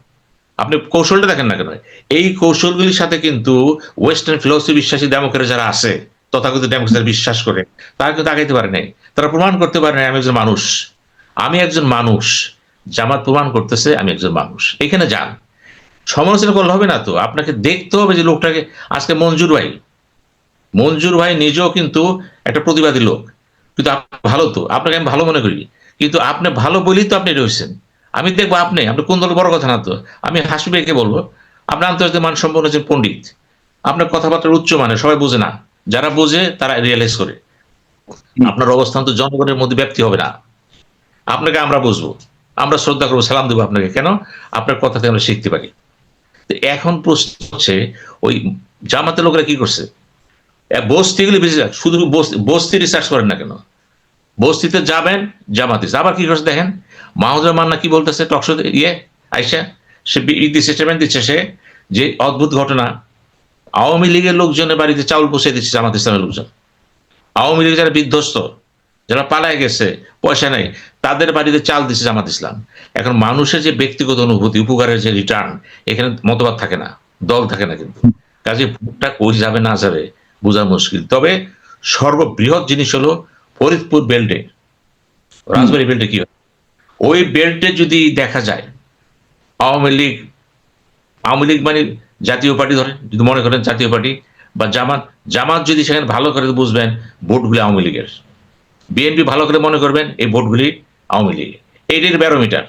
আপনি কৌশলটা দেখেন না কেন? এই কৌশলগুলির সাথে কিন্তু ওয়েস্টার্ন ফিলসফি বিশ্বাসী ডেমোক্রেট যারা আছে, তথাকথিত ডেমোক্রেট বিশ্বাস করে, তারা কিন্তু আগাইতে পারে নাই। তারা প্রমাণ করতে পারে নাই আমি একজন মানুষ, আমি একজন মানুষ। জামাত প্রমাণ করতেছে আমি একজন মানুষ। এখানে যান, সমালোচনা করলে হবে না তো, আপনাকে দেখতে হবে যে লোকটাকে। আজকে মঞ্জুর ভাই নিজেও কিন্তু একটা প্রতিবাদী লোক, কিন্তু ভালো তো, আপনাকে আমি ভালো মনে করি, কিন্তু আপনি ভালো বলেই তো আপনি রয়েছেন। আমি দেখবো আপনি কোন দল, বড় কথা না তো, আমি হাসিবেকে বলবো আপনি আন্তর্জাতিক মানসম্পন্ন একজন পণ্ডিত, আপনার কথাবার্তার উচ্চ মানে, সবাই বোঝে না, যারা বোঝে তারা রিয়েলাইজ করে। আপনার অবস্থান তো জনগণের মধ্যে ব্যাপ্তি হবে না। আপনাকে আমরা বুঝবো, আমরা শ্রদ্ধা করবো, সালাম দেবো আপনাকে, কেন? আপনার কথা থেকে আমরা শিখতে পারি। তো এখন প্রশ্ন হচ্ছে ওই জামাতের লোকেরা কি করছে? বস্তিগুলি বেশি, শুধু বস্তি রিসার্চ করেন না কেন? বস্তিতে যাবেন জামাতি, আবার কি করছে দেখেন, মাহমুদুর মান্না কি বলতেছে টকশো আইসা, সে স্টেটমেন্ট দিচ্ছে সে, যে অদ্ভুত ঘটনা, আওয়ামী লীগের লোকজনের বাড়িতে চাউল পৌঁছে দিচ্ছে জামাত ইসলামের লোকজন। আওয়ামী লীগের যারা বিধ্বস্ত, যারা পালায় গেছে, পয়সা নেই, তাদের বাড়িতে চাল দিচ্ছে জামাত ইসলাম। এখন মানুষের যে ব্যক্তিগত অনুভূতি, উপকারের যে রিটার্ন, এখানে মতবাদ থাকে না, দল থাকে না, কিন্তু কাজে ভোটটা কই যাবে না যাবে বোঝা মুশকিল। তবে সর্ববৃহৎ জিনিস হলো ফরিদপুর বেল্টে, রাজবাড়ী বেল্টে কি হয়, ওই বেল্টে যদি দেখা যায় আওয়ামী লীগ মানে জাতীয় পার্টি, ধরেন যদি মনে করেন জাতীয় পার্টি বা জামাত যদি সেখানে ভালো করে বুঝবেন ভোটগুলি আওয়ামী লীগের, বিএনপি ভালো করে মনে করবেন এই ভোটগুলি আওয়ামী লীগের। এইটির ব্যারোমিটার।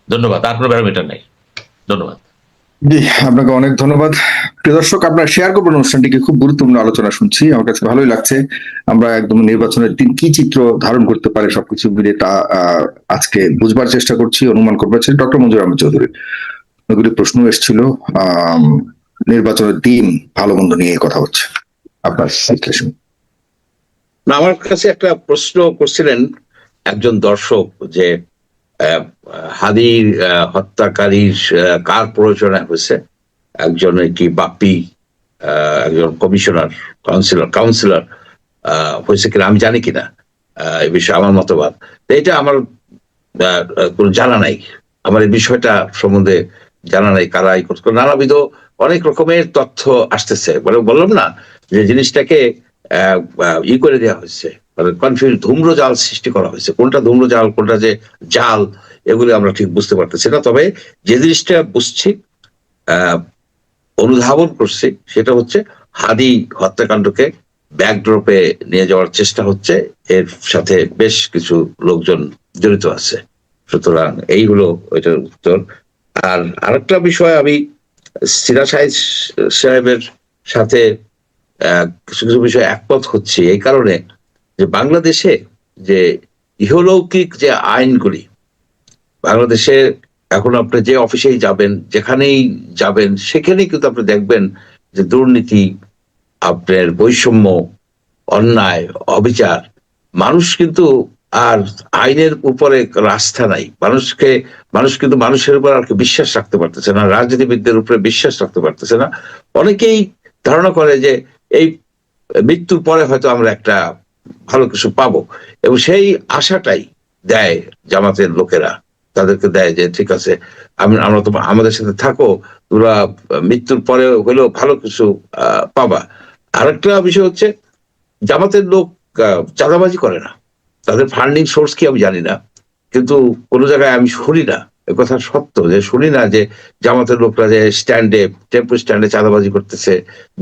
ধন্যবাদ, আর কোনো ব্যারোমিটার নেই। ধন্যবাদ। জি, আপনাকে অনেক ধন্যবাদ। প্রিয় দর্শক, আপনারা শেয়ার করবেন অনুষ্ঠানটিকে, খুব গুরুত্বপূর্ণ আলোচনা শুনছি, আমার কাছে ভালোই লাগছে। আমরা একদম নির্বাচনের দিন কি চিত্র ধারণ করতে পারে সবকিছু মিলিয়ে তা আজকে বুঝবার চেষ্টা করছি, অনুমান করবার চেষ্টা। ডক্টর মঞ্জুর আহমেদ চৌধুরী, অনেকগুলি প্রশ্ন এসেছিল, নির্বাচনের দিন ভালো মন্দ নিয়ে কথা হচ্ছে, আপনার বিশ্লেষণ। না, আমার কাছে একটা প্রশ্ন করছিলেন একজন দর্শক যে হাদির হত্যাকারীর কার প্রয়োজনে হয়েছে, একজন কি বাপ্পি, একজন কমিশনার, কাউন্সিলর হয়েছে কিনা আমি জানি কিনা, এই বিষয়ে আমার মতবাদ। এটা আমার কোনো জানা নাই, আমার এই বিষয়টা সম্বন্ধে জানা নাই, কারা এই করছে, নানাবিধ অনেক রকমের তথ্য আসতেছে। বললাম না যে জিনিসটাকে করে দেওয়া হয়েছে, মানে কনফিউজ, ধূম্রজাল সৃষ্টি করা হয়েছে, কোনটা ধূম্রজাল কোনটা যে জাল এগুলি আমরা ঠিক বুঝতে পারতেছি না। তবে যে জিনিসটা বুঝছি, অনুধাবন করছি, সেটা হচ্ছে হাদি হত্যাকাণ্ডকে ব্যাকড্রপে নিয়ে যাওয়ার চেষ্টা হচ্ছে, এর সাথে বেশ কিছু লোকজন জড়িত আছে। সুতরাং এই হলো ওইটার উত্তর। আর আরেকটা বিষয়, আমি সিরাজ সাহেবের সাথে কিছু কিছু বিষয়ে একমত হচ্ছি এই কারণে যে বাংলাদেশে যে ইহলৌকিক যে আইনগুলি, বাংলাদেশে এখন আপনি যে অফিসেই যাবেন, যেখানেই যাবেন, সেখানেই কিন্তু আপনি দেখবেন যে দুর্নীতি, আপনার বৈষম্য, অন্যায়, অবিচার। মানুষ কিন্তু আর আইনের উপরে আস্থা নাই, মানুষ কিন্তু মানুষের উপর আর বিশ্বাস রাখতে পারতেছে না, রাজনীতিবিদদের উপরে বিশ্বাস রাখতে পারতেছে না। অনেকেই ধারণা করে যে এই মৃত্যুর পরে হয়তো আমরা একটা ভালো কিছু পাবো, এবং সেই আশাটাই দেয় জামাতের লোকেরা, তাদেরকে দেয় যে ঠিক আছে আমরা তো আমাদের সাথে থাকো, তোমরা মৃত্যুর পরে হলেও ভালো কিছু পাবা। আরেকটা বিষয় হচ্ছে জামাতের লোক চাঁদাবাজি করে না, তাদের ফান্ডিং সোর্স কি আমি জানি না, কিন্তু কোনো জায়গায় আমি শুনি না, এ কথা সত্য যে শুনি না যে জামাতের লোকরা যে টেম্পো স্ট্যান্ডে চাঁদাবাজি করতেছে,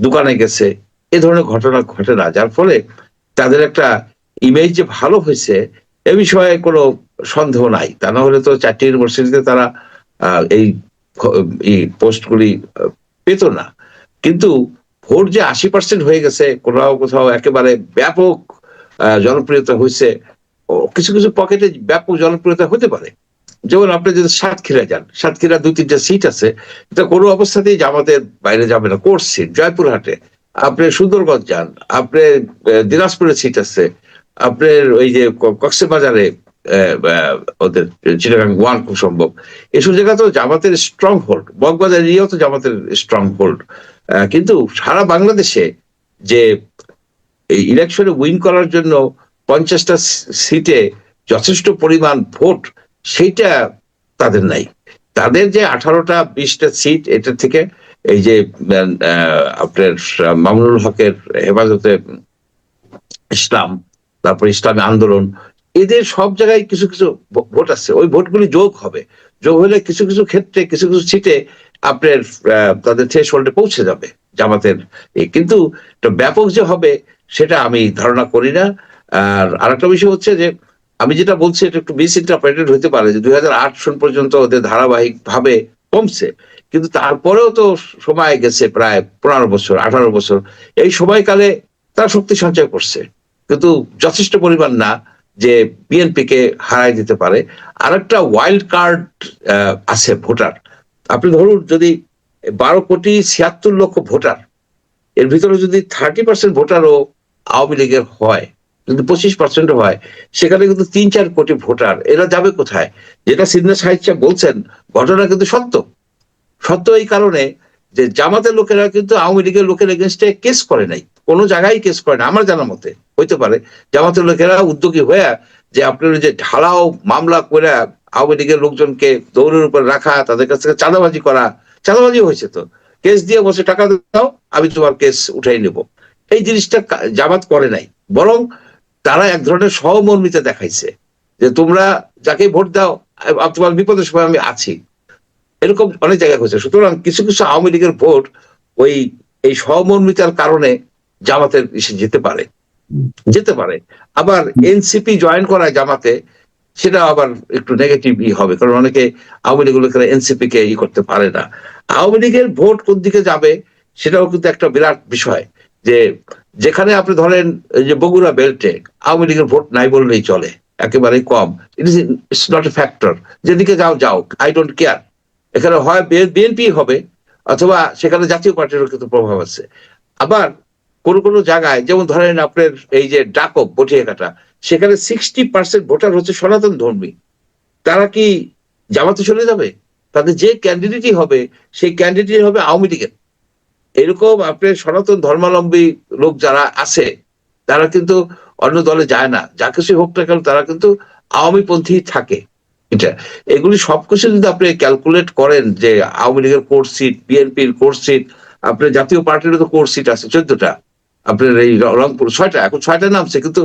দোকানে গেছে, এ ধরনের ঘটনা ঘটে না। যার ফলে তাদের একটা ইমেজ যে ভালো হয়েছে এ বিষয়ে কোনো সন্দেহ নাই। তা না হলে তো 4টি ইউনিভার্সিটিতে তারা এই পোস্টগুলি পেত না। কিন্তু ভোট যে 80% হয়ে গেছে, কোথাও কোথাও একেবারে ব্যাপক জনপ্রিয়তা হয়েছে, কিছু কিছু পকেটে ব্যাপক জনপ্রিয়তা হতে পারে। যেমন আপনি যদি সাতক্ষীরা যান, সাতক্ষীরা 2-3টা সিট আছে, এটা কোনো অবস্থাতেই জামাতের বাইরে যাবে না। কোর্স সিট জয়পুরহাটে আপনি সুন্দরগঞ্জ যান, আপনার দিনাজপুরে সিট আছে, আপনার ওই যে কক্সবাজারে ওদের চিটাগাং 1 খুব সম্ভব, এসব জায়গা তো জামাতের স্ট্রং হোল্ড, মগবাজার এরিয়াও তো জামাতের স্ট্রং হোল্ড। কিন্তু সারা বাংলাদেশে যে এই ইলেকশনে উইন করার জন্য 50টা সিটে যথেষ্ট পরিমাণ ভোট, সেইটা তাদের নাই। তাদের যে 18টা 20টা সিট, এটা থেকে এই যে আপনার মামুনুল হকের হেফাজতে ইসলাম, তারপর ইসলামী আন্দোলন, এদের সব জায়গায় কিছু কিছু ভোট আছে, ওই ভোটগুলি যোগ হবে, যোগ হলে কিছু কিছু ক্ষেত্রে কিছু কিছু সিটে আপনার তাদের থ্রেশহোল্ডে পৌঁছে যাবে জামাতের। কিন্তু ব্যাপক যে হবে সেটা আমি ধারণা করি না। আর আরেকটা বিষয় হচ্ছে যে আমি যেটা বলছি এটা একটু মিস ইন্টারপ্রেটেড হতে পারে, যে 2008 সন পর্যন্ত ওদের ধারাবাহিক ভাবে কমছে, কিন্তু তারপরেও তো সময় গেছে প্রায় 15 বছর 18 বছর। এই সময়কালে তারা শক্তি সঞ্চয় করছে, কিন্তু যথেষ্ট পরিমাণ না যে বিএনপি কে হারাই দিতে পারে। আর একটা ওয়াইল্ড কার্ড আছে ভোটার। আপনি ধরুন যদি 12,76,00,000 ভোটার, এর ভিতরে যদি 30% ভোটারও আওয়ামী লীগের হয়, যদি 25% হয়, সেখানে কিন্তু 3-4 কোটি ভোটার, এরা যাবে কোথায়? যেটা সিদ্দিক সাহেব বলছেন ঘটনা কিন্তু সত্য। সত্য এই কারণে যে জামাতের লোকেরা কিন্তু আওয়ামী লীগের লোকের এগেনস্টে কেস করে নাই, কোনো জায়গায় কেস করে না আমার জানার মতে। হইতে পারে জামাতের লোকেরা উদ্যোগী হয়ে যে আপনার যে ঢালাও মামলা করে আওয়ামী লীগের লোকজনকে দৌড়ের উপর রাখা, তাদের কাছ থেকে চাঁদাবাজি করা, চাঁদাবাজি হয়েছে তো, কেস দিয়ে বসে টাকা দাও আমি তোমার কেস উঠাই নেব, এই জিনিসটা জামাত করে নাই। বরং তারা এক ধরনের সহমর্মিতা দেখাইছে যে তোমরা যাকে ভোট দাও তোমার বিপদের সময় আমি আছি, এরকম অনেক জায়গায় হয়েছে। সুতরাং কিছু কিছু আওয়ামী লীগের ভোট ওই এই সহমর্মিতার কারণে জামাতের এসে যেতে পারে। আবার এনসিপি জয়েন করায় জামাতে, সেটা আবার একটু নেগেটিভ হবে, কারণ অনেকে আওয়ামী লীগ লোকেরা এনসিপি কে করতে পারে না। আওয়ামী লীগের ভোট কোন দিকে যাবে সেটাও কিন্তু একটা বিরাট বিষয়, যে যেখানে আপনি ধরেন যে বগুড়া বেল্টে আওয়ামী লীগের ভোট নাই বললেই চলে, একেবারেই কম, ইটস নট এ ফ্যাক্টর, যেদিকে যাও আই ডোন্ট কেয়ার। এখানে হয় বিএনপি হবে, অথবা সেখানে জাতীয় পার্টিরও কিন্তু প্রভাব আছে। আবার কোন কোন জায়গায় যেমন ধরেন আপনার এই যে ডাকব বটিয়াকাটা, সেখানে 60% ভোটার হচ্ছে সনাতন ধর্মী, তারা কি জামাতে চলে যাবে? তাদের যে ক্যান্ডিডেটই হবে সেই ক্যান্ডিডেট হবে আওয়ামী লীগের। এরকম আপনার সনাতন ধর্মাবলম্বী লোক যারা আছে তারা কিন্তু অন্য দলে যায় না, যা কিছু হোক না কেন তারা কিন্তু আওয়ামী পন্থী থাকে। এটা এগুলি সবকিছু যদি আপনি ক্যালকুলেট করেন, যে আওয়ামী লীগের কোর সিট, বিএনপির কোর সিট, আপনার জাতীয় পার্টিরও তো কোর সিট আছে 14টা, আপনার এই রংপুর 6টা, এখন 6টা নামছে, কিন্তু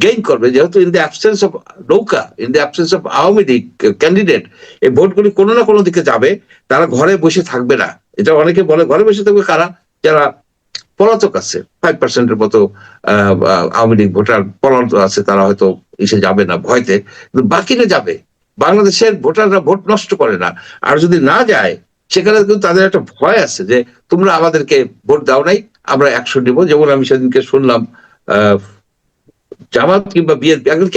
গেইন করবে যেহেতু ইন দ্য অ্যাবসেন্স অফ নৌকা, in the absence of Awami League candidate, এই ভোটগুলি কোনো না কোনো দিকে যাবে, তারা ঘরে বসে থাকবে না। এটা অনেকে বলে ঘরে বসে থাকবে কারা? যারা পলাতক আছে, 5%-এর মতো আওয়ামী লীগ ভোটার পলাতক আছে, তারা হয়তো এসে যাবে না ভয়তে, কিন্তু বাকিরা যাবে। বাংলাদেশের ভোটাররা ভোট নষ্ট করে না, আর যদি না যায় সেখানে কিন্তু তাদের একটা ভয় আছে যে তোমরা আমাদেরকে ভোট দাও নাই, আমরা অ্যাকশন নিব। যেমন আমি সেদিনকে শুনলাম জামাত কিংবা বিএনপি একজন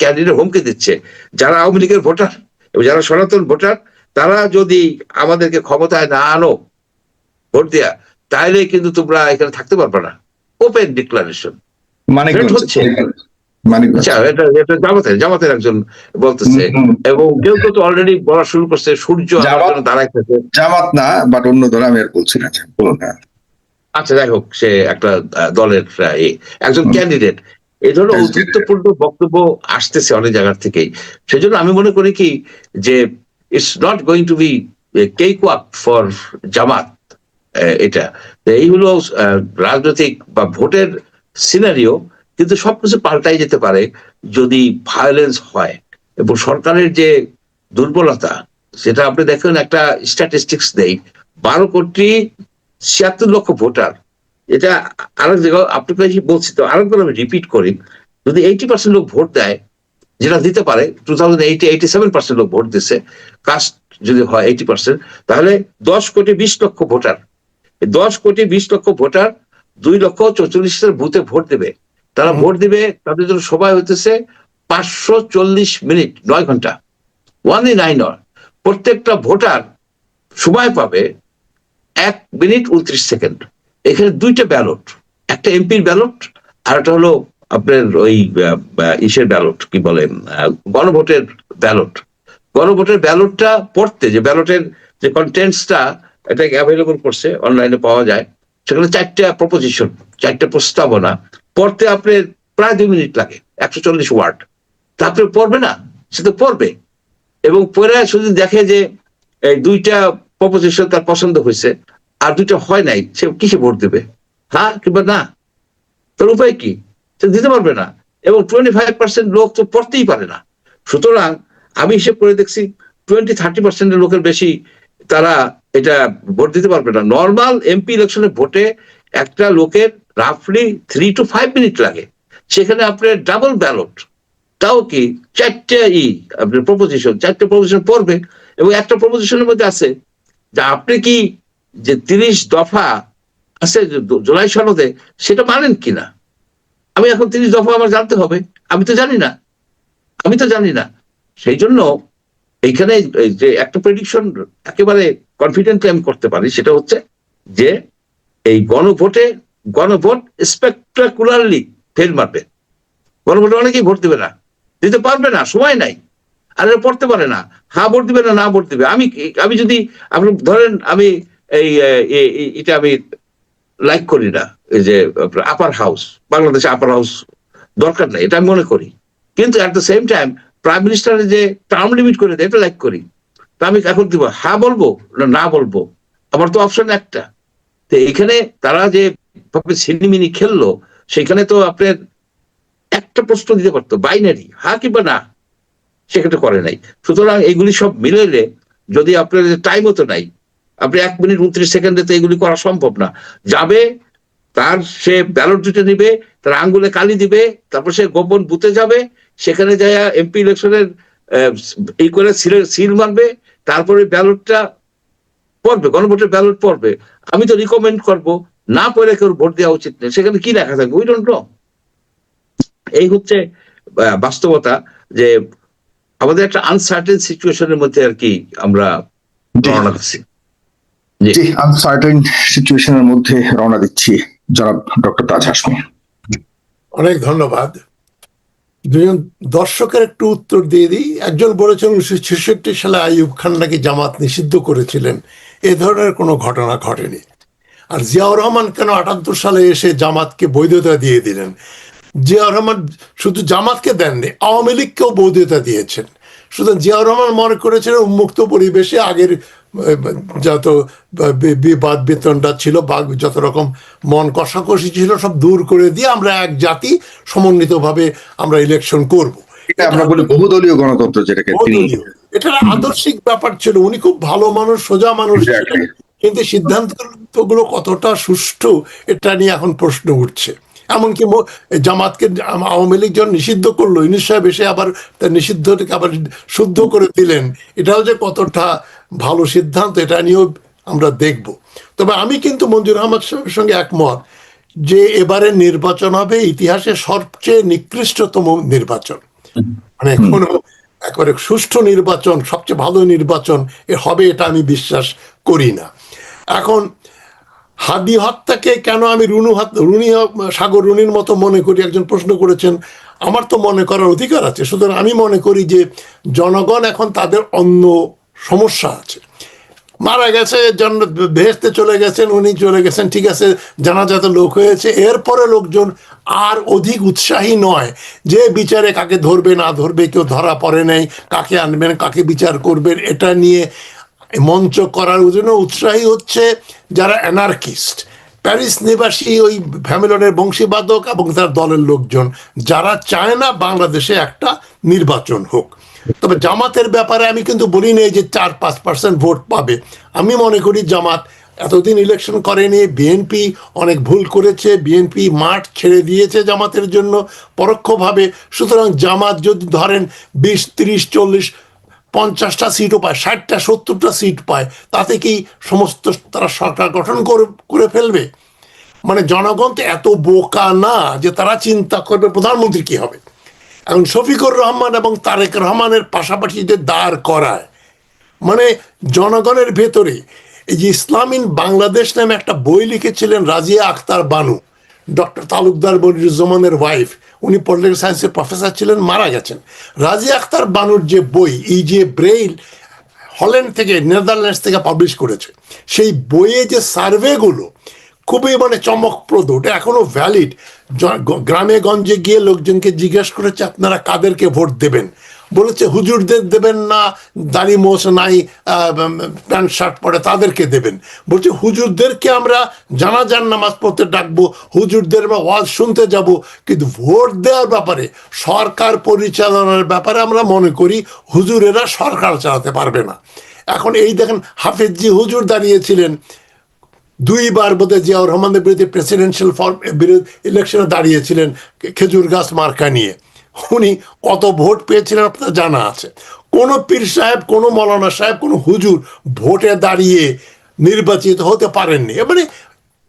ক্যান্ডিডেট হুমকি দিচ্ছে, যারা আওয়ামী লীগের ভোটার এবং যারা সনাতন ভোটার, তারা যদি আমাদেরকে ক্ষমতায় না আনো ভোট দেয়া, তাহলে কিন্তু তোমরা এখানে থাকতে পারবে না। ওপেন ডিক্লারেশন হচ্ছে, এটা জামাতের একজন বলতেছে, এবং কেউ কেউ তো অলরেডি বলা শুরু করছে সূর্য দাঁড়াইতেছে। জামাত না, বাট অন্য দল, আমি আর বলছি না। আচ্ছা যাই হোক, সে একটা দলের একজন ক্যান্ডিডেট, এই ধরনের ঔদ্ধত্যপূর্ণ বক্তব্য আসতেছে অনেক জায়গার থেকেই। সেজন্য আমি মনে করি কি যে it's not going to be cakewalk for Jamaat. এটা এই হলো রাজনৈতিক বা ভোটের সিনারিও, কিন্তু সবকিছু পাল্টাই যেতে পারে যদি ভায়োলেন্স হয়। এবং সরকারের যে দুর্বলতা, সেটা আপনি দেখেন, একটা স্ট্যাটিস্টিক্স দেই, 12,76,00,000 ভোটার, এটা আরেক জায়গায় আপনাকে বলছি তো, আরেকবার আমি রিপিট করি, যদি 80% লোক ভোট দেয়, যেটা দিতে পারে 2008 87% লোক ভোট দিচ্ছে, কাস্ট যদি হয় 80%, তাহলে 10,20,00,000 ভোটার, 10,20,00,000 ভোটার 2,44,000 বুথে ভোট দেবে। তারা ভোট দিবে, তাদের জন্য সময় হইতেছে 540 মিনিট, 9 ঘন্টা, 1 9 hour। প্রত্যেকটা ভোটার সময় পাবে 1 মিনিট 29 সেকেন্ড। এখানে দুইটা ব্যালট, একটা এমপির ব্যালট আর একটা হলো আপনার ওই ইসের ব্যালট, কি বলে, গণভোটের ব্যালট। গণভোটের ব্যালটটা পড়তে, যে ব্যালটের যে কন্টেন্টসটা এটাকে অ্যাভেলেবল করছে, অনলাইনে পাওয়া যায়, সেখানে 4টা প্রপোজিশন, 4টা প্রস্তাবনা পড়তে আপনার প্রায় 2 মিনিট লাগে, 140 ওয়ার্ড। তারপরে পড়বে না, সে তো পড়বে, এবং পড়ে শুধু দেখে যে এই 2টা প্রপোজিশন তার পছন্দ হয়েছে আর 2টা হয় নাই, সে কিসে ভোট দেবে, হ্যাঁ কিংবা না? তার উপায় কি? সে দিতে পারবে না, এবং 25% লোক তো পড়তেই পারে না। সুতরাং আমি হিসেব করে দেখছি 20-30% লোকের বেশি তারা এটা ভোট দিতে পারবে না। নর্মাল এমপি ইলেকশনে ভোটে একটা লোকের রাফলি 3 to 5 মিনিট লাগে, সেখানে আপনার ডাবল ব্যালট, তাও কি 4টা আপনার প্রপোজিশন, 4টা প্রপোজিশন পড়বে, এবং একটা প্রপোজিশনের মধ্যে আছে যে আপনি কি যে 30 দফা আছে জুলাই সনদে, সেটা মানেন কিনা। আমি এখন 30 দফা আমার জানতে হবে, আমি তো জানি না। সেই জন্য এইখানে যে একটা প্রেডিকশন একেবারে কনফিডেন্টলি আমি করতে পারি, সেটা হচ্ছে যে এই গণভোট স্পেকটাকুলারলি ফেল মারবে। গণভোটে অনেকেই ভোট দিবে না, দিতে পারবে না, সময় নাই, আর পড়তে পারে না, হ্যাঁ ভোট দিবে না ভোট দিবে। আমি যদি আপনি ধরেন, আমি এটা আমি লাইক করি না, এই যে আপার হাউস, বাংলাদেশে আপার হাউস দরকার নাই, এটা আমি মনে করি, কিন্তু at the same time prime মিনিস্টারের যে টার্ম লিমিট করে দেয়, এটা লাইক করি। তা আমি এখন দিব হ্যাঁ বলবো না বলবো, আমার তো অপশন একটা। তো এইখানে তারা যে ছিনিমিনি খেললো, সেখানে তো আপনার একটা প্রশ্ন দিতে পারতো, বাইনারি, হ্যাঁ কিংবা না, সেখানে করে নাই। সুতরাং এইগুলি সব মিলে, যদি আপনার টাইমও তো নাই, আপনি 1 মিনিট 29 সেকেন্ডে তো এগুলি করা সম্ভব না। যাবে, তার সে ব্যালট দুটো নিবে, তার আঙ্গুলে কালি দিবে, তারপর সে গোপন বুথে যাবে, সেখানে যায় এমপি ইলেকশনের এই করে সিল মারবে, তারপরে ব্যালটটা পড়বে, গণভোটের ব্যালট পড়বে। আমি তো রিকমেন্ড করব না পড়ে কেউ ভোট দেওয়া উচিত নেই, সেখানে কি লেখা থাকবে উই ডোন্ট নো। এই হচ্ছে বাস্তবতা, যে আমাদের একটা আনসার্টেন সিচুয়েশনের মধ্যে আর কি আমরা রওনা দিচ্ছি। জি, আনসার্টেন সিচুয়েশনের মধ্যে রওনা দিচ্ছি। জনাব ডক্টর তাজ হাশমি, অনেক ধন্যবাদ। দুজন দর্শকের একটু উত্তর দিয়ে দিই। একজন বলেছেন 1966 সালে আইয়ুব খান নাকি জামাত নিষিদ্ধ করেছিলেন, এ ধরনের কোনো ঘটনা ঘটেনি। আর জিয়াউর রহমান কেন 78 সালে এসে জামাতকে বৈধতা দিয়ে দিলেন? জিয়াউর রহমান শুধু জামাতকে দেননি, আওয়ামী লীগকেও বৈধতা দিয়েছেন। সুতরাং জিয়াউর রহমান মনে করেছিলেন উন্মুক্ত পরিবেশে আগের যত বিবাদ বেতনটা ছিল বা যত রকম মন কষাকষি ছিল সব দূর করে দিয়ে আমরা এক জাতি সমন্বিতভাবে আমরা ইলেকশন করব। এটা আমরা বলি বহুদলীয় গণতন্ত্র, যেটাকে তিনি, এটা আদর্শিক ব্যাপার ছিল। উনি খুব ভালো মানুষ, সোজা মানুষ, কিন্তু সিদ্ধান্তগুলো কতটা সুষ্ঠু এটা নিয়ে এখন প্রশ্ন উঠছে। এমনকি জামাতকে আওয়ামী লীগ যখন নিষিদ্ধ করলো, ইউনূস সাহেব এসে আবার তার নিষিদ্ধটাকে আবার শুদ্ধ করে দিলেন, এটাও যে কতটা ভালো সিদ্ধান্ত, এটা নিয়েও আমরা দেখব। তবে আমি কিন্তু মঞ্জুর আহমদ সাহেবের সঙ্গে একমত যে এবারে নির্বাচন হবে ইতিহাসের সবচেয়ে নিকৃষ্টতম নির্বাচন। মানে কোনো একবারে সুষ্ঠু নির্বাচন, সবচেয়ে ভালো নির্বাচন হবে এটা আমি বিশ্বাস করি না। এখন হাদি হত্যাকে কেন আমি সাগর রুনির মতো মনে করি, একজন প্রশ্ন করেছেন। আমার তো মনে করার অধিকার আছে। সুতরাং আমি মনে করি যে জনগণ এখন তাদের অন্য সমস্যা আছে। মারা গেছে, বেহেশতে চলে গেছেন, উনি চলে গেছেন, ঠিক আছে, জানাজাতে লোক হয়েছে। এরপরে লোকজন আর অধিক উৎসাহী নয় যে বিচারে কাকে ধরবে না ধরবে, কেউ ধরা পড়ে নাই, কাকে আনবেন, কাকে বিচার করবেন, এটা নিয়ে মঞ্চ করার জন্য উৎসাহী হচ্ছে যারা অ্যানার্কিস্ট, প্যারিস নিবাসী ওই ফ্যামিলনের বংশীবাদক এবং তার দলের লোকজন, যারা চায় না বাংলাদেশে একটা নির্বাচন হোক। তবে জামাতের ব্যাপারে আমি কিন্তু বলি নেই যে 4-5% ভোট পাবে। আমি মনে করি জামাত এতদিন ইলেকশন করেনি, বিএনপি অনেক ভুল করেছে, বিএনপি মাঠ ছেড়ে দিয়েছে জামাতের জন্য পরোক্ষভাবে। সুতরাং জামাত যদি ধরেন 20, 30, 40, 50টা সিটও পায়, 60টা 70টা সিট পায়, তাতে কি সমস্ত তারা সরকার গঠন করে ফেলবে? মানে জনগণ তো এত বোকা না যে তারা চিন্তা করবে প্রধানমন্ত্রী কি হবে। এখন শফিকুর রহমান এবং তারেক রহমানের পাশাপাশি যে দাঁড় করায়, মানে জনগণের ভেতরে এই যে ইসলাম ইন বাংলাদেশ নামে একটা বই লিখেছিলেন রাজিয়া আক্তার বানু, ডক্টর তালুকদার বদিরুজ্জামানের ওয়াইফ, উনি পলিটিক্যাল সায়েন্সের প্রফেসর ছিলেন, মারা গেছেন। রাজিয়া আক্তার বানুর যে বই এই যে ব্রেইল হল্যান্ড থেকে, নেদারল্যান্ডস থেকে পাবলিশ করেছে, সেই বইয়ে যে সার্ভেগুলো খুবই মানে চমকপ্রদ, ওটা এখনো ভ্যালিড। গ্রামে গঞ্জে গিয়ে লোকজনকে জিজ্ঞেস করেছে আপনারা কাদেরকে ভোট দেবেন, বলেছে হুজুরদের দেবেন না, দাড়ি মোছ নাই, প্যান্ট শার্ট পরে তাদেরকে দেবেন। বলছে হুজুরদেরকে আমরা জানাজার নামাজ পড়তে ডাকবো, হুজুরদের বা ওয়াজ শুনতে যাব, কিন্তু ভোট দেওয়ার ব্যাপারে, সরকার পরিচালনার ব্যাপারে আমরা মনে করি হুজুরেরা সরকার চালাতে পারবে না। এখন এই দেখেন হাফেজজি হুজুর দাঁড়িয়েছিলেন দুইবার, বোধহয় জিয়াউর রহমানের বিরুদ্ধে প্রেসিডেন্সিয়াল ইলেকশনে দাঁড়িয়েছিলেন খেজুর গাছ মার্কা নিয়ে, উনি কত ভোট পেয়েছিলেন আপনার জানা আছে। কোনো পীর সাহেব, কোনো মৌলানা সাহেব, কোনো হুজুর ভোটে দাঁড়িয়ে নির্বাচিত হতে পারেননি। এবারে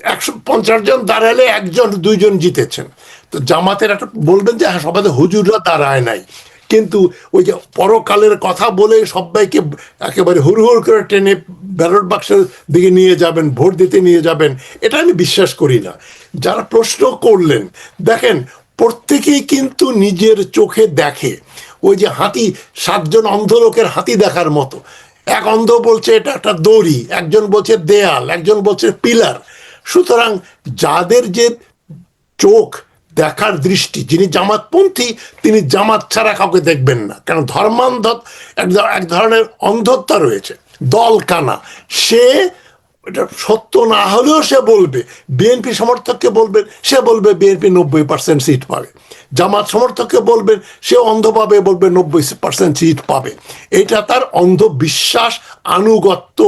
150 জন দাঁড়ালে 1 জন 2 জন জিতেছেন। তো জামাতের একটা বলবেন যে হ্যাঁ সবাই হুজুররা দাঁড়ায় নাই, কিন্তু ওই যে পরকালের কথা বলে সবাইকে একেবারে হুড় করে টেনে ব্যালট বাক্সের দিকে নিয়ে যাবেন, ভোট দিতে নিয়ে যাবেন, এটা আমি বিশ্বাস করি না। যারা প্রশ্ন করলেন, দেখেন প্রত্যেকেই কিন্তু নিজের চোখে দেখে। ওই যে হাতি, 7 জন অন্ধ লোকের হাতি দেখার মতো, এক অন্ধ বলছে এটা একটা দড়ি, একজন বলছে দেয়াল, একজন বলছে পিলার। সুতরাং যাদের যে চোখ দেখার দৃষ্টি, যিনি জামাতপন্থী তিনি জামাত ছাড়া কাউকে দেখবেন না, কারণ ধর্মান্ধ এক ধরনের অন্ধত্ব রয়েছে, দল কানা। সে এটা সত্য না হলেও সে বলবে, বিএনপি সমর্থককে বলবেন, সে বলবে বিএনপি 90% সিট পাবে, জামাত সমর্থককে বলবেন, সে অন্ধ পাবে, বলবে 90% সিট পাবে। এটা তার অন্ধবিশ্বাস, আনুগত্য,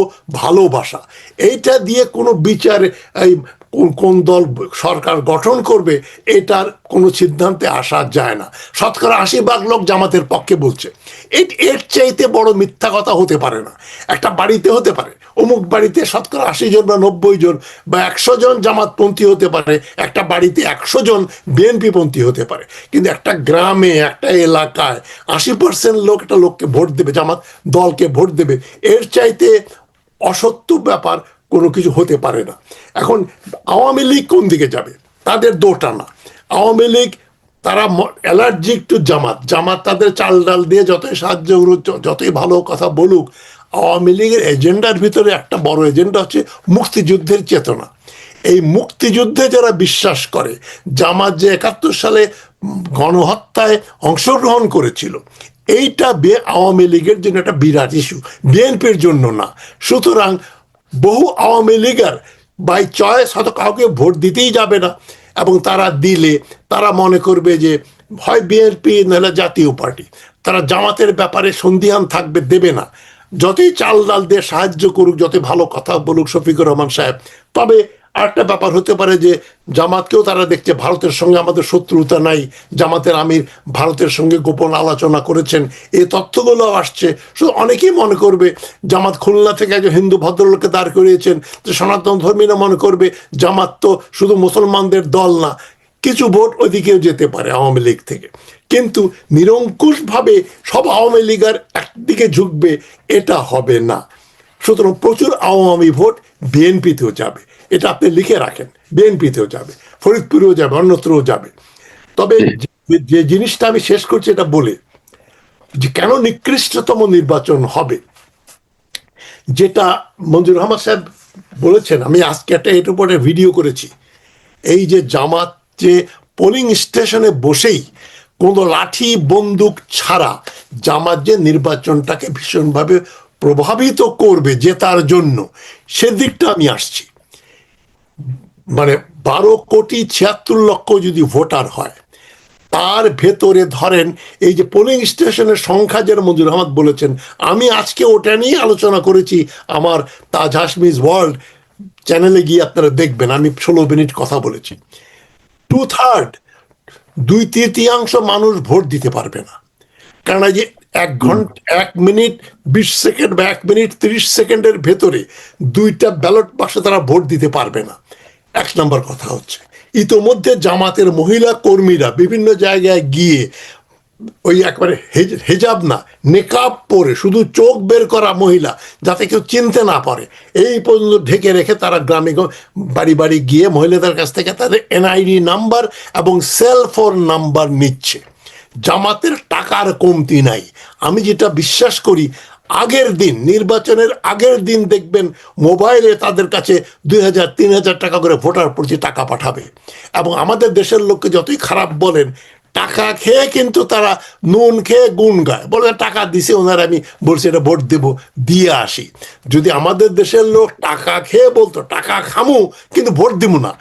ভালোবাসা। এইটা দিয়ে কোনো বিচারে এই কোন দল সরকার গঠন করবে এটার কোনো সিদ্ধান্তে আসা যায় না। 80% লোক জামাতের পক্ষে বলছে, এর চাইতে বড় মিথ্যা কথা হতে পারে না। একটা বাড়িতে হতে পারে, অমুক বাড়িতে 80 জন বা 90 জন বা 100 জন জামাতপন্থী হতে পারে, একটা বাড়িতে 100 জন বিএনপি পন্থী হতে পারে, কিন্তু একটা গ্রামে, একটা এলাকায় 80% লোক একটা লোককে ভোট দেবে, জামাত দলকে ভোট দেবে, এর চাইতে অসত্য ব্যাপার কোনো কিছু হতে পারে না। এখন আওয়ামী লীগ কোন দিকে যাবে, তাদের দোটানা। আওয়ামী লীগ তারা অ্যালার্জিক টু জামাত, জামাত তাদের চাল ডাল দিয়ে যতই সাহায্য করুক, যতই ভালো কথা বলুক, আওয়ামী লীগের এজেন্ডার ভিতরে একটা বড় এজেন্ডা হচ্ছে মুক্তিযুদ্ধের চেতনা। এই মুক্তিযুদ্ধে যারা বিশ্বাস করে, জামাত যে 71 সালে গণহত্যায় অংশগ্রহণ করেছিল, এইটা আওয়ামী লীগের জন্য একটা বিরাট ইস্যু, বিএনপির জন্য না। সুতরাং বহু আওয়ামী লীগার বাই চয়েস হয়তো কাউকে ভোট দিতেই যাবে না, এবং তারা দিলে তারা মনে করবে যে হয় বিএনপি নাহলে জাতীয় পার্টি, তারা জামাতের ব্যাপারে সন্দিহান থাকবে, দেবে না, যতই চাল ডাল দিয়ে সাহায্য করুক, যতই ভালো কথা বলুক শফিকুর রহমান সাহেব। তবে আরেকটা ব্যাপার হতে পারে যে জামাতকেও তারা দেখছে ভারতের সঙ্গে আমাদের শত্রুতা নাই, জামাতের আমির ভারতের সঙ্গে গোপন আলোচনা করেছেন, এই তথ্যগুলো আসছে। শুধু অনেকেই মনে করবে জামাত খুলনা থেকে একজন হিন্দু ভদ্রলোককে দাঁড় করিয়েছেন, যে সনাতন ধর্মীরা মনে করবে জামাত তো শুধু মুসলমানদের দল না, কিছু ভোট ওইদিকেও যেতে পারে আওয়ামী লীগ থেকে। কিন্তু নিরঙ্কুশভাবে সব আওয়ামী লীগের একদিকে ঝুঁকবে এটা হবে না। সুতরাং প্রচুর আওয়ামী ভোট বিএনপিতেও যাবে, এটা আপনি লিখে রাখেন, বিএনপিতেও যাবে, ফরিদপুরেও যাবে, অন্যত্রও যাবে। তবে যে জিনিসটা আমি শেষ করছি এটা বলে, যে কেন নিকৃষ্টতম নির্বাচন হবে, যেটা মঞ্জুর আহমদ সাহেব বলেছেন, আমি আজকে একটা এর উপরে ভিডিও করেছি। এই যে জামাত যে পোলিং স্টেশনে বসেই কোনো লাঠি বন্দুক ছাড়া জামাত যে নির্বাচনটাকে ভীষণভাবে প্রভাবিত করবে জেতার জন্য, সেদিকটা আমি আসছি। মানে 12,76,00,000 যদি ভোটার হয়, তার ভেতরে ধরেন এই যে পোলিং স্টেশনের সংখ্যা যেন মঞ্জুর আহমদ বলেছেন, আমি আজকে ওটা নিয়ে আলোচনা করেছি আমার তাজ হাশমিজ ওয়ার্ল্ড চ্যানেলে গিয়ে আপনারা দেখবেন, আমি 16 মিনিট কথা বলেছি। 2/3, 2/3 মানুষ ভোট দিতে পারবে না, কারণ যে 1 ঘন্টা 1 মিনিট 20 সেকেন্ড বা 1 মিনিট 30 সেকেন্ডের ভেতরে 2টা ব্যালট বাক্সে তারা ভোট দিতে পারবে না। 1 নম্বর কথা হচ্ছে, ইতোমধ্যে জামাতের মহিলা কর্মীরা বিভিন্ন জায়গায় গিয়ে ওই একবারে হেজাব না, নেকাব পরে শুধু চোখ বের করা মহিলা, যাতে কেউ চিনতে না পারে, এই পর্যন্ত ঢেকে রেখে তারা গ্রামে বাড়ি বাড়ি গিয়ে মহিলাদের কাছ থেকে তাদের এনআইডি নাম্বার এবং সেল ফোন নাম্বার নিচ্ছে। জামাতের টাকার কমতি নাই। আমি যেটা বিশ্বাস করি, আগের দিন, নির্বাচনের আগের দিন দেখবেন মোবাইলে তাদের কাছে 2,000-3,000 টাকা করে ভোটার প্রতি টাকা পাঠাবে। এবং আমাদের দেশের লোককে যতই খারাপ বলেন, টাকা খেয়ে কিন্তু তারা নুন খেয়ে গুণ গায়, বলে টাকা দিছে ওনার, আমি বলছি এটা ভোট দেব, দিয়ে আসি। যদি আমাদের দেশের লোক টাকা খেয়ে বলতো টাকা খামু কিন্তু ভোট দিব না,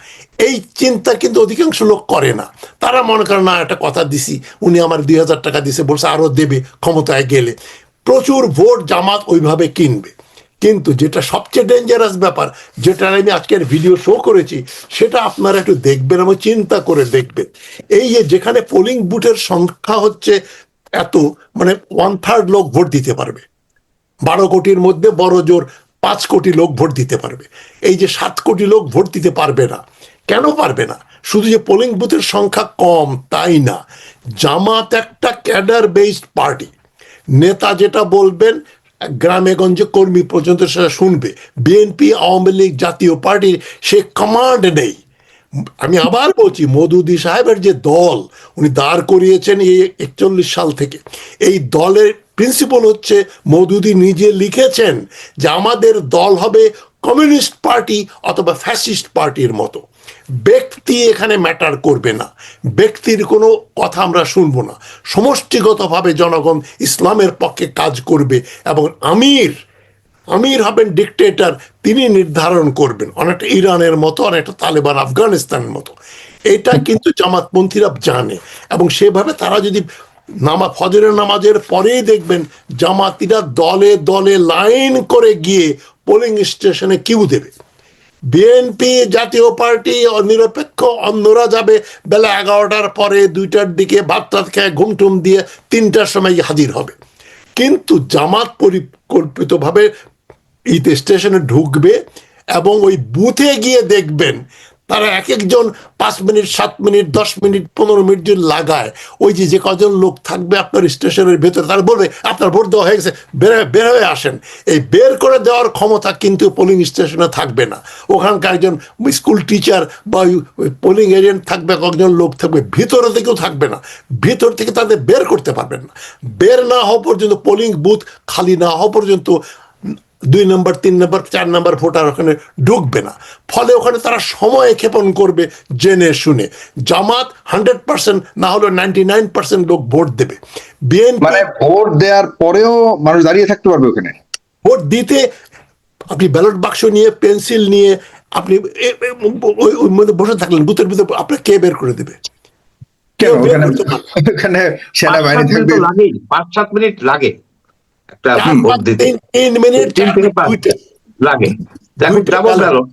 এই চিন্তা কিন্তু অধিকাংশ লোক করে না। তারা মনে করে না, একটা কথা দিছি, উনি আমার 2,000 টাকা দিছে, বলছে আরো দেবে ক্ষমতায় গেলে। প্রচুর ভোট জামাত ওইভাবে কিনবে। কিন্তু যেটা সবচেয়ে ডেঞ্জারাস ব্যাপার, যেটা আমি আজকের ভিডিও শো করেছি, সেটা আপনারা একটু দেখবেন এবং চিন্তা করে দেখবেন। এই যে যেখানে পোলিং বুথের সংখ্যা হচ্ছে এত, মানে 1/3 লোক ভোট দিতে পারবে, 12 কোটির মধ্যে বড় জোর 5 কোটি লোক ভোট দিতে পারবে। এই যে 7 কোটি লোক ভোট দিতে পারবে না, কেন পারবে না? শুধু যে পোলিং বুথের সংখ্যা কম তাই না, জামাত একটা ক্যাডার বেসড পার্টি। নেতা যেটা বলবেন গ্রামে গঞ্জে কর্মী পর্যন্ত সেটা শুনবে। বিএনপি, আওয়ামী লীগ, জাতীয় পার্টির সে কমান্ড নেই। আমি আবার বলছি, মওদুদি সাহেবের যে দল উনি দাঁড় করিয়েছেন এই 41 সাল থেকে, এই দলের প্রিন্সিপাল হচ্ছে, মওদুদি নিজে লিখেছেন যে আমাদের দল হবে কমিউনিস্ট পার্টি অথবা ফ্যাসিস্ট পার্টির মতো। ব্যক্তি এখানে ম্যাটার করবে না, ব্যক্তির কোনো কথা আমরা শুনবো না। সমষ্টিগতভাবে জনগণ ইসলামের পক্ষে কাজ করবে এবং আমির হবেন ডিকটেটর, তিনি নির্ধারণ করবেন, অনেকটা ইরানের মতো, অনেকটা তালেবান আফগানিস্তানের মতো। এটা কিন্তু জামাতপন্থীরা জানে এবং সেভাবে তারা যদি ফজরের নামাজের পরেই দেখবেন জামাতিরা দলে দলে লাইন করে গিয়ে পোলিং স্টেশনে কিউ দেবে। বিএনপি, জাতীয় পার্টি, নিরপেক্ষ অন্যরা যাবে বেলা 11টার পরে, 2টার দিকে ভাত টাত খেয়ে ঘুমটুম দিয়ে 3টার সময় হাজির হবে। কিন্তু জামাত পরিকল্পিতভাবে এই স্টেশনে ঢুকবে এবং ওই বুথে গিয়ে দেখবেন তারা এক একজন 5 মিনিট, 7 মিনিট, 10 মিনিট, 15 মিনিট যদি লাগায়, ওই যে কজন লোক থাকবে আপনার স্টেশনের ভেতরে, তারা বলবে আপনার ভোট দেওয়া হয়ে গেছে, বের হয়ে আসেন। এই বের করে দেওয়ার ক্ষমতা কিন্তু পোলিং স্টেশনে থাকবে না। ওখানকার একজন স্কুল টিচার বা পোলিং এজেন্ট থাকবে, কয়েকজন লোক থাকবে, ভিতরে থেকেও থাকবে না। ভিতর থেকে তাদের বের করতে পারবেন না। বের না হওয়া পর্যন্ত, পোলিং বুথ খালি না হওয়া পর্যন্ত 2 নম্বর, 3 নম্বর, 4 নম্বর ভোটার ওখানে ঢুকবে না। ফলে ওখানে তারা সময় ক্ষেপণ করবে জেনে শুনে। জামাত 100% না হলেও 99% লোক ভোট দেবে। বিএনপি মানে ভোট দেওয়ার পরেও মানুষ দাঁড়িয়ে থাকতে পারবে ওখানে ভোট দিতে। আপনি ব্যালট বাক্স নিয়ে, পেন্সিল নিয়ে আপনি ওই মধ্যে বসে থাকলেন, বুথের ভিতরে আপনার কে বের করে দেবে? কেন? ওখানে সেনাবাহিনী থাকবে। 5-7 মিনিট লাগে একটা ভোট দিতে, 3 মিনিট 3 থেকে 5 লাগে। দেখো ডাবল ব্যালট,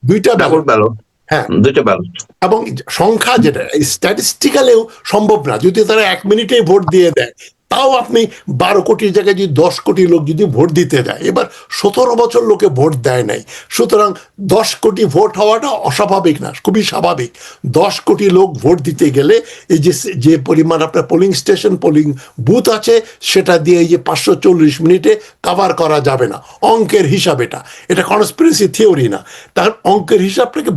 2টা ডাবল ব্যালট, হ্যাঁ 2টা ব্যালট। এবং সংখ্যা যেটা স্ট্যাটিস্টিক্যালেও সম্ভব না। যদি তারা 1 মিনিটেই ভোট দিয়ে দেয়, তাও আপনি 12 কোটির জায়গায় যদি 10 কোটি লোক যদি ভোট দিতে দেয়, এবার 17 বছর লোকে ভোট দেয় নাই, সুতরাং 10 কোটি ভোট হওয়াটা অস্বাভাবিক না, খুবই স্বাভাবিক। 10 কোটি লোক ভোট দিতে গেলে এই যে পরিমাণ আপনার পোলিং স্টেশন, পোলিং বুথ আছে, সেটা দিয়ে এই যে 540 মিনিটে কভার করা যাবে না। অঙ্কের হিসাব এটা কনস্পিরেসি থিওরি না। তার অঙ্কের হিসাবটাকে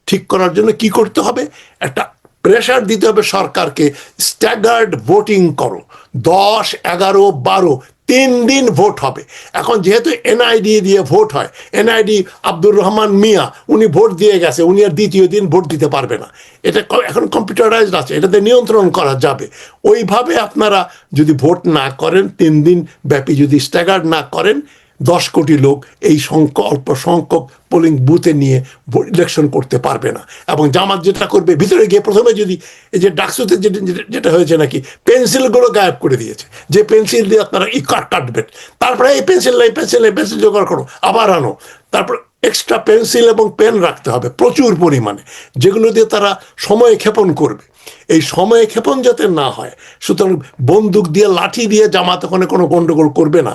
ঠিক করার জন্য কি করতে হবে? একটা প্রেশার দিতে হবে সরকারকে, স্ট্যাগার্ড ভোটিং করো, 10, 11, 12 3 দিন ভোট হবে। এখন যেহেতু এনআইডি দিয়ে ভোট হয়, এনআইডি আব্দুর রহমান মিয়া উনি ভোট দিয়ে গেছে, উনি আর দ্বিতীয় দিন ভোট দিতে পারবে না। এটা এখন কম্পিউটারাইজড আছে, এটাতে নিয়ন্ত্রণ করা যাবে। ওইভাবে আপনারা যদি ভোট না করেন, 3 দিন ব্যাপী যদি স্ট্যাগার্ড না করেন, 10 কোটি লোক এই অল্প সংখ্যক পোলিং বুথে নিয়ে ইলেকশন করতে পারবে না। এবং জামাত যেটা করবে, ভিতরে গিয়ে প্রথমে যদি এই যে ডাকসুতে যেটা হয়েছে নাকি, পেন্সিলগুলো গায়েব করে দিয়েছে, যে পেন্সিল দিয়ে আপনারা কাটবেন, তারপরে এই পেন্সিল জোগাড় করো, আবার আনো, তারপর এক্সট্রা পেন্সিল এবং পেন রাখতে হবে প্রচুর পরিমাণে, যেগুলো দিয়ে তারা সময় ক্ষেপণ করবে। এই সময় ক্ষেপণ যাতে না হয়, সুতরাং বন্দুক দিয়ে, লাঠি দিয়ে জামাত ওখানে কোনো গন্ডগোল করবে না।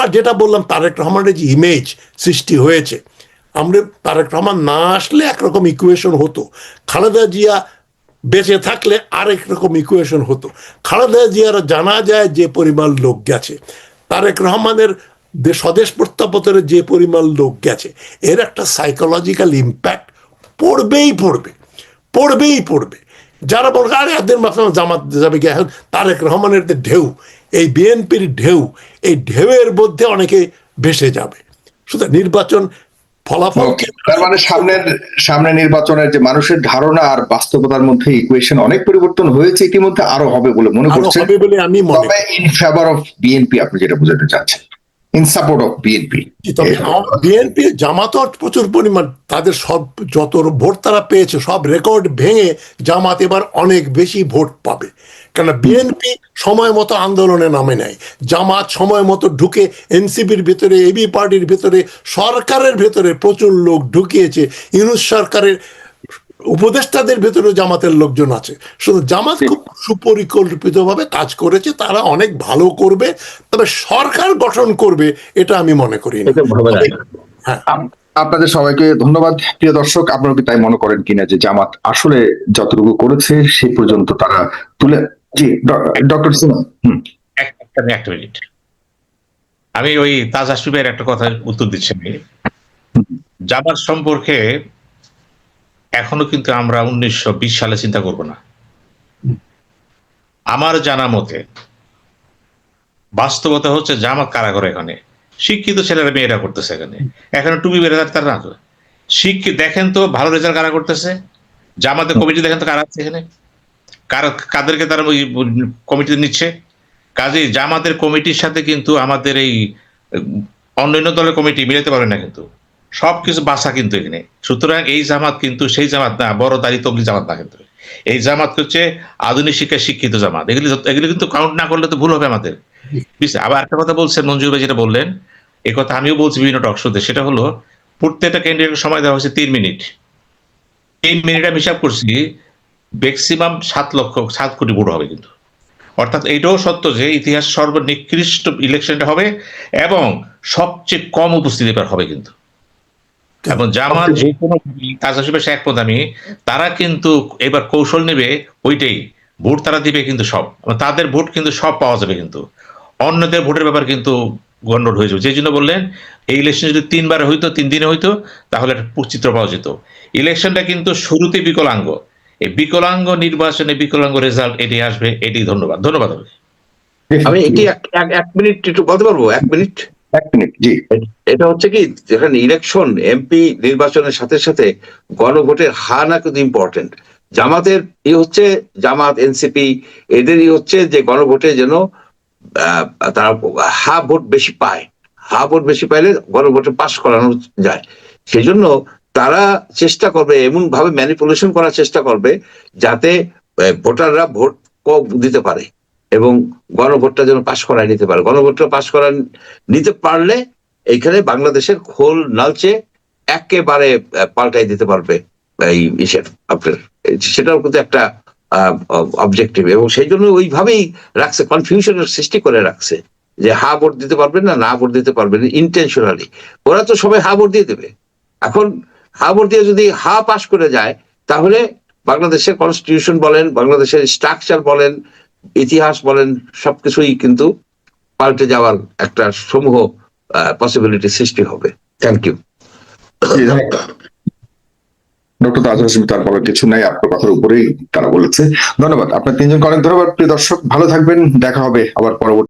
আর যেটা বললাম, তারেক রহমানের যে ইমেজ সৃষ্টি হয়েছে, আমরা তারেক রহমান না আসলে একরকম ইকুয়েশন হতো। খালেদা জিয়া বেঁচে থাকলে আরেক রকম ইকুয়েশন হতো। খালেদা জিয়ার জানা যায় যে পরিমাণ লোক গেছে, তারেক রহমানের স্বদেশ প্রত্যাবর্তনের যে পরিমাণ লোক গেছে, এর একটা সাইকোলজিক্যাল ইম্প্যাক্ট পড়বেই। যারা বলছে আরে এদের মাধ্যমে জামাত যাবে গিয়ে, এখন তারেক রহমানের যে ঢেউ, এই বিএনপির ঢেউ, এই ঢেউয়ের মধ্যে অনেকে ভেসে যাবে। সুতরাং নির্বাচন ফলাফল তার মানে সামনে নির্বাচনের যে মানুষের ধারণা আর বাস্তবতার মধ্যে ইকুয়েশন অনেক পরিবর্তন হয়েছে, ইতিমধ্যে আরো হবে বলে মনে করছে, হবে বলে আমি মনে করি। ইন ফেভার অফ বিএনপি আপনি যেটা বোঝাতে চাচ্ছেন, in support of BNP. BNP জামাতও প্রচুর পরিমাণ, তাদের সব যত ভোট তারা পেয়েছে সব রেকর্ড ভেঙে জামাত এবার অনেক বেশি ভোট পাবে। কেন বিএনপি সময় মতো আন্দোলনে নামে নেয়, জামাত সময় মতো ঢুকে এনসিপির ভিতরে, এবি পার্টির ভিতরে, সরকারের ভেতরে প্রচুর লোক ঢুকিয়েছে। ইউনূস সরকারের উপদেষ্টাদের ভেতরে জামাতের লোকজন আছে। শুধু জামাত খুব সুপরিকল্পিতভাবে কাজ করেছে, তারা অনেক ভালো করবে, তবে সরকার গঠন করবে এটা আমি মনে করি না। হ্যাঁ, আপনাদের সবাইকে ধন্যবাদ। প্রিয় দর্শক, আপনারা কি তাই মনে করেন কিনা যে জামাত আসলে যতটুকু করেছে সে পর্যন্ত তারা তুলে? জি ডক্টর সিনহা। একটা মিনিট, আমি ওই তাজ হাসিবের একটা কথা উত্তর দিচ্ছি। জামাত সম্পর্কে এখনো কিন্তু আমরা 1920 সালে চিন্তা করব না। আমার জানা মতে বাস্তবতা হচ্ছে জামাত কারা করে, এখানে শিক্ষিত ছেলেরা মেয়েরা করতেছে, এখানে টুপি বেড়ে তার না তো শিক্ষিত। দেখেন তো ভালো রেজাল্ট কারা করতেছে, জামাতের কমিটি দেখেন তো কারা আছে এখানে, কাদেরকে তারা ওই কমিটিতে নিচ্ছে। কাজে জামাতের কমিটির সাথে কিন্তু আমাদের এই অন্যান্য দলের কমিটি মিলাতে পারবে না, কিন্তু সবকিছু বাসা কিন্তু এখানে। সুতরাং এই জামাত কিন্তু সেই জামাত না, বড় দাড়ি তবলি জামাত না। কিন্তু এই জামাত হচ্ছে আধুনিক শিক্ষায় শিক্ষিত জামাত। এগুলি কিন্তু কাউন্ট না করলে তো ভুল হবে আমাদের। আবার একটা কথা বলছেন মঞ্জুর ভাই, যেটা বললেন এই কথা আমিও বলছি বিভিন্ন টক শোতে, সেটা হলো প্রত্যেকটা ক্যান্ডিডেটের সময় দেওয়া হয়েছে 3 মিনিট। 3 মিনিট আমি হিসাব করছি, ম্যাক্সিমাম 7 কোটি ভোট হবে কিন্তু। অর্থাৎ এইটাও সত্য যে ইতিহাস সর্বনিকৃষ্ট ইলেকশনটা হবে এবং সবচেয়ে কম উপস্থিতি হবে কিন্তু। এবং জামাত যে কোনো একমত আমি, তারা কিন্তু এবার কৌশল নেবে ওইটাই, ভোট তারা দিবে কিন্তু সব, তাদের ভোট কিন্তু সব পাওয়া যাবে, কিন্তু অন্যদের ভোটের ব্যাপার কিন্তু গন্ডগোল হয়ে যাবে। যে জন্য বললেন এই ইলেকশন যদি 3 বারে হইতো, 3 দিনে হইতো, তাহলে একটা চিত্র পাওয়া যেত। ইলেকশনটা কিন্তু শুরুতে বিকলাঙ্গ, এই বিকলাঙ্গ নির্বাচনে বিকলাঙ্গ রেজাল্ট এটাই আসবে, এটাই। ধন্যবাদ। আমি এটি 1 মিনিট একটু বলতে পারবো? 1 মিনিট। জি। এটা হচ্ছে কি, যেখানে ইলেকশন এমপি নির্বাচনের সাথে সাথে গণভোটের হার না কিন্তু ইম্পর্টেন্ট। জামাতের হচ্ছে জামাত এনসিপি এদেরই হচ্ছে যে গণভোটে যেন তারা হাফ ভোট বেশি পায়, হাফ ভোট বেশি পাইলে গণভোটে পাস করানো যায়। সেই জন্য তারা চেষ্টা করবে, এমন ভাবে ম্যানিপুলেশন করার চেষ্টা করবে যাতে ভোটাররা ভোট কম দিতে পারে এবং গণভোটটা যেন পাশ করায় নিতে পারে। গণভোটটা পাশ করা নিতে পারলে এইখানে বাংলাদেশের খোল নালচে একেবারে পাল্টাই দিতে পারবে এই আপনার, সেটাও কিন্তু একটা অবজেক্টিভ। এবং সেই জন্য ওইভাবেই রাখছে, কনফিউশনের সৃষ্টি করে রাখছে যে হা ভোট দিতে পারবেন না ভোট দিতে পারবেন ইন্টেনশনালি। ওরা তো সবাই হা ভোট দিয়ে দেবে। এখন হা ভোট দিয়ে যদি হা পাশ করে যায়, তাহলে বাংলাদেশের কনস্টিটিউশন বলেন, বাংলাদেশের স্ট্রাকচার বলেন, ইতিহাস বলেন, সবকিছুই কিন্তু পাল্টে যাওয়ার একটা সমূহ পসিবিলিটি সৃষ্টি হবে। Thank you. Doctor Taj Hasib, তারপরে কিছু নাই, আপনার কথার উপরেই তারা বলেছে। ধন্যবাদ আপনার 3 জনকে, অনেক ধন্যবাদ। প্রিয় দর্শক, ভালো থাকবেন, দেখা হবে আবার পরবর্তী